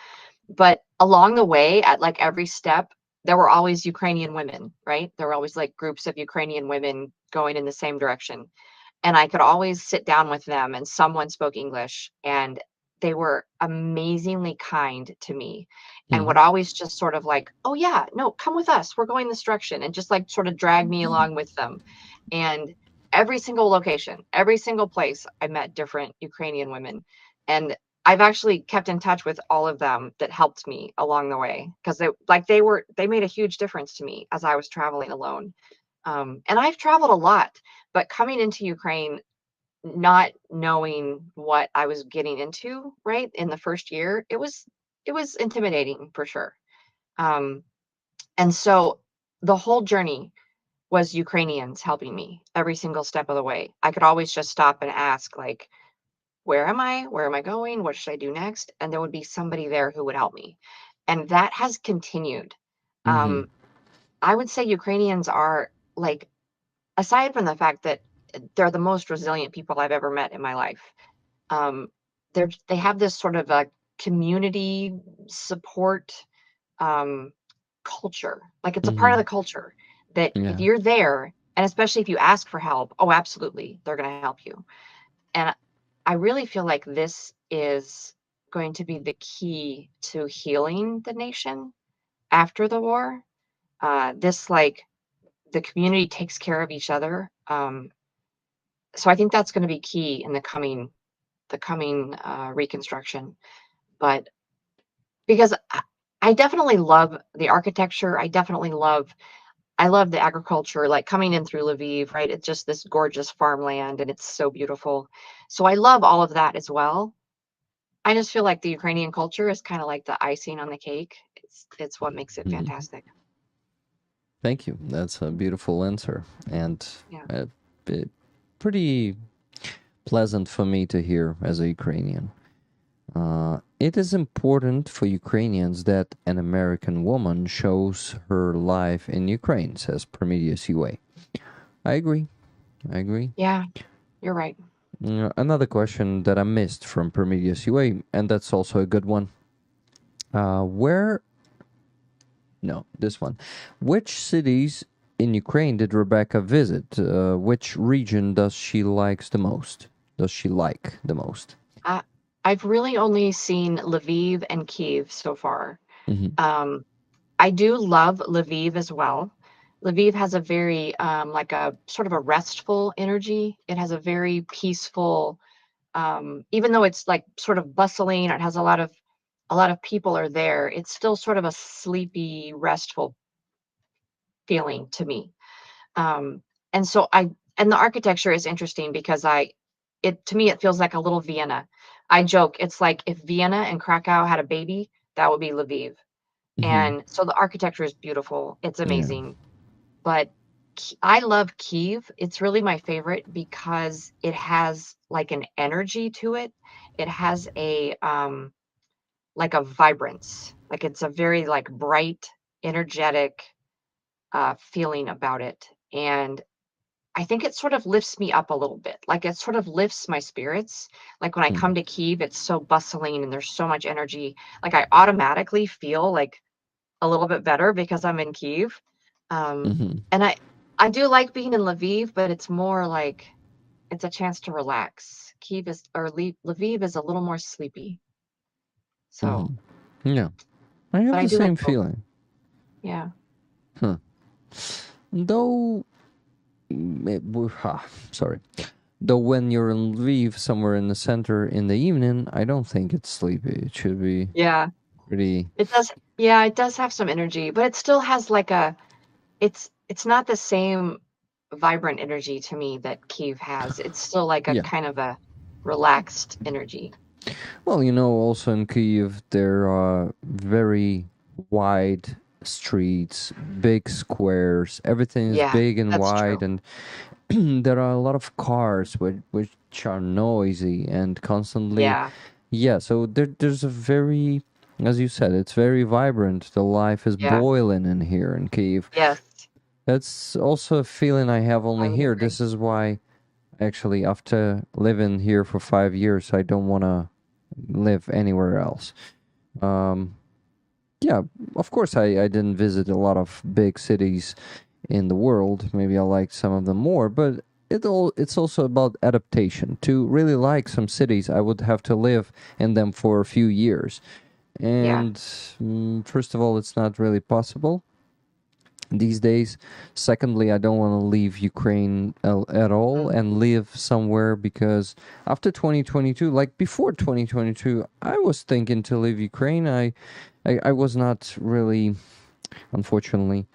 But along the way, at like every step, there were always Ukrainian women, right? There were always like groups of Ukrainian women going in the same direction. And I could always sit down with them and someone spoke English and they were amazingly kind to me and would always just sort of like, "Oh yeah, no, come with us. We're going this direction," and just like sort of drag me along with them. And every single location, every single place, I met different Ukrainian women. And I've actually kept in touch with all of them that helped me along the way because they made a huge difference to me as I was traveling alone. And I've traveled a lot, but coming into Ukraine, not knowing what I was getting into, right, in the first year, it was intimidating for sure. Um, and so the whole journey was Ukrainians helping me every single step of the way. I could always just stop and ask, like, where am I? Where am I going? What should I do next? And there would be somebody there who would help me. And that has continued. Um, I would say Ukrainians are like, aside from the fact that they're the most resilient people I've ever met in my life, um, they have this sort of a community support um, culture. Like it's a part of the culture that if Yeah. you're there, and especially if you ask for help, oh, absolutely, they're going to help you. And I really feel like this is going to be the key to healing the nation after the war. This like the community takes care of each other. So I think that's going to be key in the coming reconstruction. But because I definitely love the architecture, I definitely love I love the agriculture, like coming in through Lviv, right? It's just this gorgeous farmland and it's so beautiful. So I love all of that as well. I just feel like the Ukrainian culture is kind of like the icing on the cake. It's what makes it fantastic. Thank you. That's a beautiful answer, and Yeah. pretty pleasant for me to hear as a Ukrainian. It is important for Ukrainians that an American woman shows her life in Ukraine, says Prometheus UA. I agree. Yeah, you're right. Another question that I missed from Prometheus UA, and that's also a good one. This one. Which cities in Ukraine did Rebecca visit? Which region does she like the most? I've really only seen Lviv and Kyiv so far. Mm-hmm. I do love Lviv as well. Lviv has a very like a sort of a restful energy. It has a very peaceful, even though it's like sort of bustling, it has a lot of people are there. It's still sort of a sleepy, restful feeling to me. And so and the architecture is interesting because to me it feels like a little Vienna. I joke it's like if Vienna and Krakow had a baby, that would be Lviv. And so the architecture is beautiful. It's amazing. But I love Kyiv. It's really my favorite because it has like an energy to it. It has a like a vibrance. Like it's a very like bright, energetic feeling about it. And I think it sort of lifts me up a little bit. Like it sort of lifts my spirits. Like when I come to Kyiv, it's so bustling and there's so much energy. Like I automatically feel like a little bit better because I'm in Kyiv. And I do like being in Lviv, but it's more like it's a chance to relax. Lviv is a little more sleepy. So yeah, I have but I the do same like both. feeling. Yeah. Though, sorry. Though when you're in Lviv, somewhere in the center in the evening, I don't think it's sleepy. It should be Yeah. pretty. It does. Yeah, it does have some energy, but it still has like it's not the same vibrant energy to me that Kyiv has. It's still like a kind of a relaxed energy. Well, also in Kyiv, there are very wide streets, big squares. Everything is Yeah, big and that's wide, true. and there are a lot of cars which are noisy and constantly. Yeah. Yeah, so there's a very, as you said, it's very vibrant. The life is Yeah. boiling in here in Kyiv. Yes. That's also a feeling I have only I would here. agree. This is why, actually, after living here for 5 years, I don't want to live anywhere else. Yeah, of course, I didn't visit a lot of big cities in the world. Maybe I liked some of them more, but it's also about adaptation. To really like some cities, I would have to live in them for a few years. And first of all, it's not really possible these days. Secondly, I don't want to leave Ukraine at all and live somewhere, because after 2022, like before 2022, I was thinking to leave Ukraine. I was not really, unfortunately,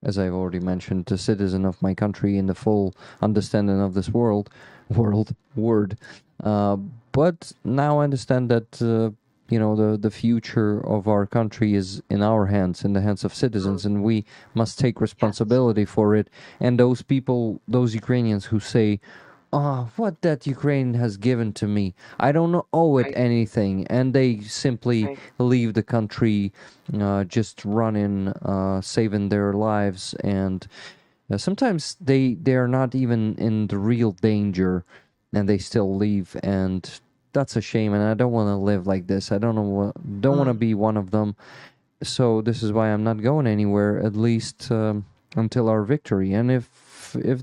as I've already mentioned, a citizen of my country in the full understanding of this word. But now I understand that the future of our country is in our hands, in the hands of citizens, and we must take responsibility for it. And those people, those Ukrainians who say, what that Ukraine has given to me, I don't owe it anything, and they simply leave the country, just running, saving their lives, and sometimes they are not even in the real danger, and they still leave, and that's a shame. And I don't want to live like this. I don't want to be one of them. So this is why I'm not going anywhere, at least until our victory. And if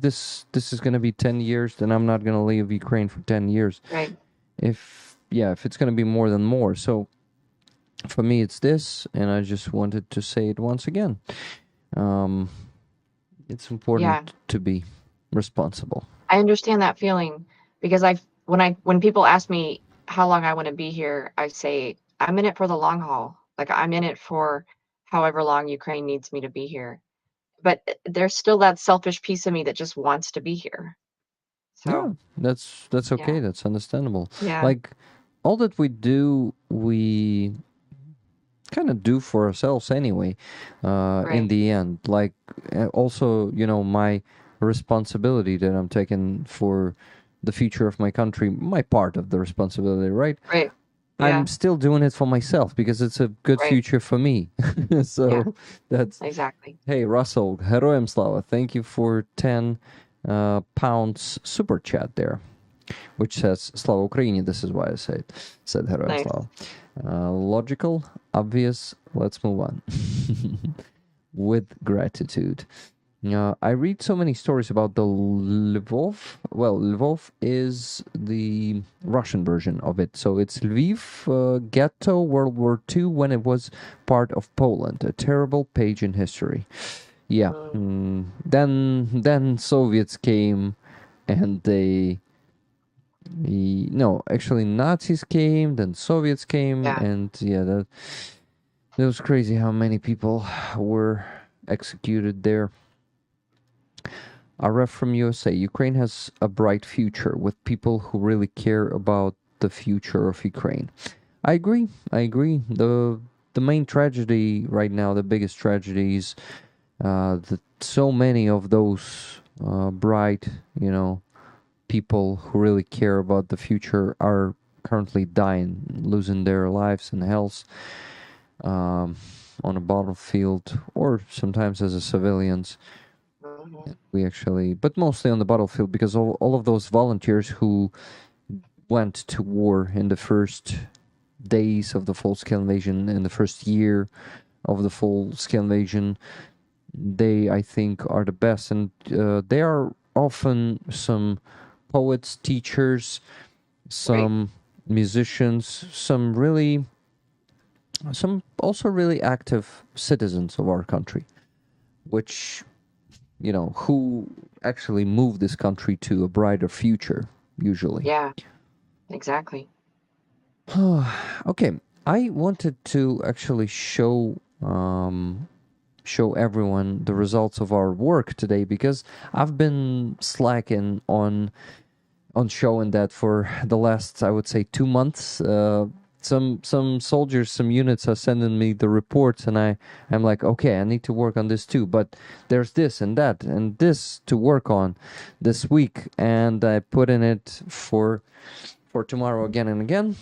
this is going to be 10 years, then I'm not going to leave Ukraine for 10 years. Right. If it's going to be more than more. So for me, it's this, and I just wanted to say it once again. It's important to be responsible. I understand that feeling because when people ask me how long I want to be here, I say I'm in it for the long haul. Like I'm in it for however long Ukraine needs me to be here. But there's still that selfish piece of me that just wants to be here. Yeah, So that's okay. yeah. That's understandable. Yeah. Like all that we do, we kind of do for ourselves anyway. In Right. the end, like also, you know, my responsibility that I'm taking for the future of my country, my part of the responsibility, right? Right. I'm Yeah. still doing it for myself because it's a good Right. future for me. So Yeah. that's Exactly. hey Russell, Heroem Slava, thank you for 10 pounds super chat there, which says Slava Ukraini. This is why I said Heroem Nice. Slava. Logical, obvious. Let's move on. With gratitude. I read so many stories about the Lvov. Well, Lvov is the Russian version of it. So it's Lviv ghetto, World War II, when it was part of Poland. A terrible page in history. Yeah. Then Soviets came, and no, actually Nazis came, then Soviets came, Yeah. and yeah, that was crazy how many people were executed there. A ref from USA. Ukraine has a bright future with people who really care about the future of Ukraine. I agree. The main tragedy right now, the biggest tragedy is that so many of those bright, you know, people who really care about the future are currently dying, losing their lives and health on a battlefield or sometimes as a civilians. We actually, but mostly on the battlefield, because all of those volunteers who went to war in the first days of the full-scale invasion, in the first year of the full-scale invasion, they, I think, are the best. And they are often some poets, teachers, some musicians, some also really active citizens of our country, which, you know, who actually move this country to a brighter future, usually. Yeah, exactly. Okay, I wanted to actually show everyone the results of our work today, because I've been slacking on showing that for the last, I would say, 2 months. Some soldiers, some units are sending me the reports, and I'm like, okay, I need to work on this too. But there's this and that and this to work on this week, and I put in it for tomorrow again and again.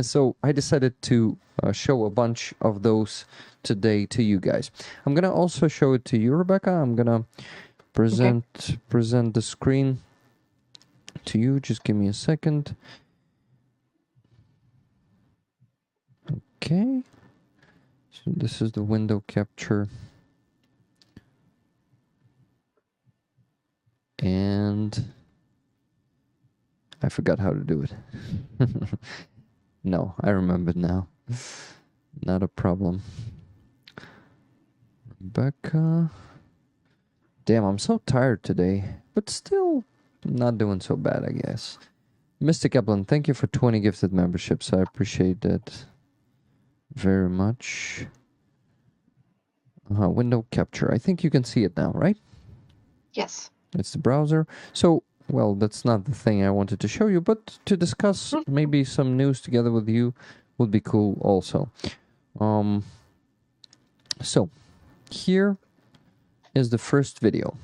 So I decided to show a bunch of those today to you guys. I'm gonna also show it to you, Rebecca. I'm gonna present the screen to you. Just give me a second. Okay, so this is the window capture, and I forgot how to do it. No, I remembered now. Not a problem. Rebecca. Damn, I'm so tired today, but still not doing so bad, I guess. Mr. Kaplan, thank you for 20 gifted memberships. I appreciate that very much. Window capture. I think you can see it now, right? Yes. It's the browser. So, well, that's not the thing I wanted to show you, but to discuss maybe some news together with you would be cool also. So, here is the first video.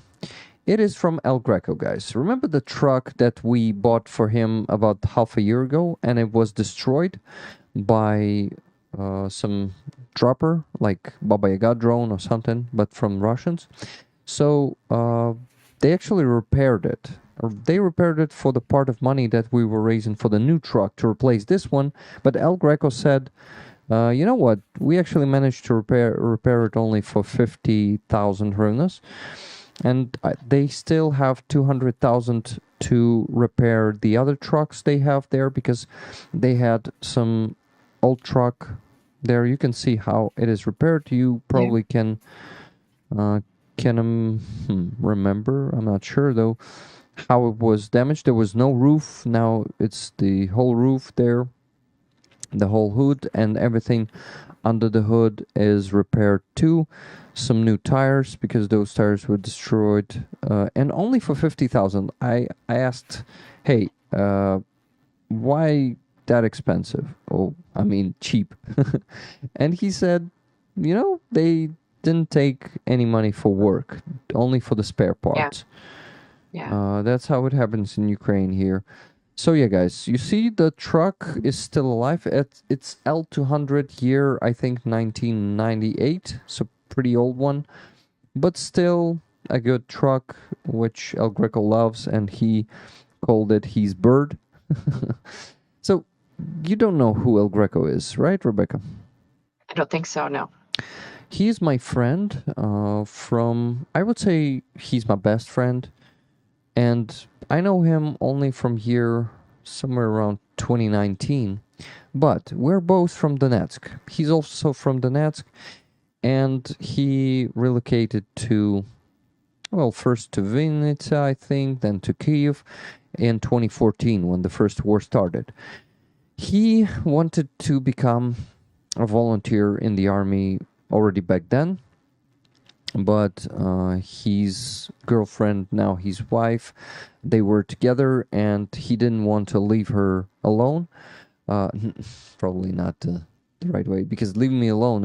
It is from El Greco, guys. Remember the truck that we bought for him about half a year ago, and it was destroyed by some dropper, like Baba Yaga drone or something, but from Russians. So they actually repaired it. They repaired it for the part of money that we were raising for the new truck to replace this one. But El Greco said, you know what? We actually managed to repair it only for 50,000 hryvnias. And they still have 200,000 to repair the other trucks they have there, because they had some old truck there. You can see how it is repaired. You probably can remember. I'm not sure though how it was damaged. There was no roof. Now it's the whole roof there, the whole hood and everything under the hood is repaired too. Some new tires because those tires were destroyed, and only for 50,000. I asked, hey, why that expensive? Oh, I mean cheap. And he said, they didn't take any money for work, only for the spare parts. Yeah. That's how it happens in Ukraine here. So yeah, guys, you see the truck is still alive. It's L200 year, I think 1998, so pretty old one, but still a good truck, which El Greco loves, and he called it his bird. So you don't know who El Greco is, right, Rebecca? I don't think so, no. He's my friend I would say he's my best friend. And I know him only from here, somewhere around 2019. But we're both from Donetsk. He's also from Donetsk. And he relocated to, first to Vinnytsia, I think, then to Kyiv in 2014 when the first war started. He wanted to become a volunteer in the army already back then. But his girlfriend, now his wife, they were together and he didn't want to leave her alone. Probably not the right way, because leaving me alone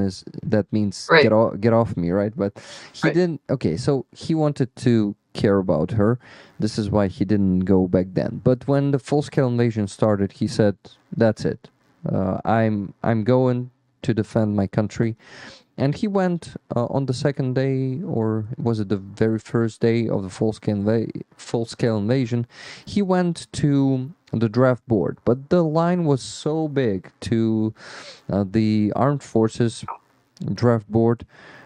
means right. get off me, right? But he didn't. Okay, so he wanted to care about her. This is why he didn't go back then. But when the full-scale invasion started, he said, "That's it. I'm going to defend my country." And he went on the second day, or was it the very first day of the full-scale invasion? He went to the draft board, but the line was so big to the armed forces draft board,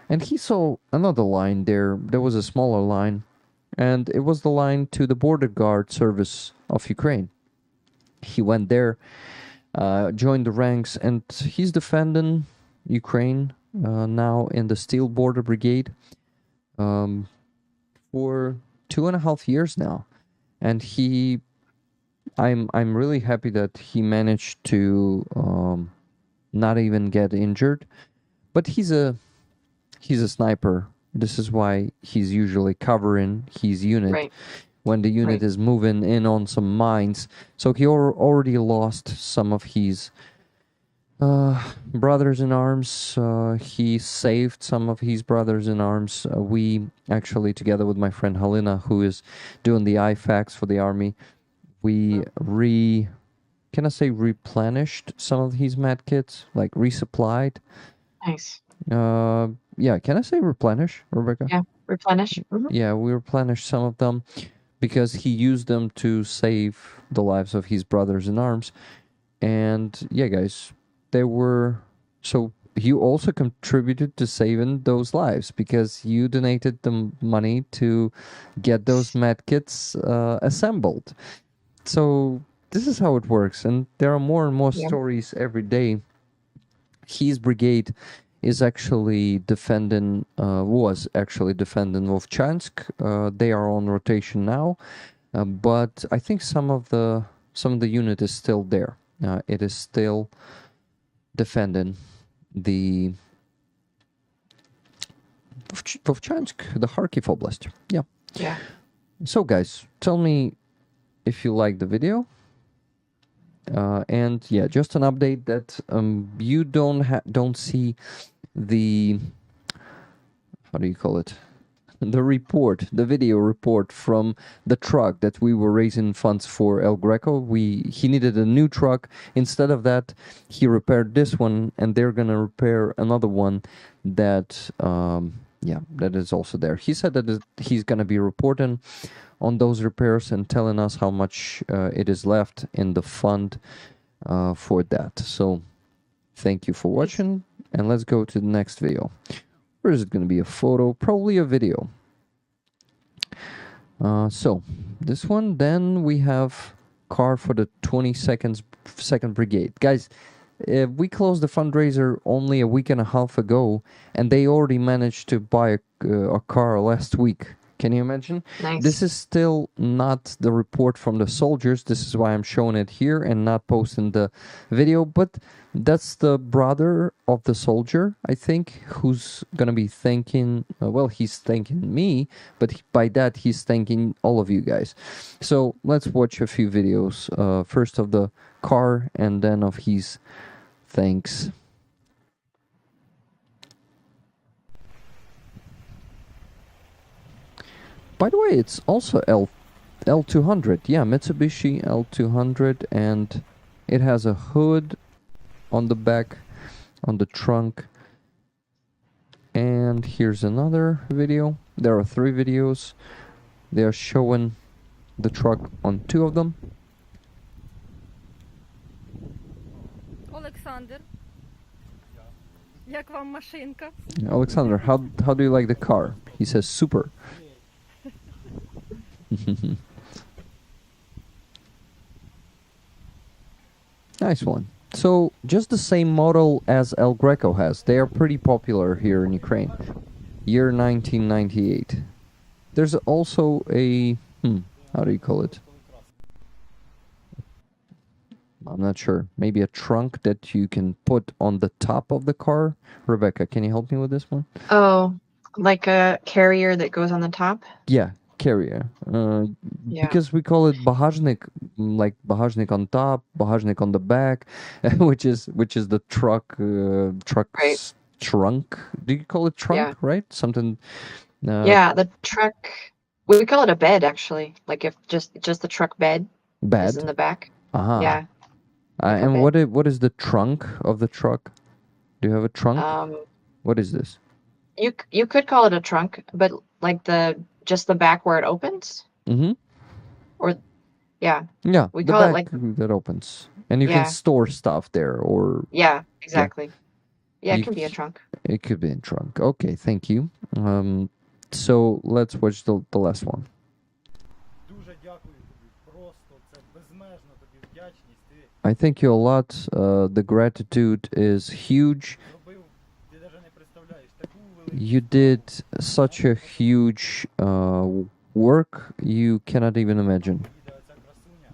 and he saw another line there. There was a smaller line, and it was the line to the border guard service of Ukraine. He went there, joined the ranks, and he's defending Ukraine now in the Steel Border Brigade for 2.5 years now, and I'm really happy that he managed to not even get injured. But he's a sniper. This is why he's usually covering his unit when the unit is moving in on some mines. So he already lost some of his brothers in arms. He saved some of his brothers in arms. We actually, together with my friend Halina, who is doing the IFACs for the army, we replenished some of his med kits, like resupplied. Nice. Yeah, can I say replenish, Rebecca? Yeah, replenish. Mm-hmm. Yeah, we replenished some of them because he used them to save the lives of his brothers in arms. And yeah, guys, so you also contributed to saving those lives because you donated the money to get those medkits assembled. So this is how it works, and there are more and more stories every day. His brigade is actually was actually defending Vovchansk. They are on rotation now, but I think some of the unit is still there. It is still defending the Vovchansk, the Kharkiv Oblast. Yeah. Yeah. So guys, tell me if you like the video. And yeah, just an update that you don't see the, how do you call it? The video report from the truck that we were raising funds for El Greco. He needed a new truck. Instead of that, he repaired this one, and they're gonna repair another one that that is also there. He said that he's gonna be reporting on those repairs and telling us how much it is left in the fund for that. So thank you for watching, and let's go to the next video. Or is it going to be a photo? Probably a video. So this one, then we have car for the 22nd Brigade. Guys, we closed the fundraiser only a week and a half ago, and they already managed to buy a car last week. Can you imagine? Nice. This is still not the report from the soldiers. This is why I'm showing it here and not posting the video. But that's the brother of the soldier, I think, who's gonna be thanking. Well, he's thanking me, but by that he's thanking all of you guys. So let's watch a few videos. First of the car, and then of his thanks. By the way, it's also L200. Yeah, Mitsubishi L200, and it has a hood on the back, on the trunk. And here's another video. There are 3 videos. They are showing the truck on 2 of them. Олександр, як вам машинка? Alexander, how do you like the car? He says super. Nice one. So just the same model as El Greco has. They are pretty popular here in Ukraine. Year 1998. There's also a how do you call it? I'm not sure. Maybe a trunk that you can put on the top of the car. Rebecca, can you help me with this one? Oh, like a carrier that goes on the top? Yeah, carrier. Yeah. Because we call it багажник, like багажник on top, багажник on the back, which is the truck's trunk. Do you call it trunk? Yeah. Right? Something. Yeah, the truck. We call it a bed, actually. Like if just the truck bed Bed. is in the back. Uh-huh. Yeah. And what is the trunk of the truck? Do you have a trunk? What is this? You could call it a trunk, but like just the back where it opens. Mm-hmm. Or, yeah. Yeah. We the call it back like. that opens, and you Yeah. can store stuff there, or Yeah, exactly. Yeah, You it can be a trunk. it could be in trunk. Okay, thank you. So let's watch the last one. Дуже дякую тобі. Просто це безмежно тобі вдячність. Ти I thank you a lot. The gratitude is huge. робив, ти навіть не представляєш, таку велику You did such a huge work you cannot even imagine.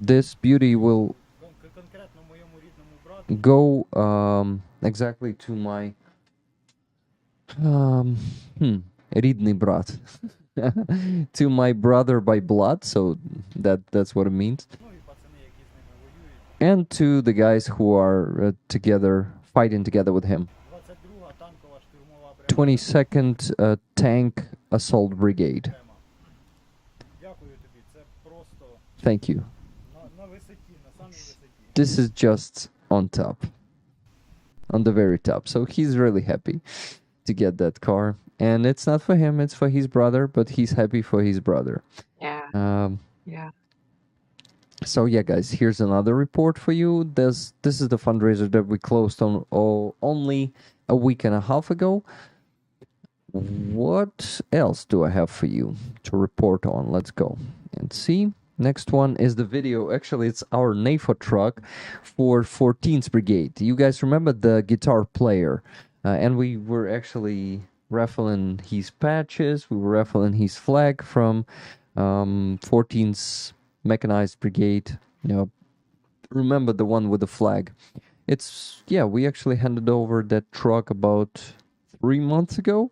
This beauty will конкретно моєму рідному брату. go exactly to my рідний брат. To my brother by blood, so that's what it means. And to the guys who are together, fighting together with him. 22-га танкова штурмова бригада. 22nd Tank Assault Brigade. Дякую тобі. Це просто Thank you. на висоті, на самій висоті. This is just on top. On the very top. So he's really happy to get that car. And it's not for him, it's for his brother, but he's happy for his brother. Yeah. Yeah. So yeah, guys, here's another report for you. This is the fundraiser that we closed on only a week and a half ago. What else do I have for you to report on? Let's go and see. Next one is the video. Actually, it's our NAFO truck for 14th Brigade. You guys remember the guitar player? And we were actually raffling his patches. We were raffling his flag from 14th Mechanized Brigade. You know, remember the one with the flag? We actually handed over that truck about 3 months ago.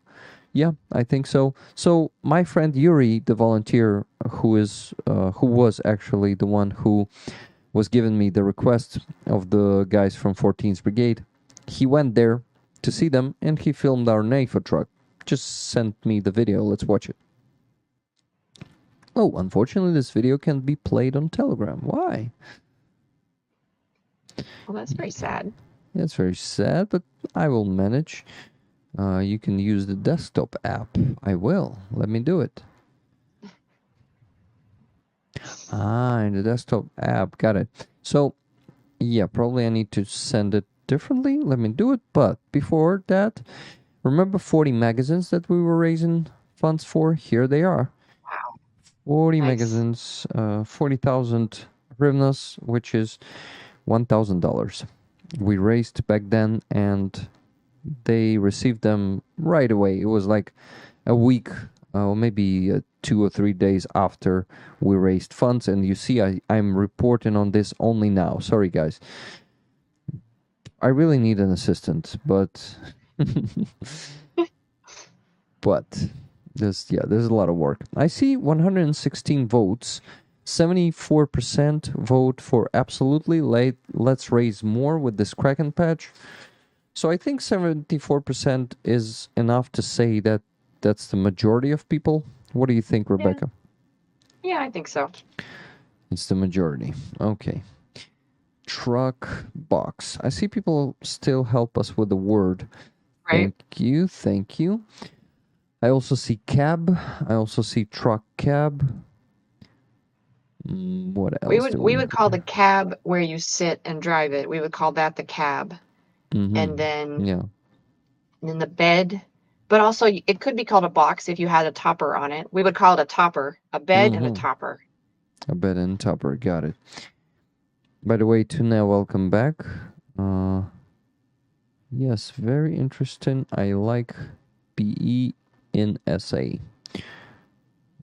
Yeah, I think so. So my friend Yuri, the volunteer, who was actually the one who was giving me the request of the guys from 14th Brigade, he went there to see them, and he filmed our NAFO truck. Just sent me the video. Let's watch it. Oh, unfortunately, this video can't be played on Telegram. Why? Well, that's very sad. That's very sad, but I will manage. You can use the desktop app. I will. Let me do it. In the desktop app. Got it. So, yeah, probably I need to send it differently. Let me do it. But before that, remember 40 magazines that we were raising funds for? Here they are. Wow. 40 Nice. magazines, 40,000 hryvnias, which is $1,000. We raised back then, and they received them right away. It was like a week or maybe 2 or 3 days after we raised funds. And you see, I'm reporting on this only now. Sorry, guys. I really need an assistant, but but there's a lot of work. I see 116 votes. 74% vote for absolutely. Let's raise more with this Kraken patch. So I think 74% is enough to say that that's the majority of people. What do you think, Rebecca? Yeah, I think so. It's the majority. Okay. Truck box. I see people still help us with the word. Right. Thank you. Thank you. I also see cab. I also see truck cab. What else We would call the cab where you sit and drive it. We would call that the cab. And then yeah. in the bed, but also it could be called a box if you had a topper on it. We would call it a topper, a bed and a topper. A bed and topper. Got it. By the way, Tuna, welcome back. Yes, very interesting. I like PE in SA.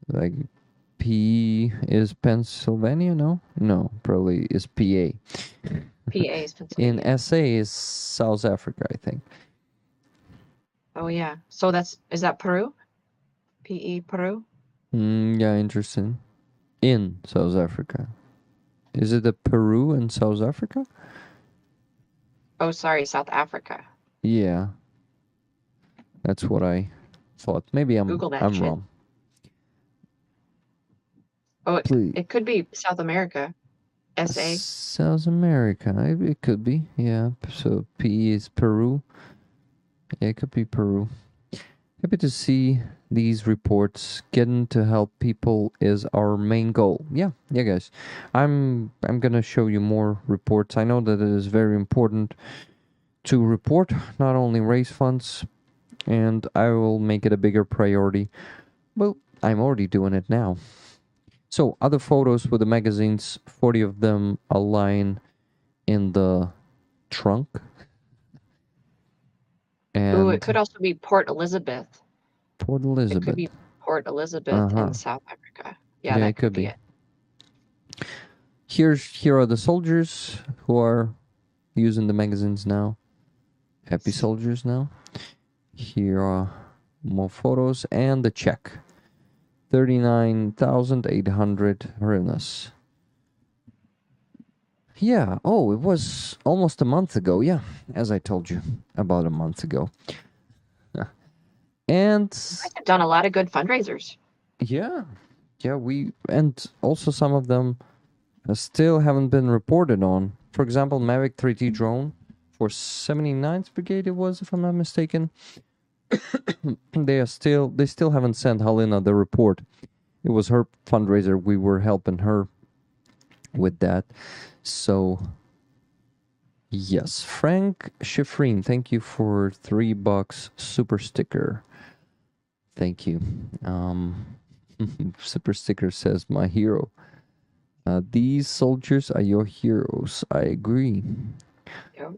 Like PE is Pennsylvania? No, probably is PA. PA is Pennsylvania. In SA is South Africa, I think. Oh yeah. So is that Peru? PE Peru? Yeah, interesting. In South Africa. Is it a Peru in South Africa? Oh, sorry, South Africa. Yeah. That's what I thought. Maybe I'm wrong. Oh, it could be South America. SA. South America. It could be. Yeah. So PE is Peru. Yeah, it could be Peru. Happy to see these reports. Getting to help people is our main goal. Yeah, guys. I'm gonna show you more reports. I know that it is very important to report, not only raise funds, and I will make it a bigger priority. Well, I'm already doing it now. So, other photos with the magazines, 40 of them align in the trunk. Ooh, it could also be Port Elizabeth. Port Elizabeth. It could be Port Elizabeth in South Africa. Yeah, that could be it. Here are the soldiers who are using the magazines now. Happy soldiers now. Here are more photos and the check. 39,800 hryvnias. Yeah. Oh, it was almost a month ago. Yeah, as I told you, about a month ago. And I've done a lot of good fundraisers. Yeah, and also some of them still haven't been reported on. For example, Mavic 3T drone for 79th Brigade, it was, if I'm not mistaken. They still haven't sent Halina the report. It was her fundraiser. We were helping her with that. So, yes. Frank Schifrin, thank you for $3 super sticker. Thank you. Super sticker says, my hero. These soldiers are your heroes. I agree. Yep.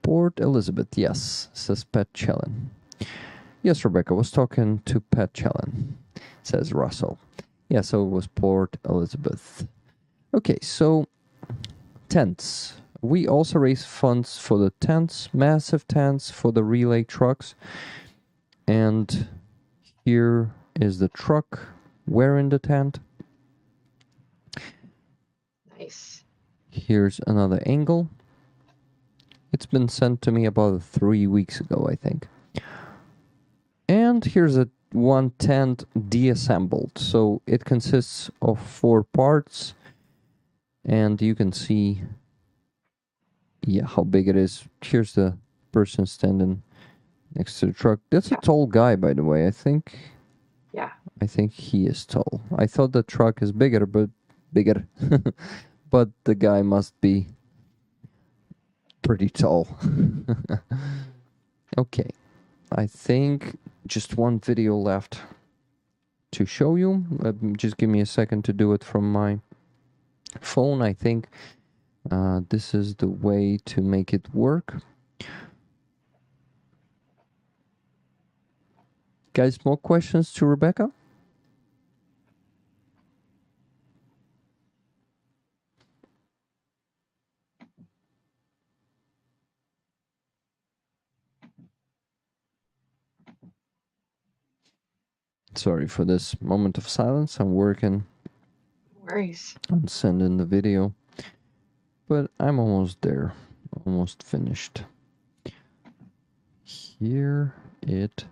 Port Elizabeth, yes, says Pat Chellen. Yes, Rebecca was talking to Pat Chellen, says Russell. Yeah, so it was Port Elizabeth. Okay, so tents. We also raise funds for the tents, massive tents for the relay trucks. And here is the truck wearing the tent. Nice. Here's another angle. It's been sent to me about 3 weeks ago, I think. And here's one tent deassembled. So it consists of 4 parts. And you can see, how big it is. Here's the person standing next to the truck. That's a tall guy, by the way. I think he is tall. I thought the truck is bigger. But the guy must be pretty tall. Okay, I think just one video left to show you. Just give me a second to do it from my phone. I think this is the way to make it work. Guys, more questions to Rebecca? Sorry for this moment of silence. I'm working worries. on sending the video, but I'm almost there. Almost finished. Here it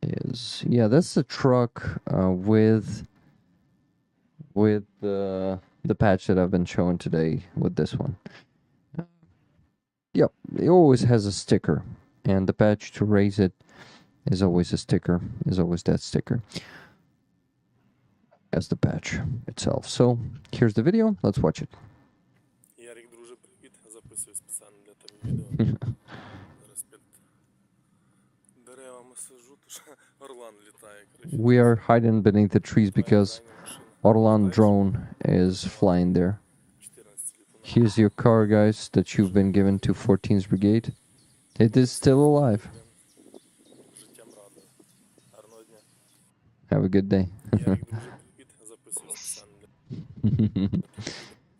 is. Yeah, that's the truck with the patch that I've been showing today with this one. Yep, it always has a sticker, and the patch to raise it is always a sticker, is always that sticker as the patch itself. So here's the video, let's watch it. Ярик, друже, привіт. Записую спеціально для тебе відео. Зараз під деревами сижу, тож орлан літає. We are hiding beneath the trees because Orlan drone is flying there. Here's your car, guys, that you've been given to 14th Brigade. It is still alive. Have a good day.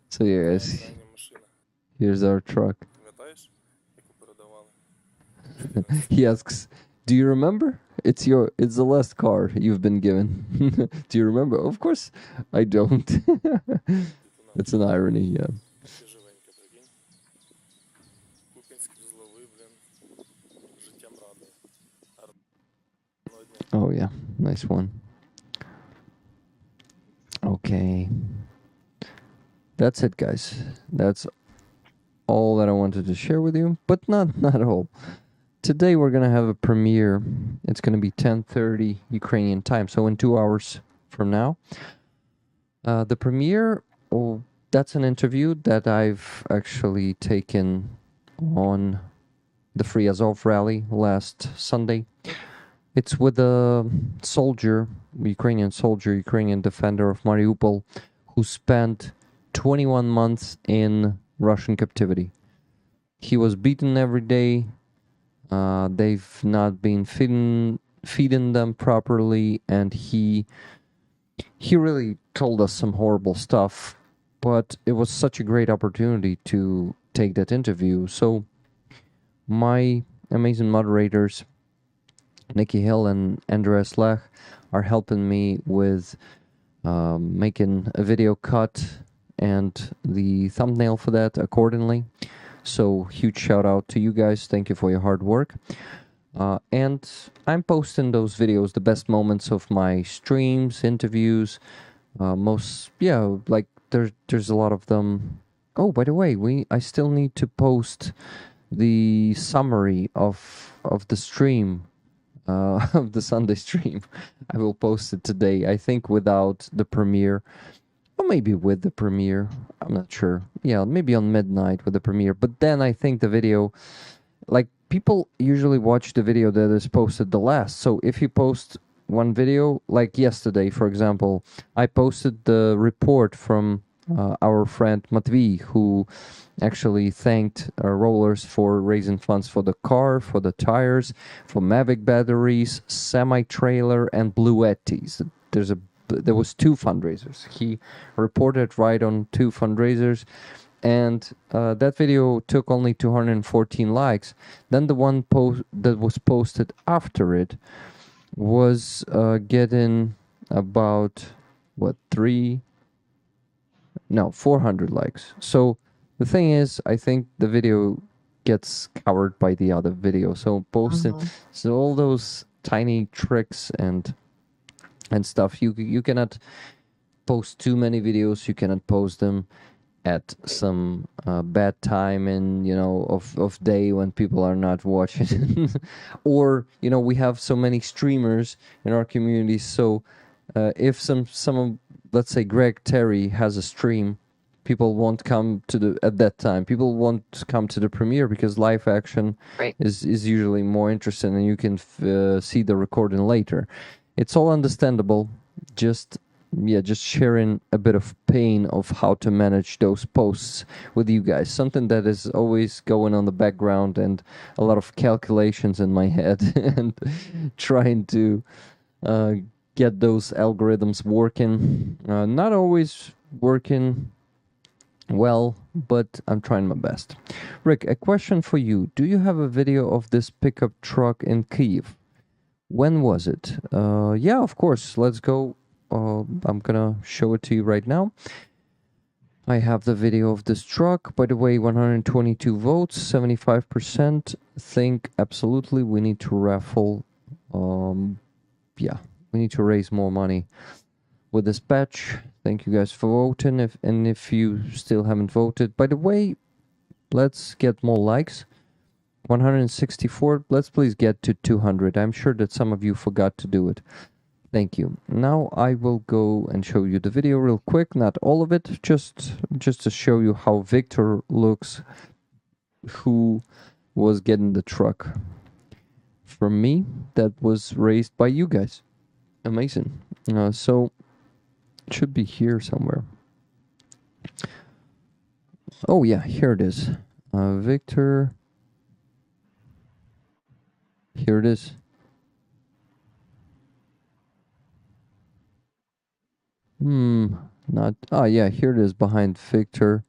So yeah, guys, here's our truck. He asks, do you remember? It's the last car you've been given. Do you remember? Of course I don't. It's an irony, yeah. Oh yeah, nice one. Okay. That's it, guys. That's all that I wanted to share with you, but not all. Today we're gonna have a premiere. It's gonna be 10:30 Ukrainian time, so in 2 hours from now. The premiere, that's an interview that I've actually taken on the Free Azov rally last Sunday. It's with a soldier, Ukrainian defender of Mariupol, who spent 21 months in Russian captivity. He was beaten every day. They've not been feeding them properly, and he really told us some horrible stuff, but it was such a great opportunity to take that interview. So my amazing moderators, Nikki Hill and Andreas Lech, are helping me with making a video cut and the thumbnail for that accordingly. So huge shout out to you guys. Thank you for your hard work. And I'm posting those videos, the best moments of my streams, interviews, there's a lot of them. Oh, by the way, I still need to post the summary of the stream, of the Sunday stream. I will post it today, I think without the premiere, or maybe with the premiere, I'm not sure. Yeah, maybe on midnight with the premiere, but then I think the video, like, people usually watch the video that is posted the last. So if you post one video, like yesterday, for example, I posted the report from our friend Matvey, who actually thanked Rollers for raising funds for the car, for the tires, for Mavic batteries, semi-trailer, and Bluettis. There was 2 fundraisers. He reported right on 2 fundraisers, and that video took only 214 likes. Then the one that was posted after it was getting about 400 likes. So the thing is, I think the video gets covered by the other video. So posting, so all those tiny tricks and stuff, you cannot post too many videos. You cannot post them at some bad time of day when people are not watching. Or we have so many streamers in our community, so if some of, let's say, Greg Terry has a stream, people won't come at that time. People won't come to the premiere because live action is usually more interesting, and you can see the recording later. It's all understandable. Just yeah, just sharing a bit of pain of how to manage those posts with you guys. Something that is always going on the background and a lot of calculations in my head and trying to get those algorithms working. Not always working well, but I'm trying my best. Rick, a question for you. Do you have a video of this pickup truck in Kyiv? When was it? Yeah, of course. Let's go. I'm gonna show it to you right now. I have the video of this truck. By the way, 122 votes, 75%. Think absolutely we need to raffle. Yeah, we need to raise more money with this batch. Thank you guys for voting. If you still haven't voted, by the way, let's get more likes. 164. Let's please get to 200. I'm sure that some of you forgot to do it. Thank you. Now I will go and show you the video real quick. Not all of it, just to show you how Victor looks, who was getting the truck from me that was raised by you guys. Amazing. So it should be here somewhere. Oh yeah, here it is. Victor. Here it is. Not. Ah, yeah, here it is behind Victor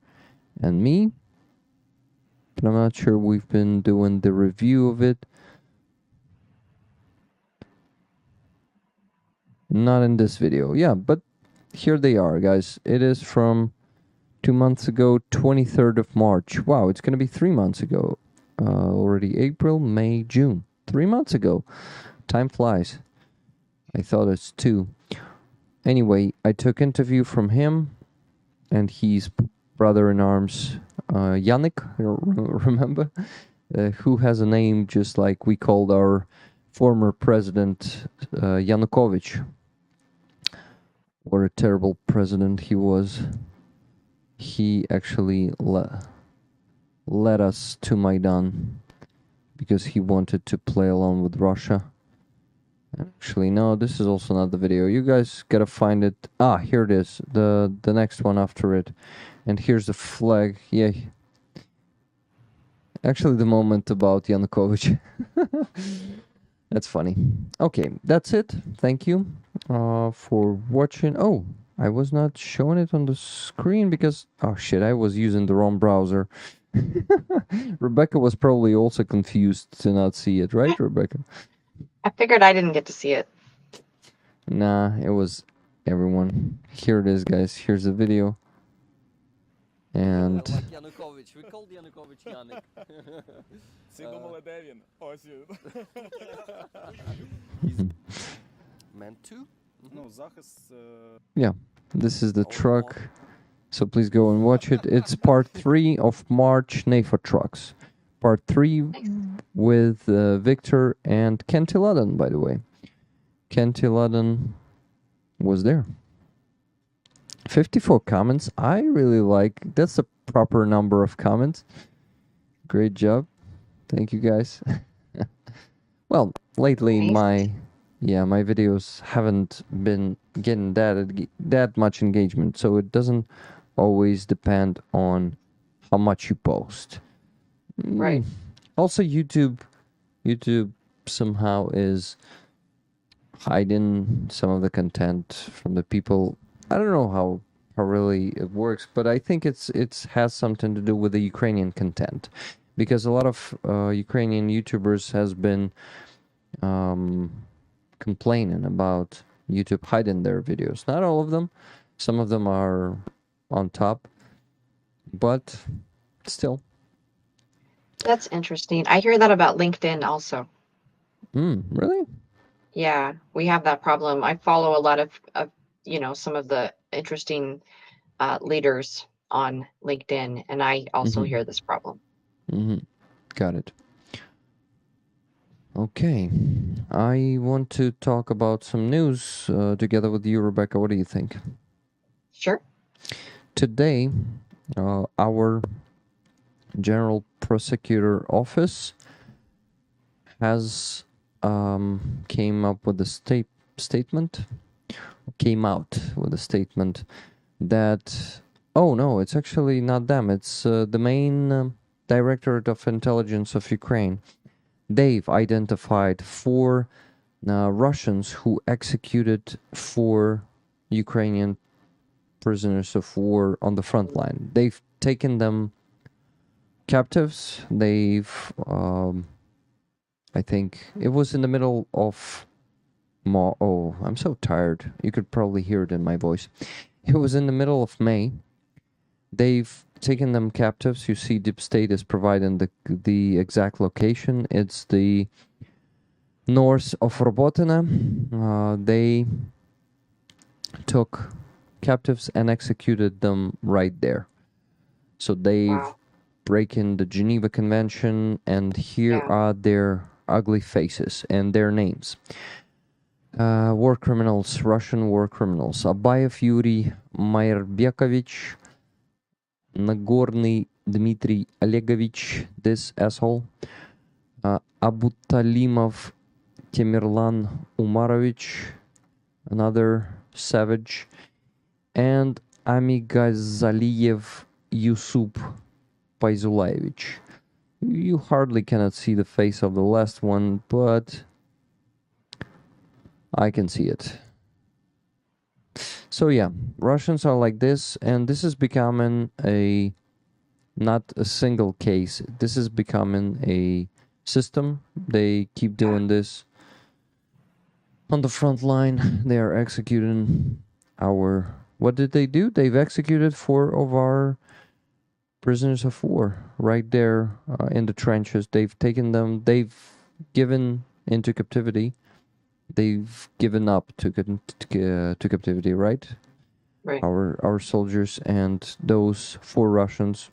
and me. But I'm not sure we've been doing the review of it. Not in this video. Yeah, but here they are, guys. It is from 2 months ago, 23rd of March. Wow, it's going to be 3 months ago. Already April, May, June. 3 months ago. Time flies. I thought it's 2. Anyway, I took interview from him and his brother-in-arms, Yannick, remember? Who has a name just like we called our former president, Yanukovych. What a terrible president he was. He actually led us to Maidan because he wanted to play along with Russia. Actually, no, this is also not the video. You guys gotta find it. Ah, here it is. The next one after it. And here's the flag. Yeah. Actually, the moment about Yanukovych. That's funny. Okay, that's it. Thank you for watching. Oh, I was not showing it on the screen because... Oh, shit, I was using the wrong browser. Rebecca was probably also confused to not see it, right, Rebecca? I figured I didn't get to see it. Nah, it was everyone. Here it is, guys. Here's the video. And... Like Yanukovych. We called Yanukovych Yannick. He's meant to? Yeah, this is the truck. So please go and watch it. It's part 3 of March NAFO trucks. Part 3 with Victor and Kenty Ludden, by the way. Kenty Ludden was there. 54 comments. I really like. That's a proper number of comments. Great job. Thank you guys. Well, lately my videos haven't been getting that much engagement, so it doesn't always depend on how much you post. Right. Also, YouTube somehow is hiding some of the content from the people. I don't know how really it works, but I think it has something to do with the Ukrainian content, because a lot of Ukrainian YouTubers has been complaining about YouTube hiding their videos. Not all of them. Some of them are on top, but still. That's interesting. I hear that about LinkedIn also. Really? Yeah, we have that problem. I follow a lot of some of the interesting leaders on LinkedIn, and I also hear this problem. Got it. Okay. I want to talk about some news together with you, Rebecca. What do you think? Sure. Today, our General Prosecutor Office has came up with a statement came out with a statement that, oh no, it's actually not them. It's the main Directorate of Intelligence of Ukraine. They've identified 4 Russians who executed 4 Ukrainian prisoners of war on the front line. They've taken them captives. They've, I think it was in the middle of oh, I'm so tired. You could probably hear it in my voice. It was in the middle of May. They've taken them captives. You see Deep State is providing the exact location. It's the north of Robotyne. They took captives and executed them right there. So they've breaking the Geneva Convention, and here are their ugly faces and their names. War criminals, Russian war criminals. Abayev Yuri Mayrbekovich, Nagorny Dmitry Olegovich, this asshole. Abutalimov Temirlan Umarovich, another savage. And Amigazaliyev Yusuf Paizulaevich. You hardly cannot see the face of the last one, but I can see it. So yeah, Russians are like this, and this is becoming not a single case. This is becoming a system. They keep doing this on the front line. They are executing our... What did they do? They've executed 4 of our prisoners of war right there in the trenches. They've taken them, they've given into captivity. They've given up to captivity, right? Right. Our soldiers, and those 4 Russians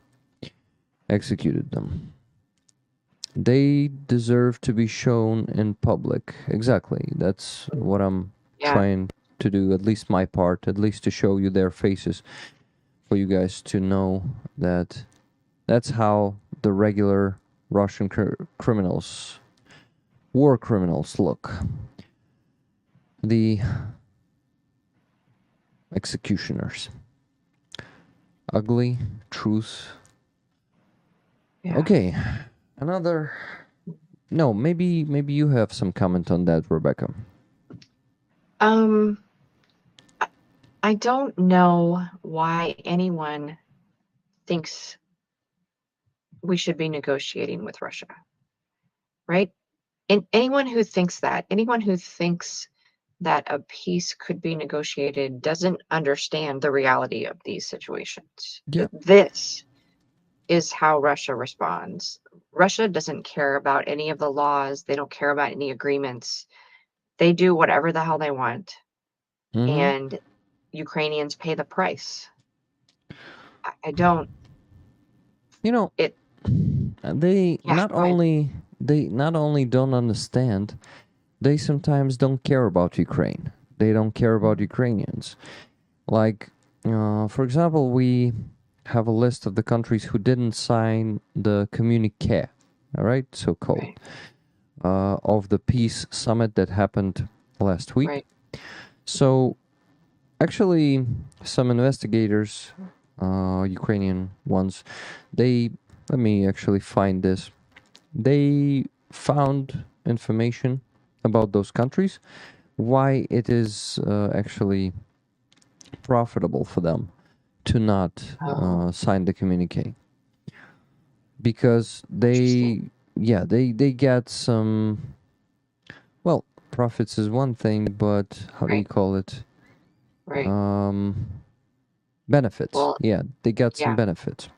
executed them. They deserve to be shown in public. Exactly. That's what I'm trying to do, at least my part, at least to show you their faces, for you guys to know that that's how the regular Russian criminals, war criminals, look. The executioners. Ugly truth. Okay, another... No, maybe you have some comment on that, Rebecca. I don't know why anyone thinks we should be negotiating with Russia, right? And anyone who thinks that a peace could be negotiated doesn't understand the reality of these situations. Yeah. This is how Russia responds. Russia doesn't care about any of the laws. They don't care about any agreements. They do whatever the hell they want. Mm-hmm. And Ukrainians pay the price. I don't... You know, they not only don't understand, they sometimes don't care about Ukraine. They don't care about Ukrainians. Like, for example, we have a list of the countries who didn't sign the communiqué, all right, so-called, of the peace summit that happened last week. Right. So, actually, some investigators, Ukrainian ones, let me actually find this. They found information about those countries, why it is actually profitable for them to not sign the communique. Because they get some, well, profits is one thing, but how do you call it? Right. Benefits. Well, they got some benefits.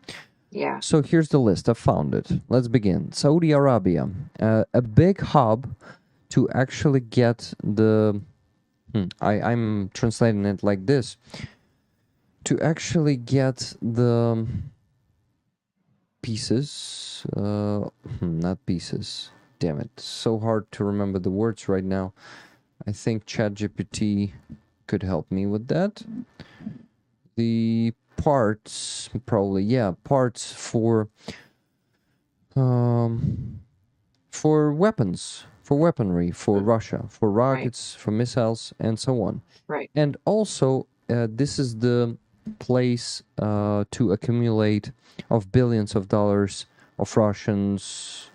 Yeah. So here's the list. I found it. Let's begin. Saudi Arabia, a big hub to actually get the... I'm translating it like this. To actually get the pieces... not pieces. Damn it. So hard to remember the words right now. I think ChatGPT could help me with that. The parts, probably, parts for weapons, for weaponry, for Russia, for rockets, for missiles, and so on. Right. And also, this is the place to accumulate of billions of dollars of Russians,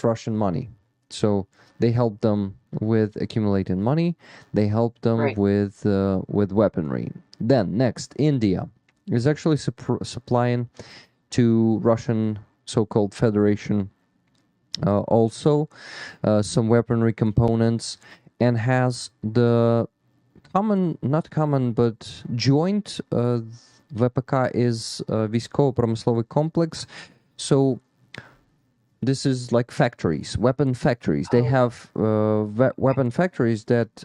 Russian money. So they help them with accumulating money. They help them with weaponry. Then next, India is actually supplying to Russian so-called Federation also some weaponry components, and has the not common, but joint VPK is військово-промисловий complex. So this is like factories, weapon factories. They have weapon factories that,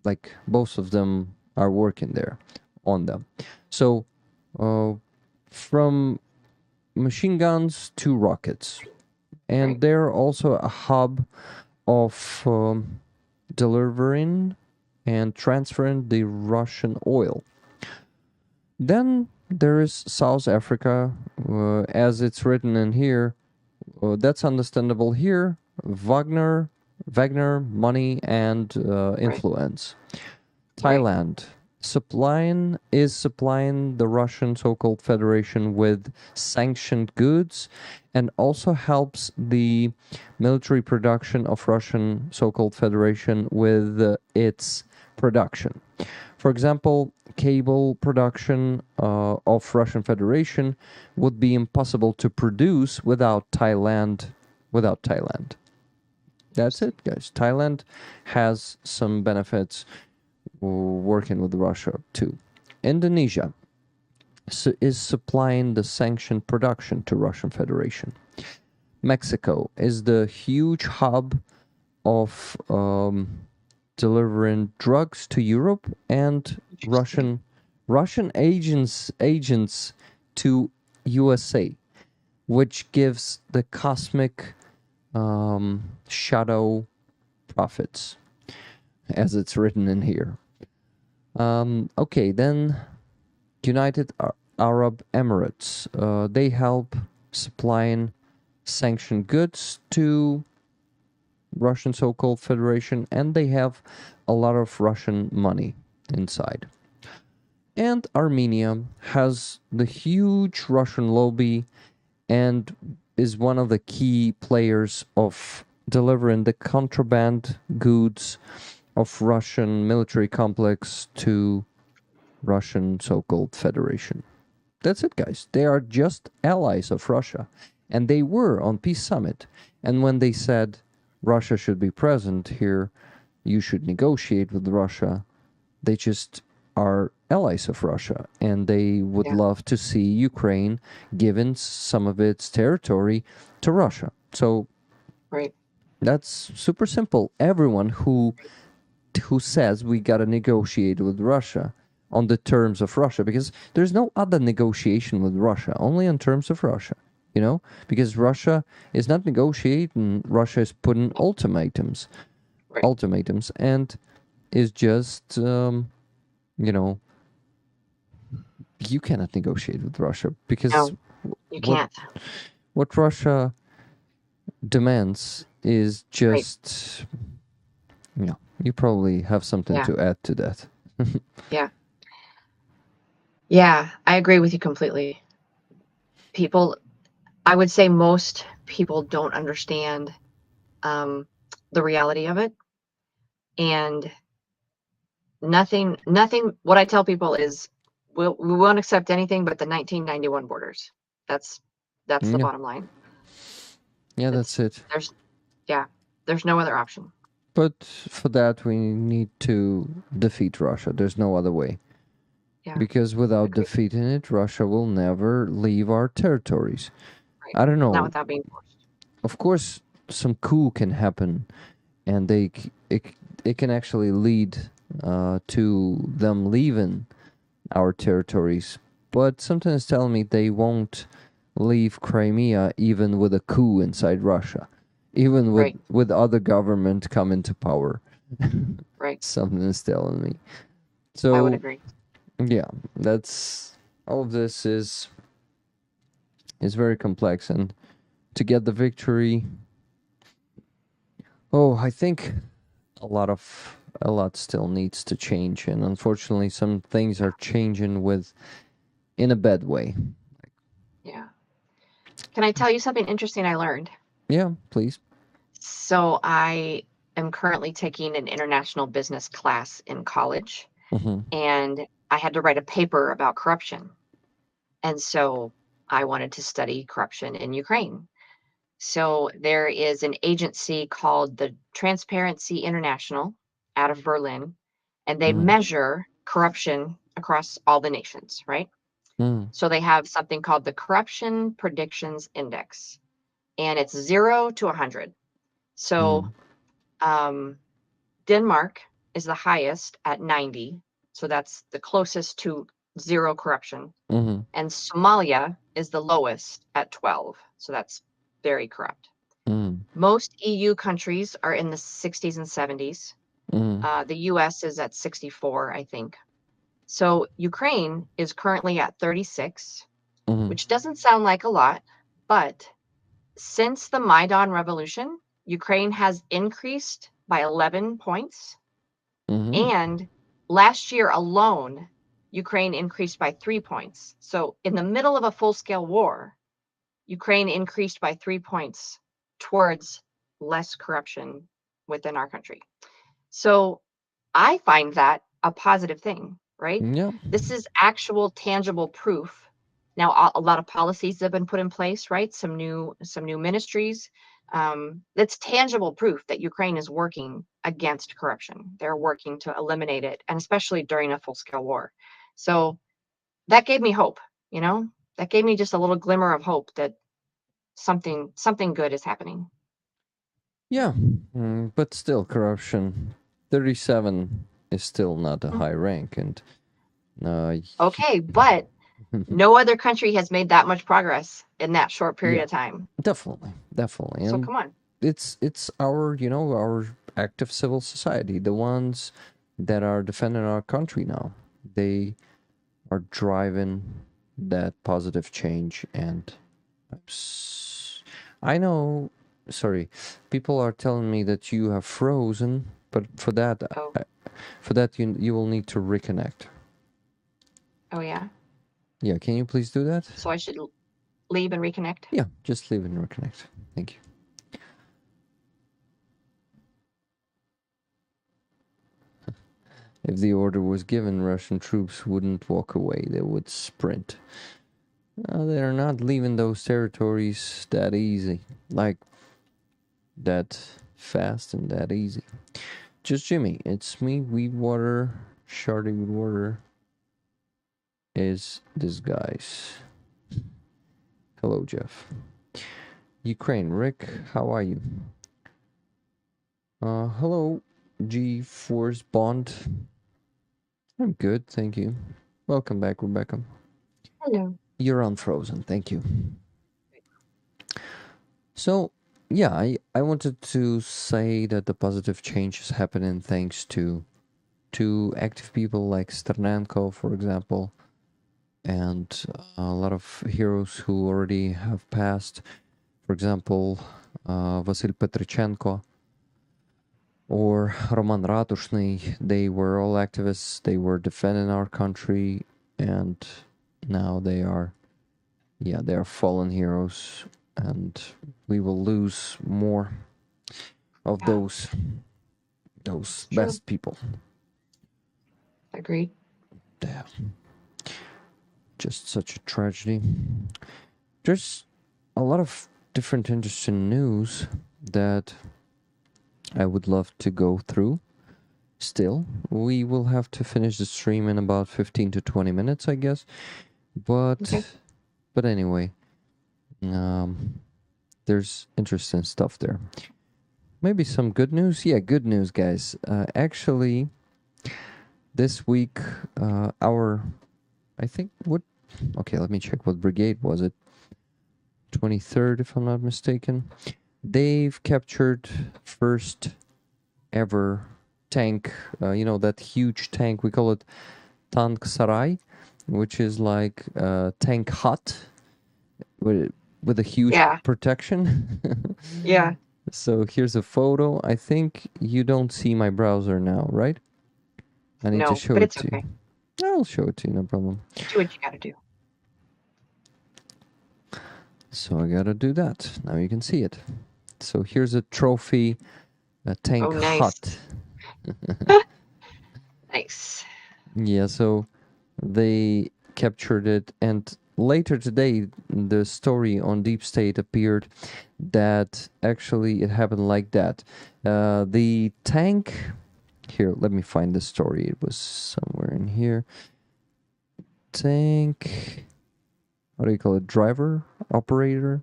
like both of them are working there on them. So from machine guns to rockets. And they're also a hub of delivering and transferring the Russian oil. Then there is South Africa, as it's written in here. That's understandable here. Wagner, money and influence. Thailand supplying the Russian so-called Federation with sanctioned goods, and also helps the military production of Russian so-called Federation with its production. For example, cable production of Russian Federation would be impossible to produce without Thailand. That's it, guys. Thailand has some benefits working with Russia too. Indonesia is supplying the sanctioned production to Russian Federation. Mexico is the huge hub of delivering drugs to Europe, and Russian agents to USA, which gives the cosmic shadow profits, as it's written in here. Okay, then United Arab Emirates. They help supplying sanctioned goods to Russian so-called Federation, and they have a lot of Russian money inside. And Armenia has the huge Russian lobby and is one of the key players of delivering the contraband goods of Russian military complex to Russian so-called Federation. That's it, guys. They are just allies of Russia. And they were on Peace Summit. And when they said Russia should be present here, you should negotiate with Russia, they just are allies of Russia. And they would love to see Ukraine given some of its territory to Russia. So that's super simple. Everyone who says we got to negotiate with Russia on the terms of Russia, because there's no other negotiation with Russia, only on terms of Russia, because Russia is not negotiating, Russia is putting ultimatums, and is just, you cannot negotiate with Russia, because you can't. What Russia demands is just, you probably have something to add to that. Yeah, I agree with you completely. I would say most people don't understand the reality of it. And nothing, what I tell people is we won't accept anything but the 1991 borders. That's the bottom line. Yeah, that's it. There's no other option. But for that, we need to defeat Russia. There's no other way. Because without defeating it, Russia will never leave our territories. I don't know. Not without being forced. Of course, some coup can happen, and it can actually lead to them leaving our territories. But something is telling me they won't leave Crimea even with a coup inside Russia, even with other government coming to power. Something is telling me. So I would agree. Yeah, that's all of this is very complex, and to get the victory. Oh, I think a lot still needs to change, and unfortunately some things are changing in a bad way. Yeah. Can I tell you something interesting I learned? Yeah, please. So I am currently taking an international business class in college, and I had to write a paper about corruption. And so I wanted to study corruption in Ukraine. So there is an agency called the Transparency International out of Berlin, and they measure corruption across all the nations, right? So they have something called the Corruption Predictions Index, and it's 0 to 100. So Denmark is the highest at 90. So that's the closest to zero corruption. And Somalia is the lowest at 12. So that's very corrupt. Most EU countries are in the 60s and 70s. The US is at 64, I think. So Ukraine is currently at 36, which doesn't sound like a lot, but since the Maidan Revolution, Ukraine has increased by 11 points. And last year alone, Ukraine increased by 3 points. So in the middle of a full-scale war, Ukraine increased by 3 points towards less corruption within our country. So I find that a positive thing, right? Yeah. This is actual tangible proof. Now, a lot of policies have been put in place, right? Some new ministries. That's tangible proof that Ukraine is working against corruption. They're working to eliminate it, and especially during a full-scale war. So that gave me hope, that gave me just a little glimmer of hope that something good is happening. Yeah, but still corruption. 37 is still not a high rank, and okay, but no other country has made that much progress in that short period of time. Definitely. So And come on. It's our our active civil society, the ones that are defending our country now. They are driving that positive change, and I know. Sorry, people are telling me that you have frozen, but for that, you will need to reconnect. Oh yeah. Yeah, can you please do that? So I should leave and reconnect? Yeah, just leave and reconnect. Thank you. If the order was given, Russian troops wouldn't walk away, they would sprint. They're not leaving those territories that easy, like that fast and that easy. Just Jimmy, it's me, Weedwater, Shardy Weedwater is this guy's. Hello, Jeff. Ukraine, Rick, how are you? Hello, G-Force Bond. I'm good, thank you. Welcome back, Rebecca. Hello. You're unfrozen, thank you. So, yeah, I wanted to say that the positive change is happening thanks to active people like Sternenko, for example, and a lot of heroes who already have passed. For example, Vasil Petrichenko or Roman Ratushny. They were all activists. They were defending our country, and now they are fallen heroes, and we will lose more of those best people. Agreed. Yeah. Just such a tragedy. There's a lot of different interesting news that I would love to go through. Still, we will have to finish the stream in about 15 to 20 minutes, I guess. But anyway, there's interesting stuff there. Maybe some good news? Yeah, good news, guys. Actually, this week, okay, let me check what brigade was it. 23rd, if I'm not mistaken. They've captured first ever tank, that huge tank, we call it Tank Sarai, which is like a tank hut. with a huge Yeah. protection. Yeah. So here's a photo. I think you don't see my browser now, right? I need to No, show but it it's to okay. you. I'll show it to you, no problem. Do what you gotta do. So I gotta do that. Now you can see it. So here's a trophy, a tank Oh, nice. hut. Nice. Yeah, so they captured it, and later today, the story on Deep State appeared that actually it happened like that. The tank. Here, let me find the story. It was somewhere in here. Tank. How do you call it? Driver, operator.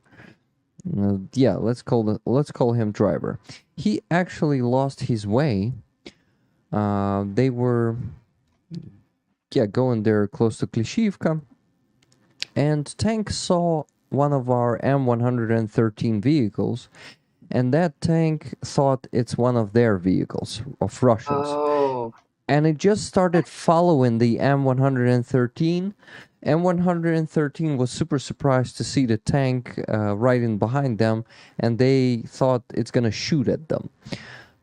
Yeah, let's call him driver. He actually lost his way. They were going there close to Klishivka, and tank saw one of our M113 vehicles, and that tank thought it's one of their vehicles, of Russians. Oh. And it just started following the M113. M113 was super surprised to see the tank right in behind them, and they thought it's gonna shoot at them.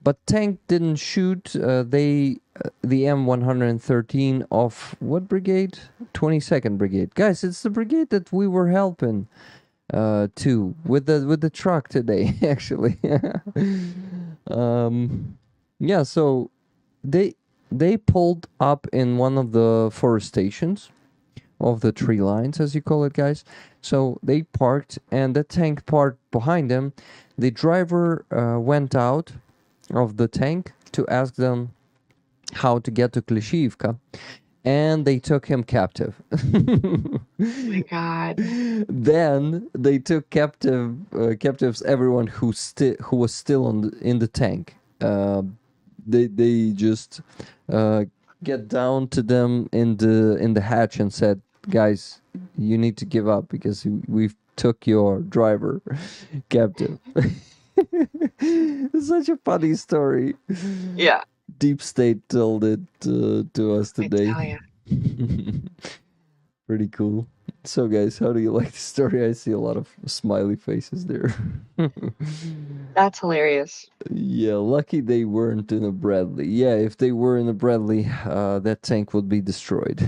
But tank didn't shoot. The M113 of what brigade? 22nd Brigade. Guys, it's the brigade that we were helping to with the truck today, actually. Yeah, so they pulled up in one of the forestations of the tree lines, as you call it, guys. So they parked, and the tank parked behind them. The driver went out of the tank to ask them how to get to Klishivka, and they took him captive. Oh my God. Then they took captives everyone who was still in the tank. They just get down to them in the hatch and said, "Guys, you need to give up because we've took your driver captive." It's such a funny story. Yeah. Deep State told it to us today. I tell ya. Pretty cool. So, guys, how do you like the story? I see a lot of smiley faces there. That's hilarious. Yeah, lucky they weren't in a Bradley. Yeah, if they were in a Bradley, that tank would be destroyed.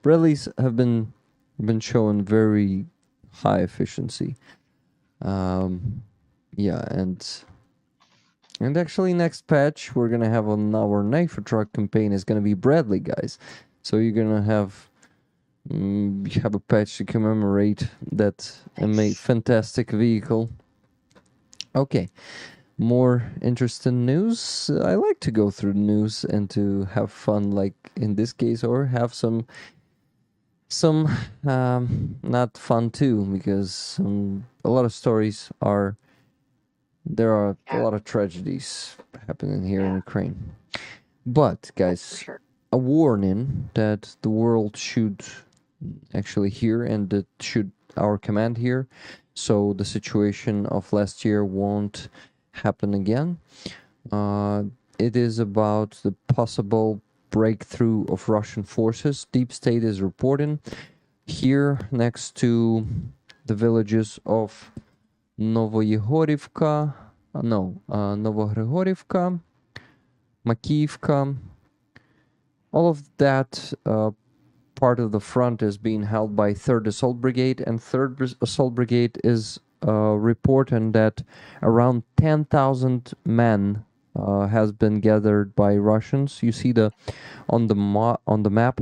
Bradleys have been shown very high efficiency. Yeah, and actually next patch we're gonna have on our NAFO truck campaign is gonna be Bradley, guys. So you're gonna have a patch to commemorate that fantastic vehicle. Okay, more interesting news. I like to go through the news and to have fun, like in this case, or have some not fun too, because a lot of stories are. There are a lot of tragedies happening here in Ukraine. But, guys, a warning that the world should actually hear, and that should our command hear, so the situation of last year won't happen again. It is about the possible breakthrough of Russian forces. Deep State is reporting here next to the villages of Novogrigorivka, Makivka. All of that part of the front is being held by 3rd Assault Brigade, and 3rd Assault Brigade is reporting that around 10,000 men has been gathered by Russians. You see on the map,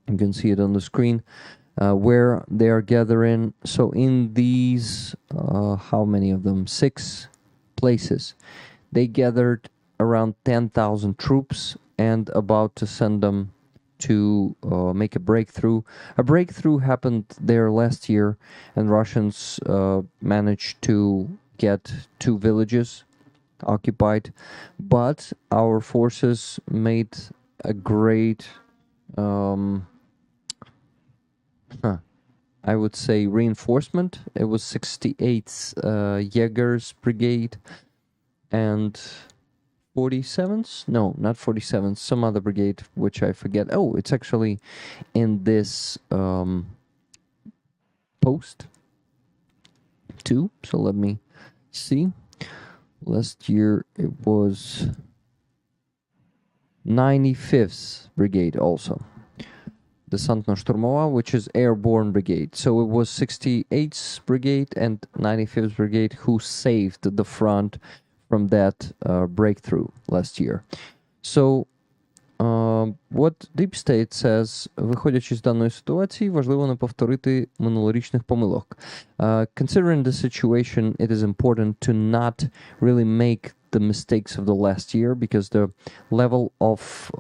you can see it on the screen. Where they are gathering. So in these, how many of them? 6 places. They gathered around 10,000 troops and about to send them to make a breakthrough. A breakthrough happened there last year, and Russians managed to get 2 villages occupied. But our forces made a great... I would say reinforcement. It was 68th Jägers Brigade and 47th? No, not 47th. Some other brigade, which I forget. Oh, it's actually in this post. 62. So let me see. Last year it was 95th Brigade also. Desantno-Штурмова, which is Airborne Brigade. So it was 68th Brigade and 95th Brigade who saved the front from that breakthrough last year. So what Deep State says, виходячи з даної ситуації, важливо не повторити минулорічних помилок. Considering the situation, it is important to not really make the mistakes of the last year because the level of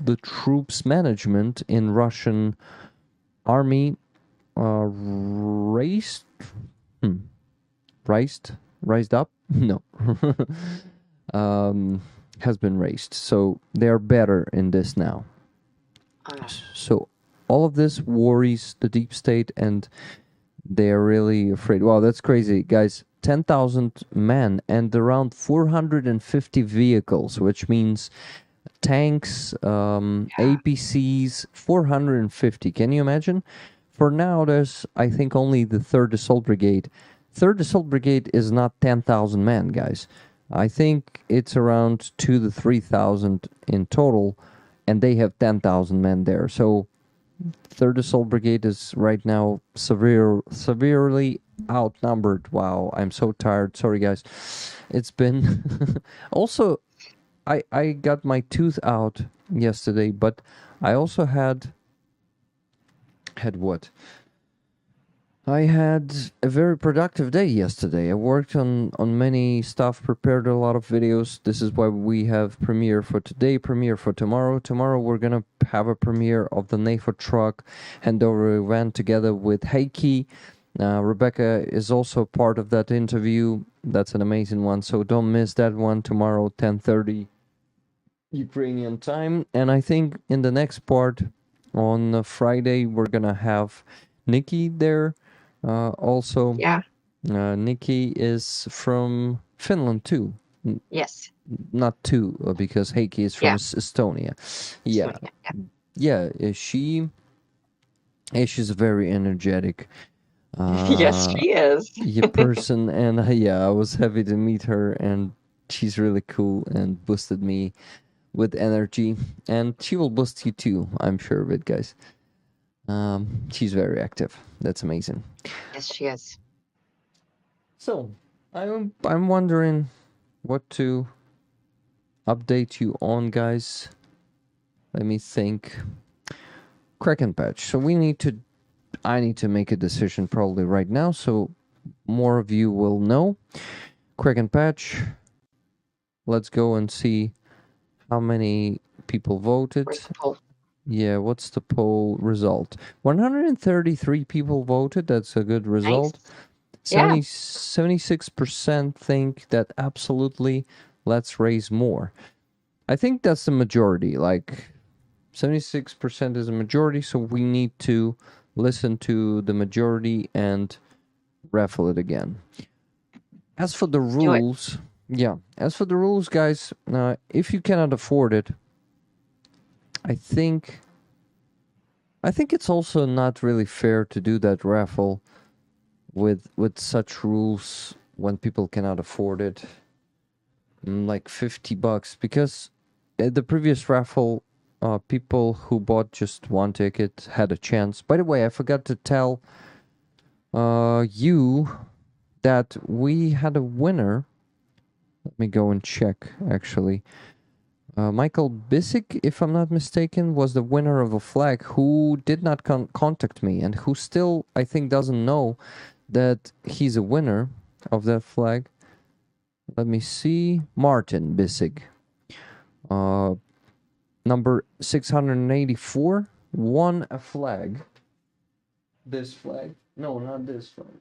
the troops management in Russian army raised up? No. Has been raised. So they are better in this now. So all of this worries the deep state and they are really afraid. Wow, that's crazy. Guys, 10,000 men and around 450 vehicles, which means tanks, APCs, 450. Can you imagine? For now, there's, I think, only the 3rd Assault Brigade. 3rd Assault Brigade is not 10,000 men, guys. I think it's around 2,000 to 3,000 in total, and they have 10,000 men there. So 3rd Assault Brigade is right now severely outnumbered. Wow, I'm so tired. Sorry, guys. It's been... Also, I got my tooth out yesterday, but I also had what? I had a very productive day yesterday. I worked on many stuff, prepared a lot of videos. This is why we have premiere for today, premiere for tomorrow. Tomorrow we're gonna have a premiere of the NAFO truck handover event together with Heikki. Rebecca is also part of that interview. That's an amazing one, so don't miss that one tomorrow, 10:30 Ukrainian time. And I think in the next part on Friday we're gonna have Nikki there. Also, yeah. Nikki is from Finland too. Yes. Not too, because Heikki is from Estonia. Yeah. She's very energetic. Yes, she is. Person, and I was happy to meet her, and she's really cool and boosted me with energy, and she will boost you too. I'm sure of it, guys. She's very active. That's amazing. Yes, she is. So, I'm wondering what to update you on, guys. Let me think. Kraken patch. So I need to make a decision probably right now, so more of you will know. Kraken patch. Let's go and see how many people voted. Yeah, what's the poll result? 133 people voted. That's a good result. Nice. 76% think that absolutely let's raise more. I think that's the majority. Like 76% is a majority, so we need to listen to the majority and raffle it again. As for the rules, guys, if you cannot afford it, I think it's also not really fair to do that raffle with such rules when people cannot afford it. Like $50, because at the previous raffle, people who bought just one ticket had a chance. By the way, I forgot to tell you that we had a winner. Let me go and check, actually. Michael Bisick, if I'm not mistaken, was the winner of a flag who did not contact me and who still, I think, doesn't know that he's a winner of that flag. Let me see. Martin Bisick. Number 684 won a flag. This flag. No, not this flag.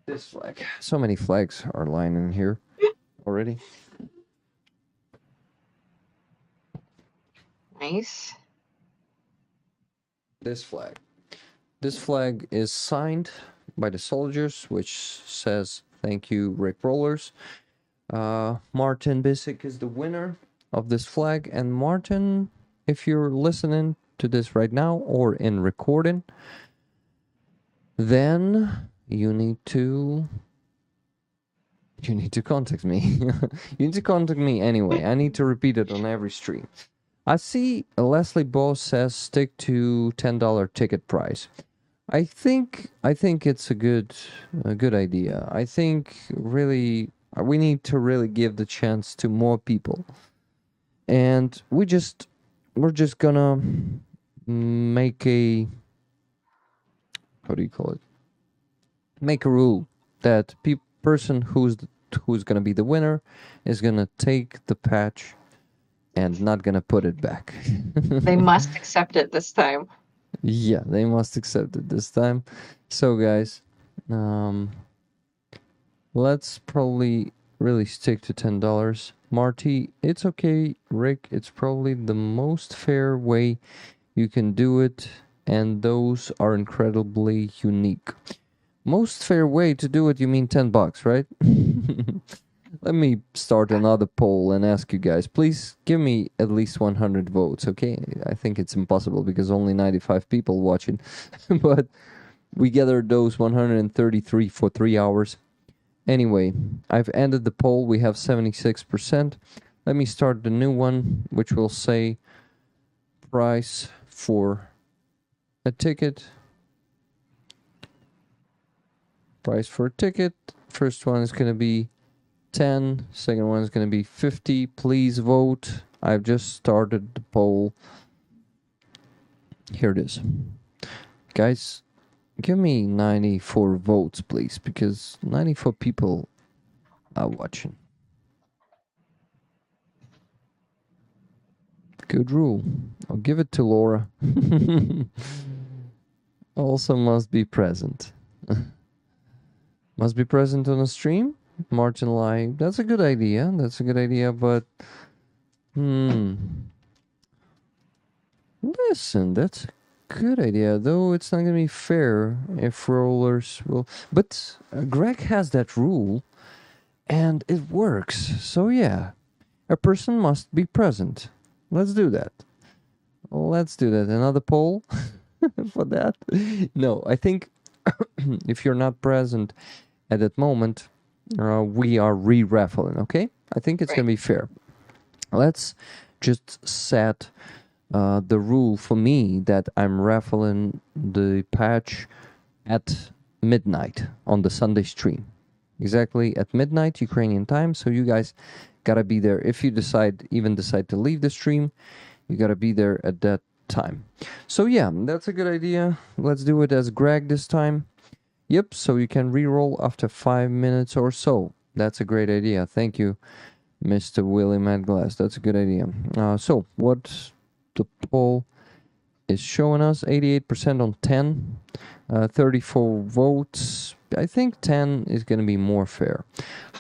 This flag. So many flags are lying in here already. Nice. This flag. This flag is signed by the soldiers, which says, thank you, Rick Rollers. Martin Bisick is the winner of this flag. And Martin, if you're listening to this right now or in recording, then you need to contact me. You need to contact me anyway. I need to repeat it on every stream. I see Leslie Boss says stick to $10 ticket price. I think it's a good idea. I think really we need to really give the chance to more people. And we're just gonna make a, how do you call it? Make a rule that person who's gonna be the winner is gonna take the patch and not gonna put it back. They must accept it this time. Yeah, they must accept it this time. So guys, let's probably really stick to $10. Marty, it's okay. Rick, it's probably the most fair way you can do it, and those are incredibly unique. Most fair way to do it, you mean $10, right? Let me start another poll and ask you guys, please give me at least 100 votes, okay? I think it's impossible because only 95 people watching, but we gathered those 133 for 3 hours. Anyway, I've ended the poll. We have 76%. Let me start the new one, which will say price for a ticket. Price for a ticket. First one is going to be 10. Second one is going to be 50. Please vote. I've just started the poll. Here it is. Guys, give me 94 votes, please, because 94 people are watching. Good rule. I'll give it to Laura. Also must be present. Must be present on a stream? Martin Live. That's a good idea. That's a good idea, but... Listen, that's a good idea, though it's not going to be fair if rollers will... But Greg has that rule, and it works. So yeah, a person must be present. Let's do that. Let's do that. Another poll for that? No, I think if you're not present at that moment, we are re-raffling, okay? I think it's going to be fair. Let's just set the rule for me that I'm raffling the patch at midnight on the Sunday stream. Exactly at midnight Ukrainian time, so you guys gotta be there. If you even decide to leave the stream, you gotta be there at that time. So yeah, that's a good idea. Let's do it as Greg this time. Yep, so you can re-roll after 5 minutes or so. That's a great idea. Thank you, Mr. Willie Madglass. That's a good idea. So what the poll is showing us, 88% on 10, 34 votes. I think 10 is going to be more fair.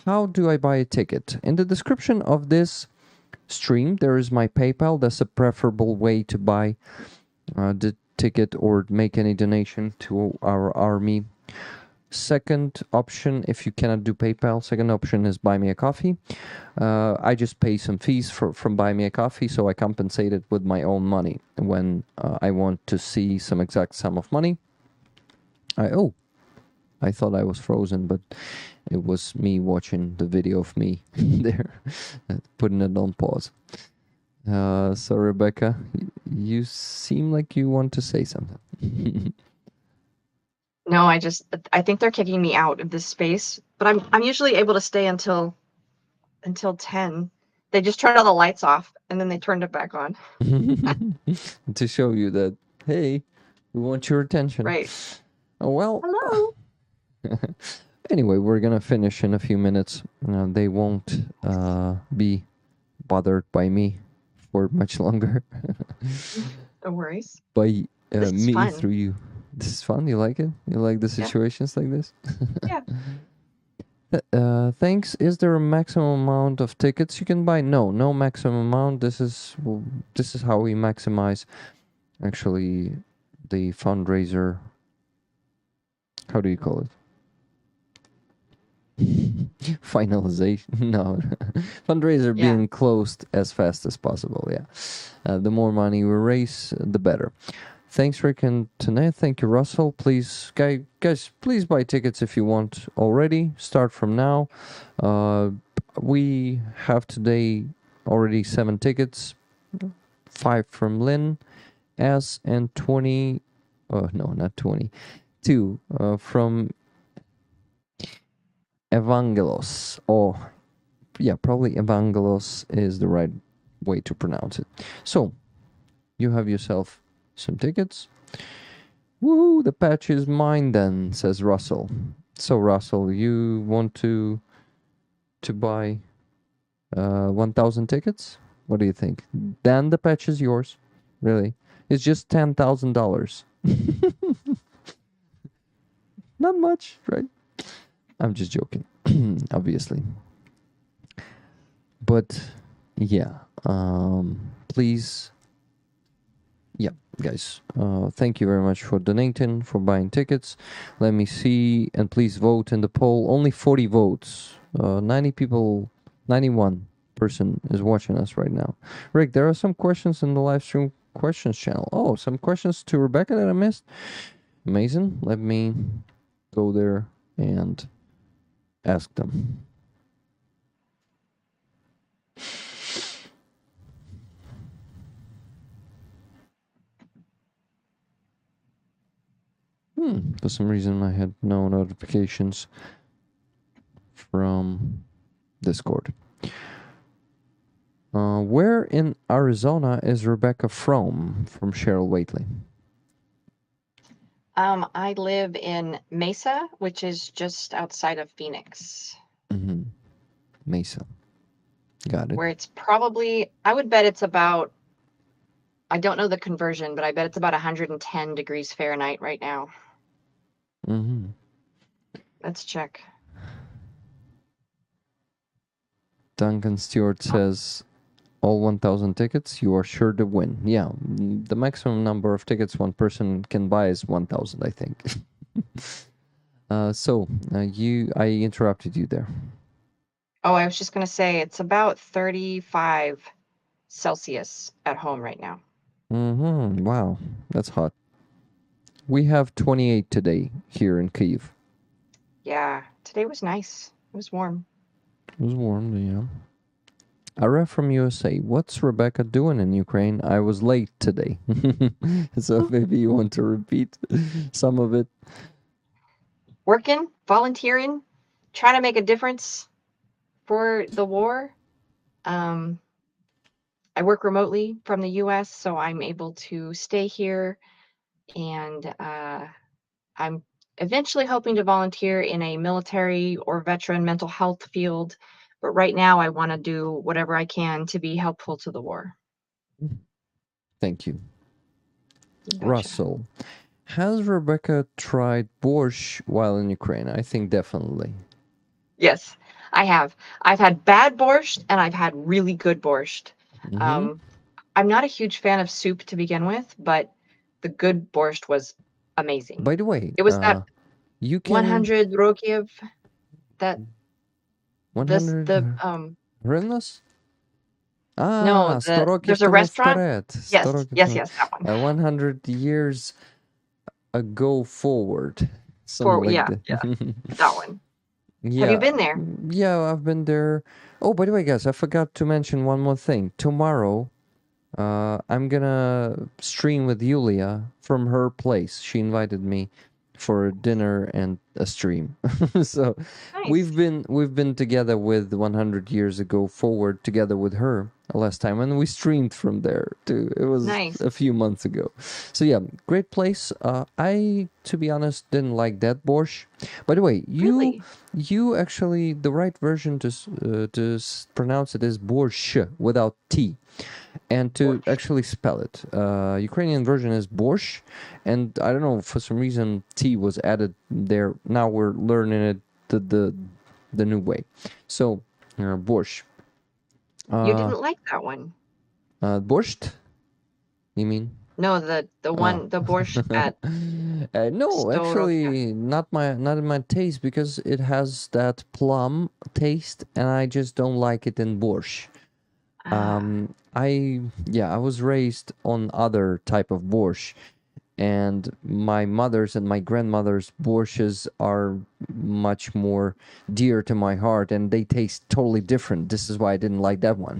How do I buy a ticket? In the description of this stream, there is my PayPal. That's a preferable way to buy the ticket or make any donation to our army. Second option, if you cannot do PayPal, second option is buy me a coffee. I just pay some fees from buy me a coffee, so I compensate it with my own money when I want to see some exact sum of money. I thought I was frozen, but it was me watching the video of me there, putting it on pause. So Rebecca, you seem like you want to say something. No, I think they're kicking me out of this space, but I'm usually able to stay until 10. They just turned all the lights off and then they turned it back on. To show you that, hey, we want your attention. Right. Oh, well. Hello. Anyway, we're going to finish in a few minutes. They won't be bothered by me for much longer. No worries. By me fun. through you. This is fun. You like it? You like the situations like this? Yeah. Thanks. Is there a maximum amount of tickets you can buy? No maximum amount. This is how we maximize actually the fundraiser. How do you call it? Finalization. No. Fundraiser being closed as fast as possible. Yeah. The more money we raise, the better. Thanks, Rick and Tane. Thank you, Russell. Please, guys, please buy tickets if you want already. Start from now. We have today already 7 tickets. 5 from Lynn S and 20. Oh, no, not 20. 2 from Evangelos. Oh, yeah, probably Evangelos is the right way to pronounce it. So, you have yourself some tickets. Woo, the patch is mine then, says Russell. So, Russell, you want to buy 1,000 tickets? What do you think? Then the patch is yours. Really? It's just $10,000. Not much, right? I'm just joking, obviously. But yeah, please, yeah, guys, thank you very much for donating, for buying tickets. Let me see, and please vote in the poll. Only 40 votes. 90 people, 91 person is watching us right now. Rick, there are some questions in the live stream questions channel. Oh, some questions to Rebecca that I missed. Amazing. Let me go there and ask them. For some reason I had no notifications from Discord. Where in Arizona is Rebecca from Cheryl Waitley? I live in Mesa, which is just outside of Phoenix. Mesa. Got it. Where it's probably, I would bet it's about, I don't know the conversion, but I bet it's about 110 degrees Fahrenheit right now. Let's check. Duncan Stewart says, all 1,000 tickets, you are sure to win. Yeah, the maximum number of tickets one person can buy is 1,000, I think. I interrupted you there. Oh, I was just going to say it's about 35 Celsius at home right now. Wow, that's hot. We have 28 today here in Kyiv. Yeah, today was nice. It was warm. It was warm, yeah. Ara from USA, what's Rebecca doing in Ukraine? I was late today. So maybe you want to repeat some of it. Working, volunteering, trying to make a difference for the war. I work remotely from the US, so I'm able to stay here, and I'm eventually hoping to volunteer in a military or veteran mental health field. But right now, I want to do whatever I can to be helpful to the war. Thank you. Russell, has Rebecca tried borscht while in Ukraine? I think definitely. Yes, I have. I've had bad borscht and I've had really good borscht. I'm not a huge fan of soup to begin with, but the good borscht was amazing. By the way, it was that you can 100 rokiev, that 100 hryvnias? No, 100 років there's a тому restaurant. вперед. Yes, 100 років yes, тому. yes, that one. 100 years ago forward. Something like that. Yeah, that one. Yeah. Have you been there? Yeah, I've been there. Oh, by the way, guys, I forgot to mention one more thing. Tomorrow, I'm gonna stream with Yulia from her place. She invited me for dinner and a stream. So nice. we've been together with 100 years ago forward together with her last time, and we streamed from there too. It was nice. A few months ago. So yeah, great place. I, to be honest, didn't like that borscht. By the way, you actually, the right version to pronounce it is borscht without T. And to actually spell it, Ukrainian version is borscht, and I don't know, for some reason T was added there. Now we're learning it the new way. So borscht. You didn't like that one. Borscht? You mean? No, the one the borscht at. No, actually, not in my taste, because it has that plum taste, and I just don't like it in borscht. I was raised on other type of borscht, and my mother's and my grandmother's borsches are much more dear to my heart, and they taste totally different. This is why I didn't like that one.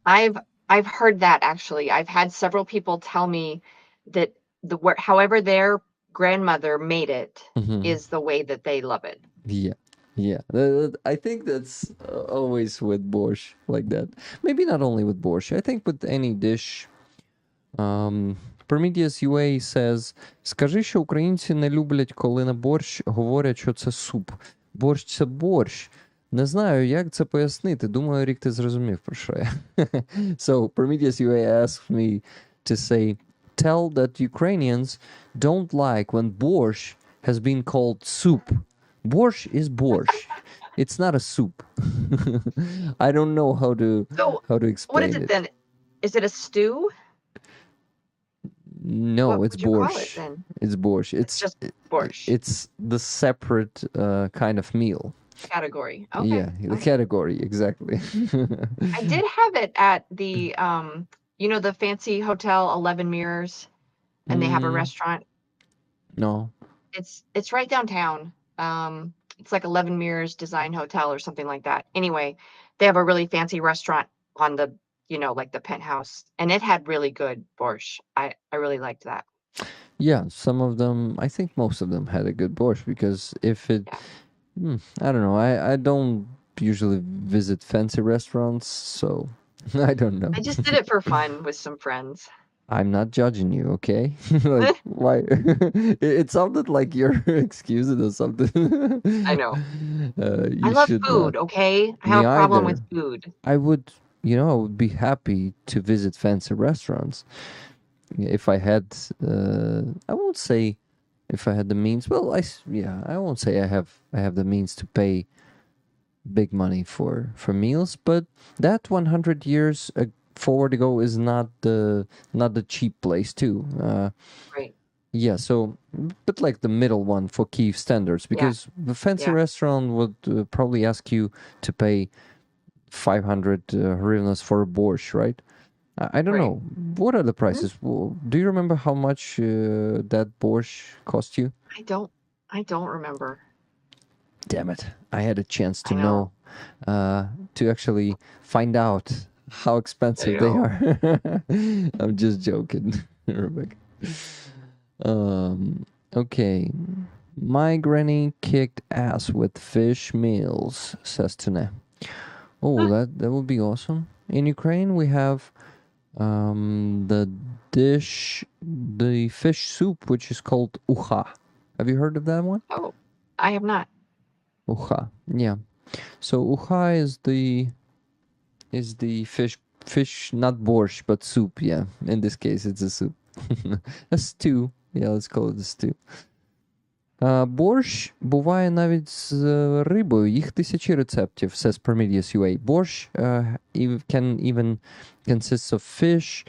I've heard that actually. I've had several people tell me that however their grandmother made it is the way that they love it. Yeah, yeah. I think that's always with borscht like that. Maybe not only with borscht. I think with any dish. Prometheus UA says, скажи, що українці не люблять, коли на борщ говорять, що це суп. Борщ – це борщ. Не знаю, як це пояснити. Думаю, Рік, ти зрозумів, про що я. So, Prometheus UA asked me to say, tell that Ukrainians don't like when borscht has been called soup. Borscht is borscht. It's not a soup. I don't know how to explain What is it then? Is it a stew? No, What it's would you call it borscht. then? It's borscht. It's just borscht. It's the separate kind of meal. Category. Okay. Yeah, the category, exactly. I did have it at the the fancy hotel 11 Mirrors, and they have a restaurant. No. It's right downtown. It's like 11 Mirrors Design Hotel or something like that. Anyway, they have a really fancy restaurant on the like the penthouse, and it had really good borscht. I really liked that. Yeah, some of them, I think most of them had a good borscht, because if it, I don't know, I don't usually visit fancy restaurants, so I don't know. I just did it for fun with some friends. I'm not judging you, okay? Like, why? It sounded like you're excusing or something. I know. You I love should food, not. okay? I Me have a problem either. with food. I would be happy to visit fancy restaurants if I had. I won't say if I had the means. Well, I won't say I have the means to pay big money for meals, but that 100 years forward ago is not the cheap place too. Right. Yeah, so, but like the middle one for Kyiv standards, because the fancy restaurant would probably ask you to pay 500 hryvnias for a borscht, right? I don't know. What are the prices? Well, do you remember how much that borscht cost you? I don't remember. Damn it. I had a chance to know, to actually find out how expensive they are. I'm just joking, Rebecca. Okay. My granny kicked ass with fish meals, says Tune. Oh, that would be awesome. In Ukraine, we have the fish soup, which is called uha. Have you heard of that one? Oh, I have not. Uha, yeah. So uha is the fish, not borscht, but soup. Yeah, in this case, it's a soup. A stew. Yeah, let's call it a stew. Борщ буває навіть з рибою. Їх тисячі рецептів, says Prometheus UA. Борщ can even consist of fish,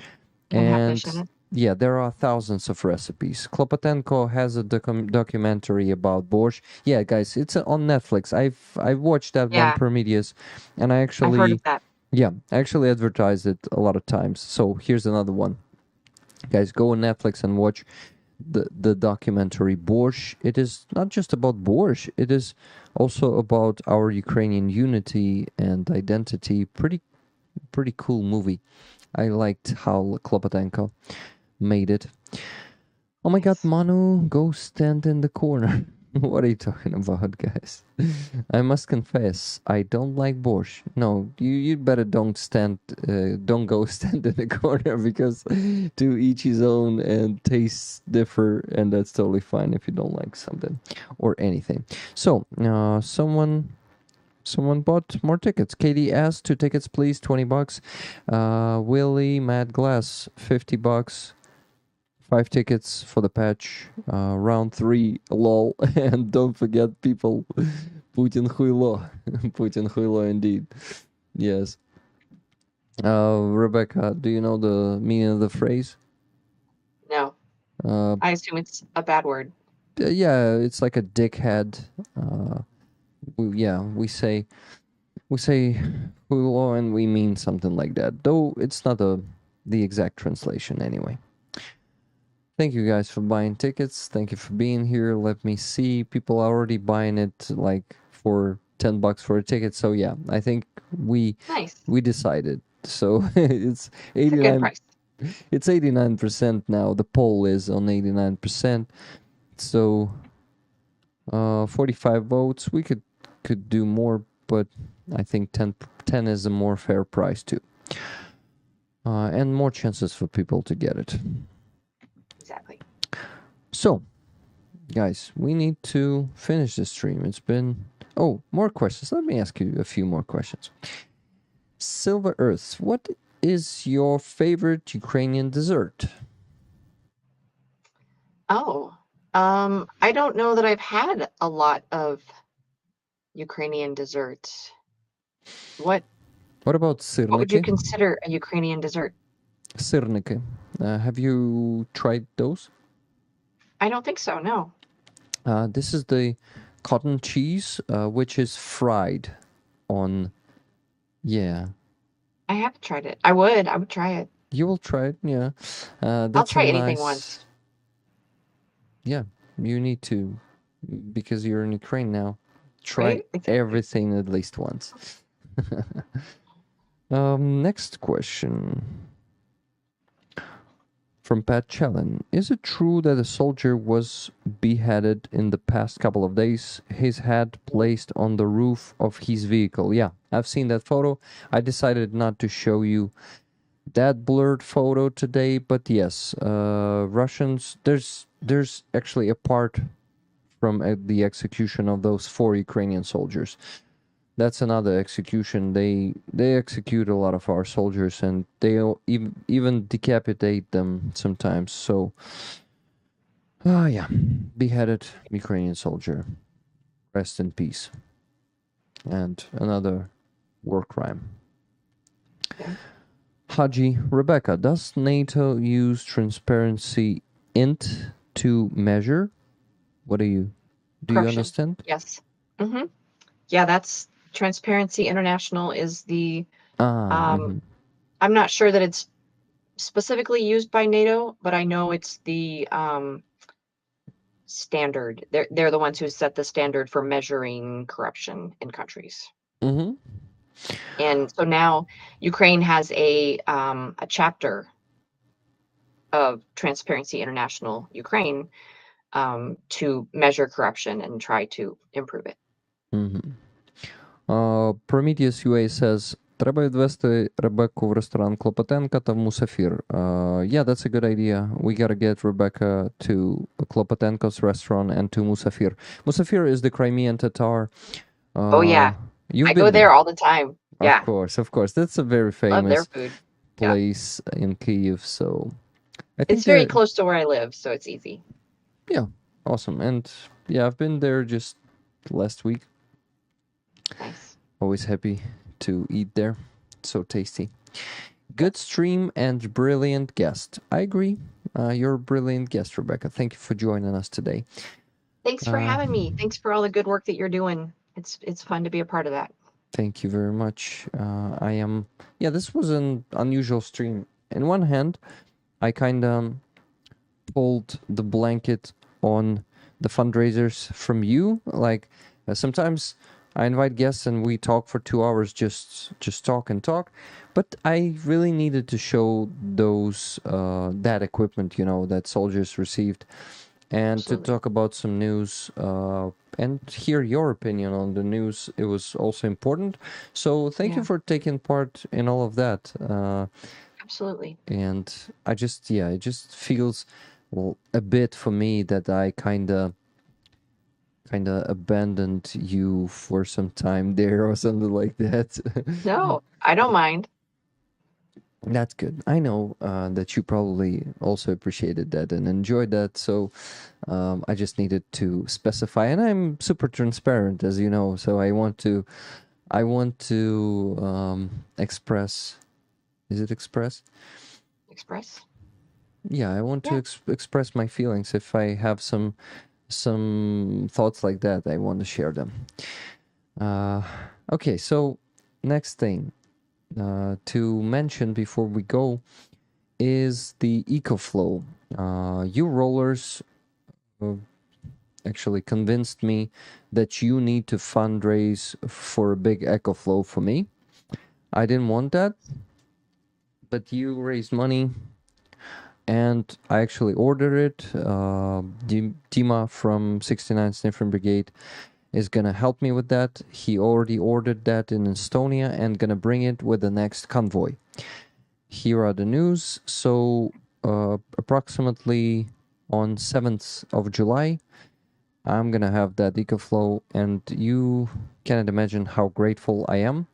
and yeah, there are thousands of recipes. Klopotenko has a documentary about borscht. Yeah, guys, it's on Netflix. I've watched that one, Prometheus, and I actually I've heard of that. Yeah, I actually advertised it a lot of times. So here's another one. Guys, go on Netflix and watch the documentary Borscht. It is not just about borscht, it is also about our Ukrainian unity and identity. Pretty cool movie. I liked how Klopotenko made it. Oh my god, Manu, go stand in the corner. What are you talking about, guys? I must confess, I don't like borscht. No, you better don't go stand in the corner, because to each his own, and tastes differ, and that's totally fine if you don't like something or anything. So, someone bought more tickets. Katie asked 2 tickets, please, $20. Willie Mad Glass, $50. 5 tickets for the patch. Round 3, lol. And don't forget, people, Putin huilo. Putin huilo indeed. Yes. Rebecca, do you know the meaning of the phrase? No. I assume it's a bad word. Yeah, it's like a dickhead. We say huilo, and we mean something like that. Though it's not the exact translation anyway. Thank you guys for buying tickets. Thank you for being here. Let me see. People are already buying it like for $10 for a ticket. So yeah, I think we decided. So it's It's a good 89. price. It's 89% now. The poll is on 89%. So 45 votes. We could do more, but I think 10 is a more fair price too. And more chances for people to get it. Exactly. So, guys, we need to finish the stream. It's been... Oh, more questions. Let me ask you a few more questions. Silver Earth, what is your favorite Ukrainian dessert? Oh, I don't know that I've had a lot of Ukrainian desserts. What about would you sirniki? consider a Ukrainian dessert? Sirniki. Have you tried those? I don't think so, no. This is the cotton cheese, which is fried on... Yeah. I haven't tried it. I would try it. You will try it, yeah. I'll That's try a anything nice... once. Yeah, you need to, because you're in Ukraine now. Try Right? Exactly. everything at least once. Next question. From Pat Chellan. Is it true that a soldier was beheaded in the past couple of days? His head placed on the roof of his vehicle. Yeah, I've seen that photo. I decided not to show you that blurred photo today, but yes, Russians, there's actually a part from the execution of those 4 Ukrainian soldiers. That's another execution. They execute a lot of our soldiers, and they even decapitate them sometimes. So, yeah, beheaded Ukrainian soldier. Rest in peace. And another war crime. Haji Rebecca, does NATO use transparency int to measure? What do you understand? Yes. Mm-hmm. Yeah, that's Transparency International is the I'm not sure that it's specifically used by NATO, but I know it's the standard. They're the ones who set the standard for measuring corruption in countries. Mm-hmm. And so now Ukraine has a chapter of Transparency International Ukraine to measure corruption and try to improve it. Mm-hmm. Prometheus UA says, треба відвести Ребекку в ресторан Клопотенка та в Musafir. Yeah, that's a good idea. We gotta get Rebecca to Klopotenko's restaurant and to Musafir. Musafir is the Crimean Tatar. Oh yeah, I go there all the time. Yeah, Of course. That's a very famous love their food. place in Kyiv. So I think It's very close to where I live, so it's easy. Yeah, awesome. And yeah, I've been there just last week. Nice. Always happy to eat there. So tasty. Good stream and brilliant guest. I agree. You're a brilliant guest, Rebecca. Thank you for joining us today. Thanks for having me. Thanks for all the good work that you're doing. It's fun to be a part of that. Thank you very much. This was an unusual stream. In one hand, I kind of pulled the blanket on the fundraisers from you. Like sometimes I invite guests and we talk for 2 hours, just talk and talk. But I really needed to show those that equipment, that soldiers received, and Absolutely. to talk about some news and hear your opinion on the news. It was also important. So thank you for taking part in all of that. Absolutely. And it just feels a bit for me that I kind of abandoned you for some time there or something like that. No, I don't mind. That's good. I know that you probably also appreciated that and enjoyed that. So I just needed to specify, and I'm super transparent, as you know. So I want to express. Is it express? Express. Yeah, I want to express my feelings. If I have some thoughts like that, I want to share them. Okay, so next thing to mention before we go is the EcoFlow. You rollers actually convinced me that you need to fundraise for a big eco flow for me. I didn't want that, but you raised money and I actually ordered it. Dima from 69 Sniffing Brigade is gonna help me with that. He already ordered that in Estonia and gonna bring it with the next convoy. Here are the news. So approximately on 7th of July, I'm gonna have that EcoFlow, and you cannot imagine how grateful I am.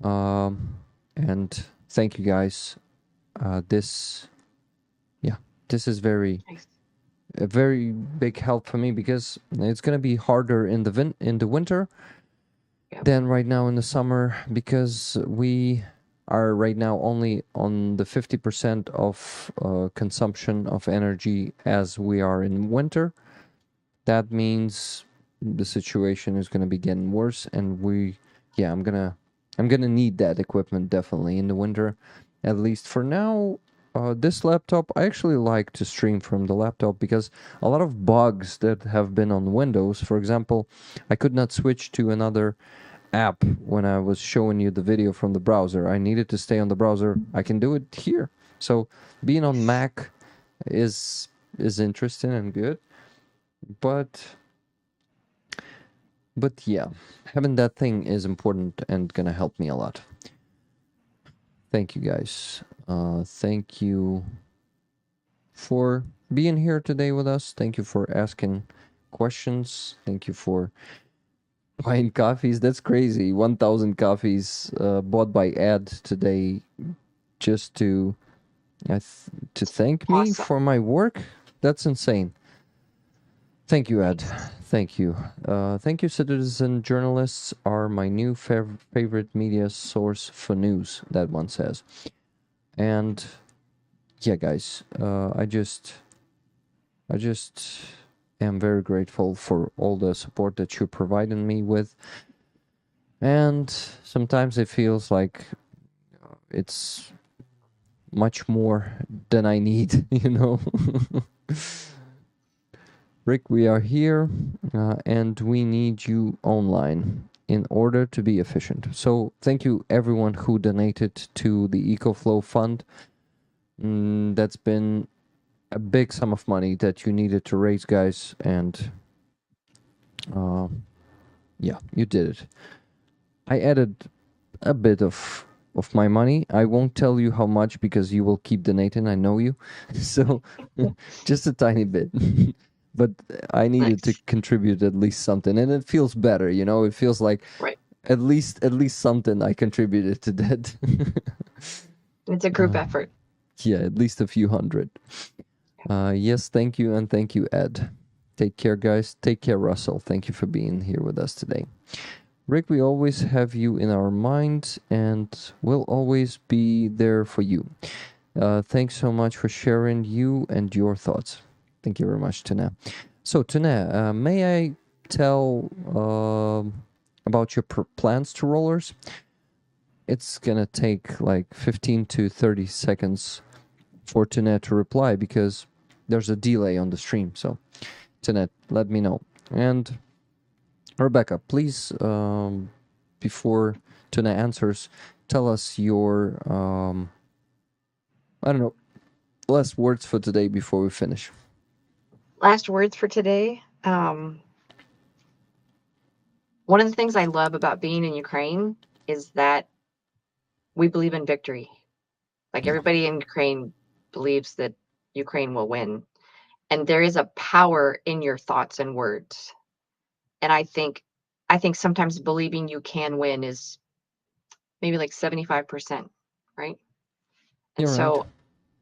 And thank you guys. This is a very big help for me because it's gonna be harder in the winter than right now in the summer, because we are right now only on the 50% of consumption of energy as we are in winter. That means the situation is gonna be getting worse, and I'm gonna need that equipment definitely in the winter, at least for now. This laptop, I actually like to stream from the laptop because a lot of bugs that have been on Windows, for example, I could not switch to another app when I was showing you the video from the browser. I needed to stay on the browser. I can do it here. So being on Mac is interesting and good. But yeah, having that thing is important and gonna help me a lot. Thank you guys. Thank you for being here today with us. Thank you for asking questions. Thank you for buying coffees. That's crazy. 1,000 coffees bought by Ed today just to thank me for my work. That's insane. Thank you, Ed. Thank you. Thank you, citizen journalists are my new favorite media source for news, that one says. And yeah, guys, I just am very grateful for all the support that you're providing me with. And sometimes it feels like it's much more than I need, you know? Rick, we are here and we need you online in order to be efficient. So thank you everyone who donated to the EcoFlow Fund. That's been a big sum of money that you needed to raise, guys, and yeah, you did it. I added a bit of my money. I won't tell you how much because you will keep donating. I know you. So just a tiny bit. But I needed to contribute at least something, and it feels better, you know. It feels like at least something I contributed to that. It's a group effort. Yeah, at least a few hundred. Yes, thank you, and thank you, Ed. Take care, guys. Take care, Russell. Thank you for being here with us today. Rick, we always have you in our minds, and we'll always be there for you. Thanks so much for sharing you and your thoughts. Thank you very much, Tuna. So, Tuna, may I tell about your plans to rollers? It's gonna take like 15 to 30 seconds for Tuna to reply because there's a delay on the stream. So, Tuna, let me know. And Rebecca, please, before Tuna answers, tell us your, I don't know, last words for today before we finish. Last words for today. One of the things I love about being in Ukraine is that we believe in victory. Like everybody in Ukraine believes that Ukraine will win. And there is a power in your thoughts and words. And I think sometimes believing you can win is maybe like 75%, right? And so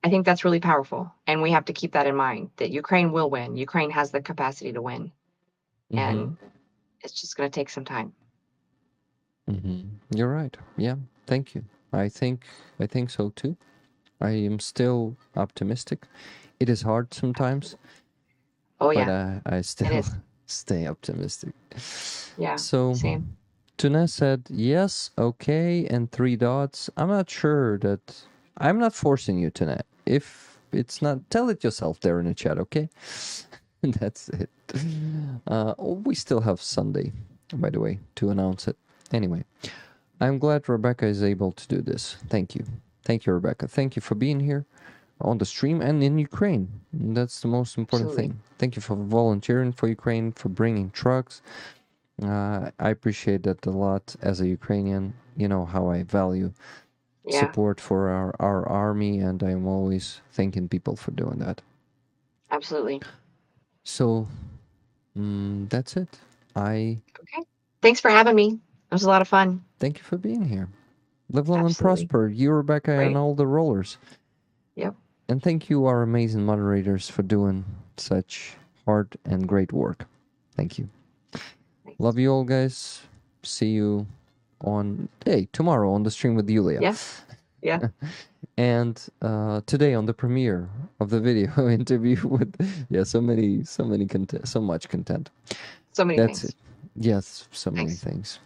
I think that's really powerful. And we have to keep that in mind, that Ukraine will win. Ukraine has the capacity to win. Mm-hmm. And it's just going to take some time. You're right. Yeah. Thank you. I think so too. I am still optimistic. It is hard sometimes. Oh, yeah. But I still stay optimistic. Yeah. So, same. Tuna said yes, okay, and 3 dots. I'm not sure that... I'm not forcing you, Tuna. If It's not. Tell it yourself there in the chat, okay? That's it. We still have Sunday, by the way, to announce it. Anyway, I'm glad Rebecca is able to do this. Thank you. Thank you, Rebecca. Thank you for being here on the stream and in Ukraine. That's the most important thing. Thank you for volunteering for Ukraine, for bringing trucks. I appreciate that a lot as a Ukrainian. You know how I value support for our army, and I'm always thanking people for doing that. Absolutely. So that's it. Okay. Thanks for having me. It was a lot of fun. Thank you for being here. Live long and prosper. You, Rebecca, and all the rollers. Yep. And thank you, our amazing moderators, for doing such hard and great work. Thank you. Thanks. Love you all, guys. See you on tomorrow on the stream with Yulia. Yes. Yeah. And today on the premiere of the video interview with so much content. So many That's things. it. Yes, so many things.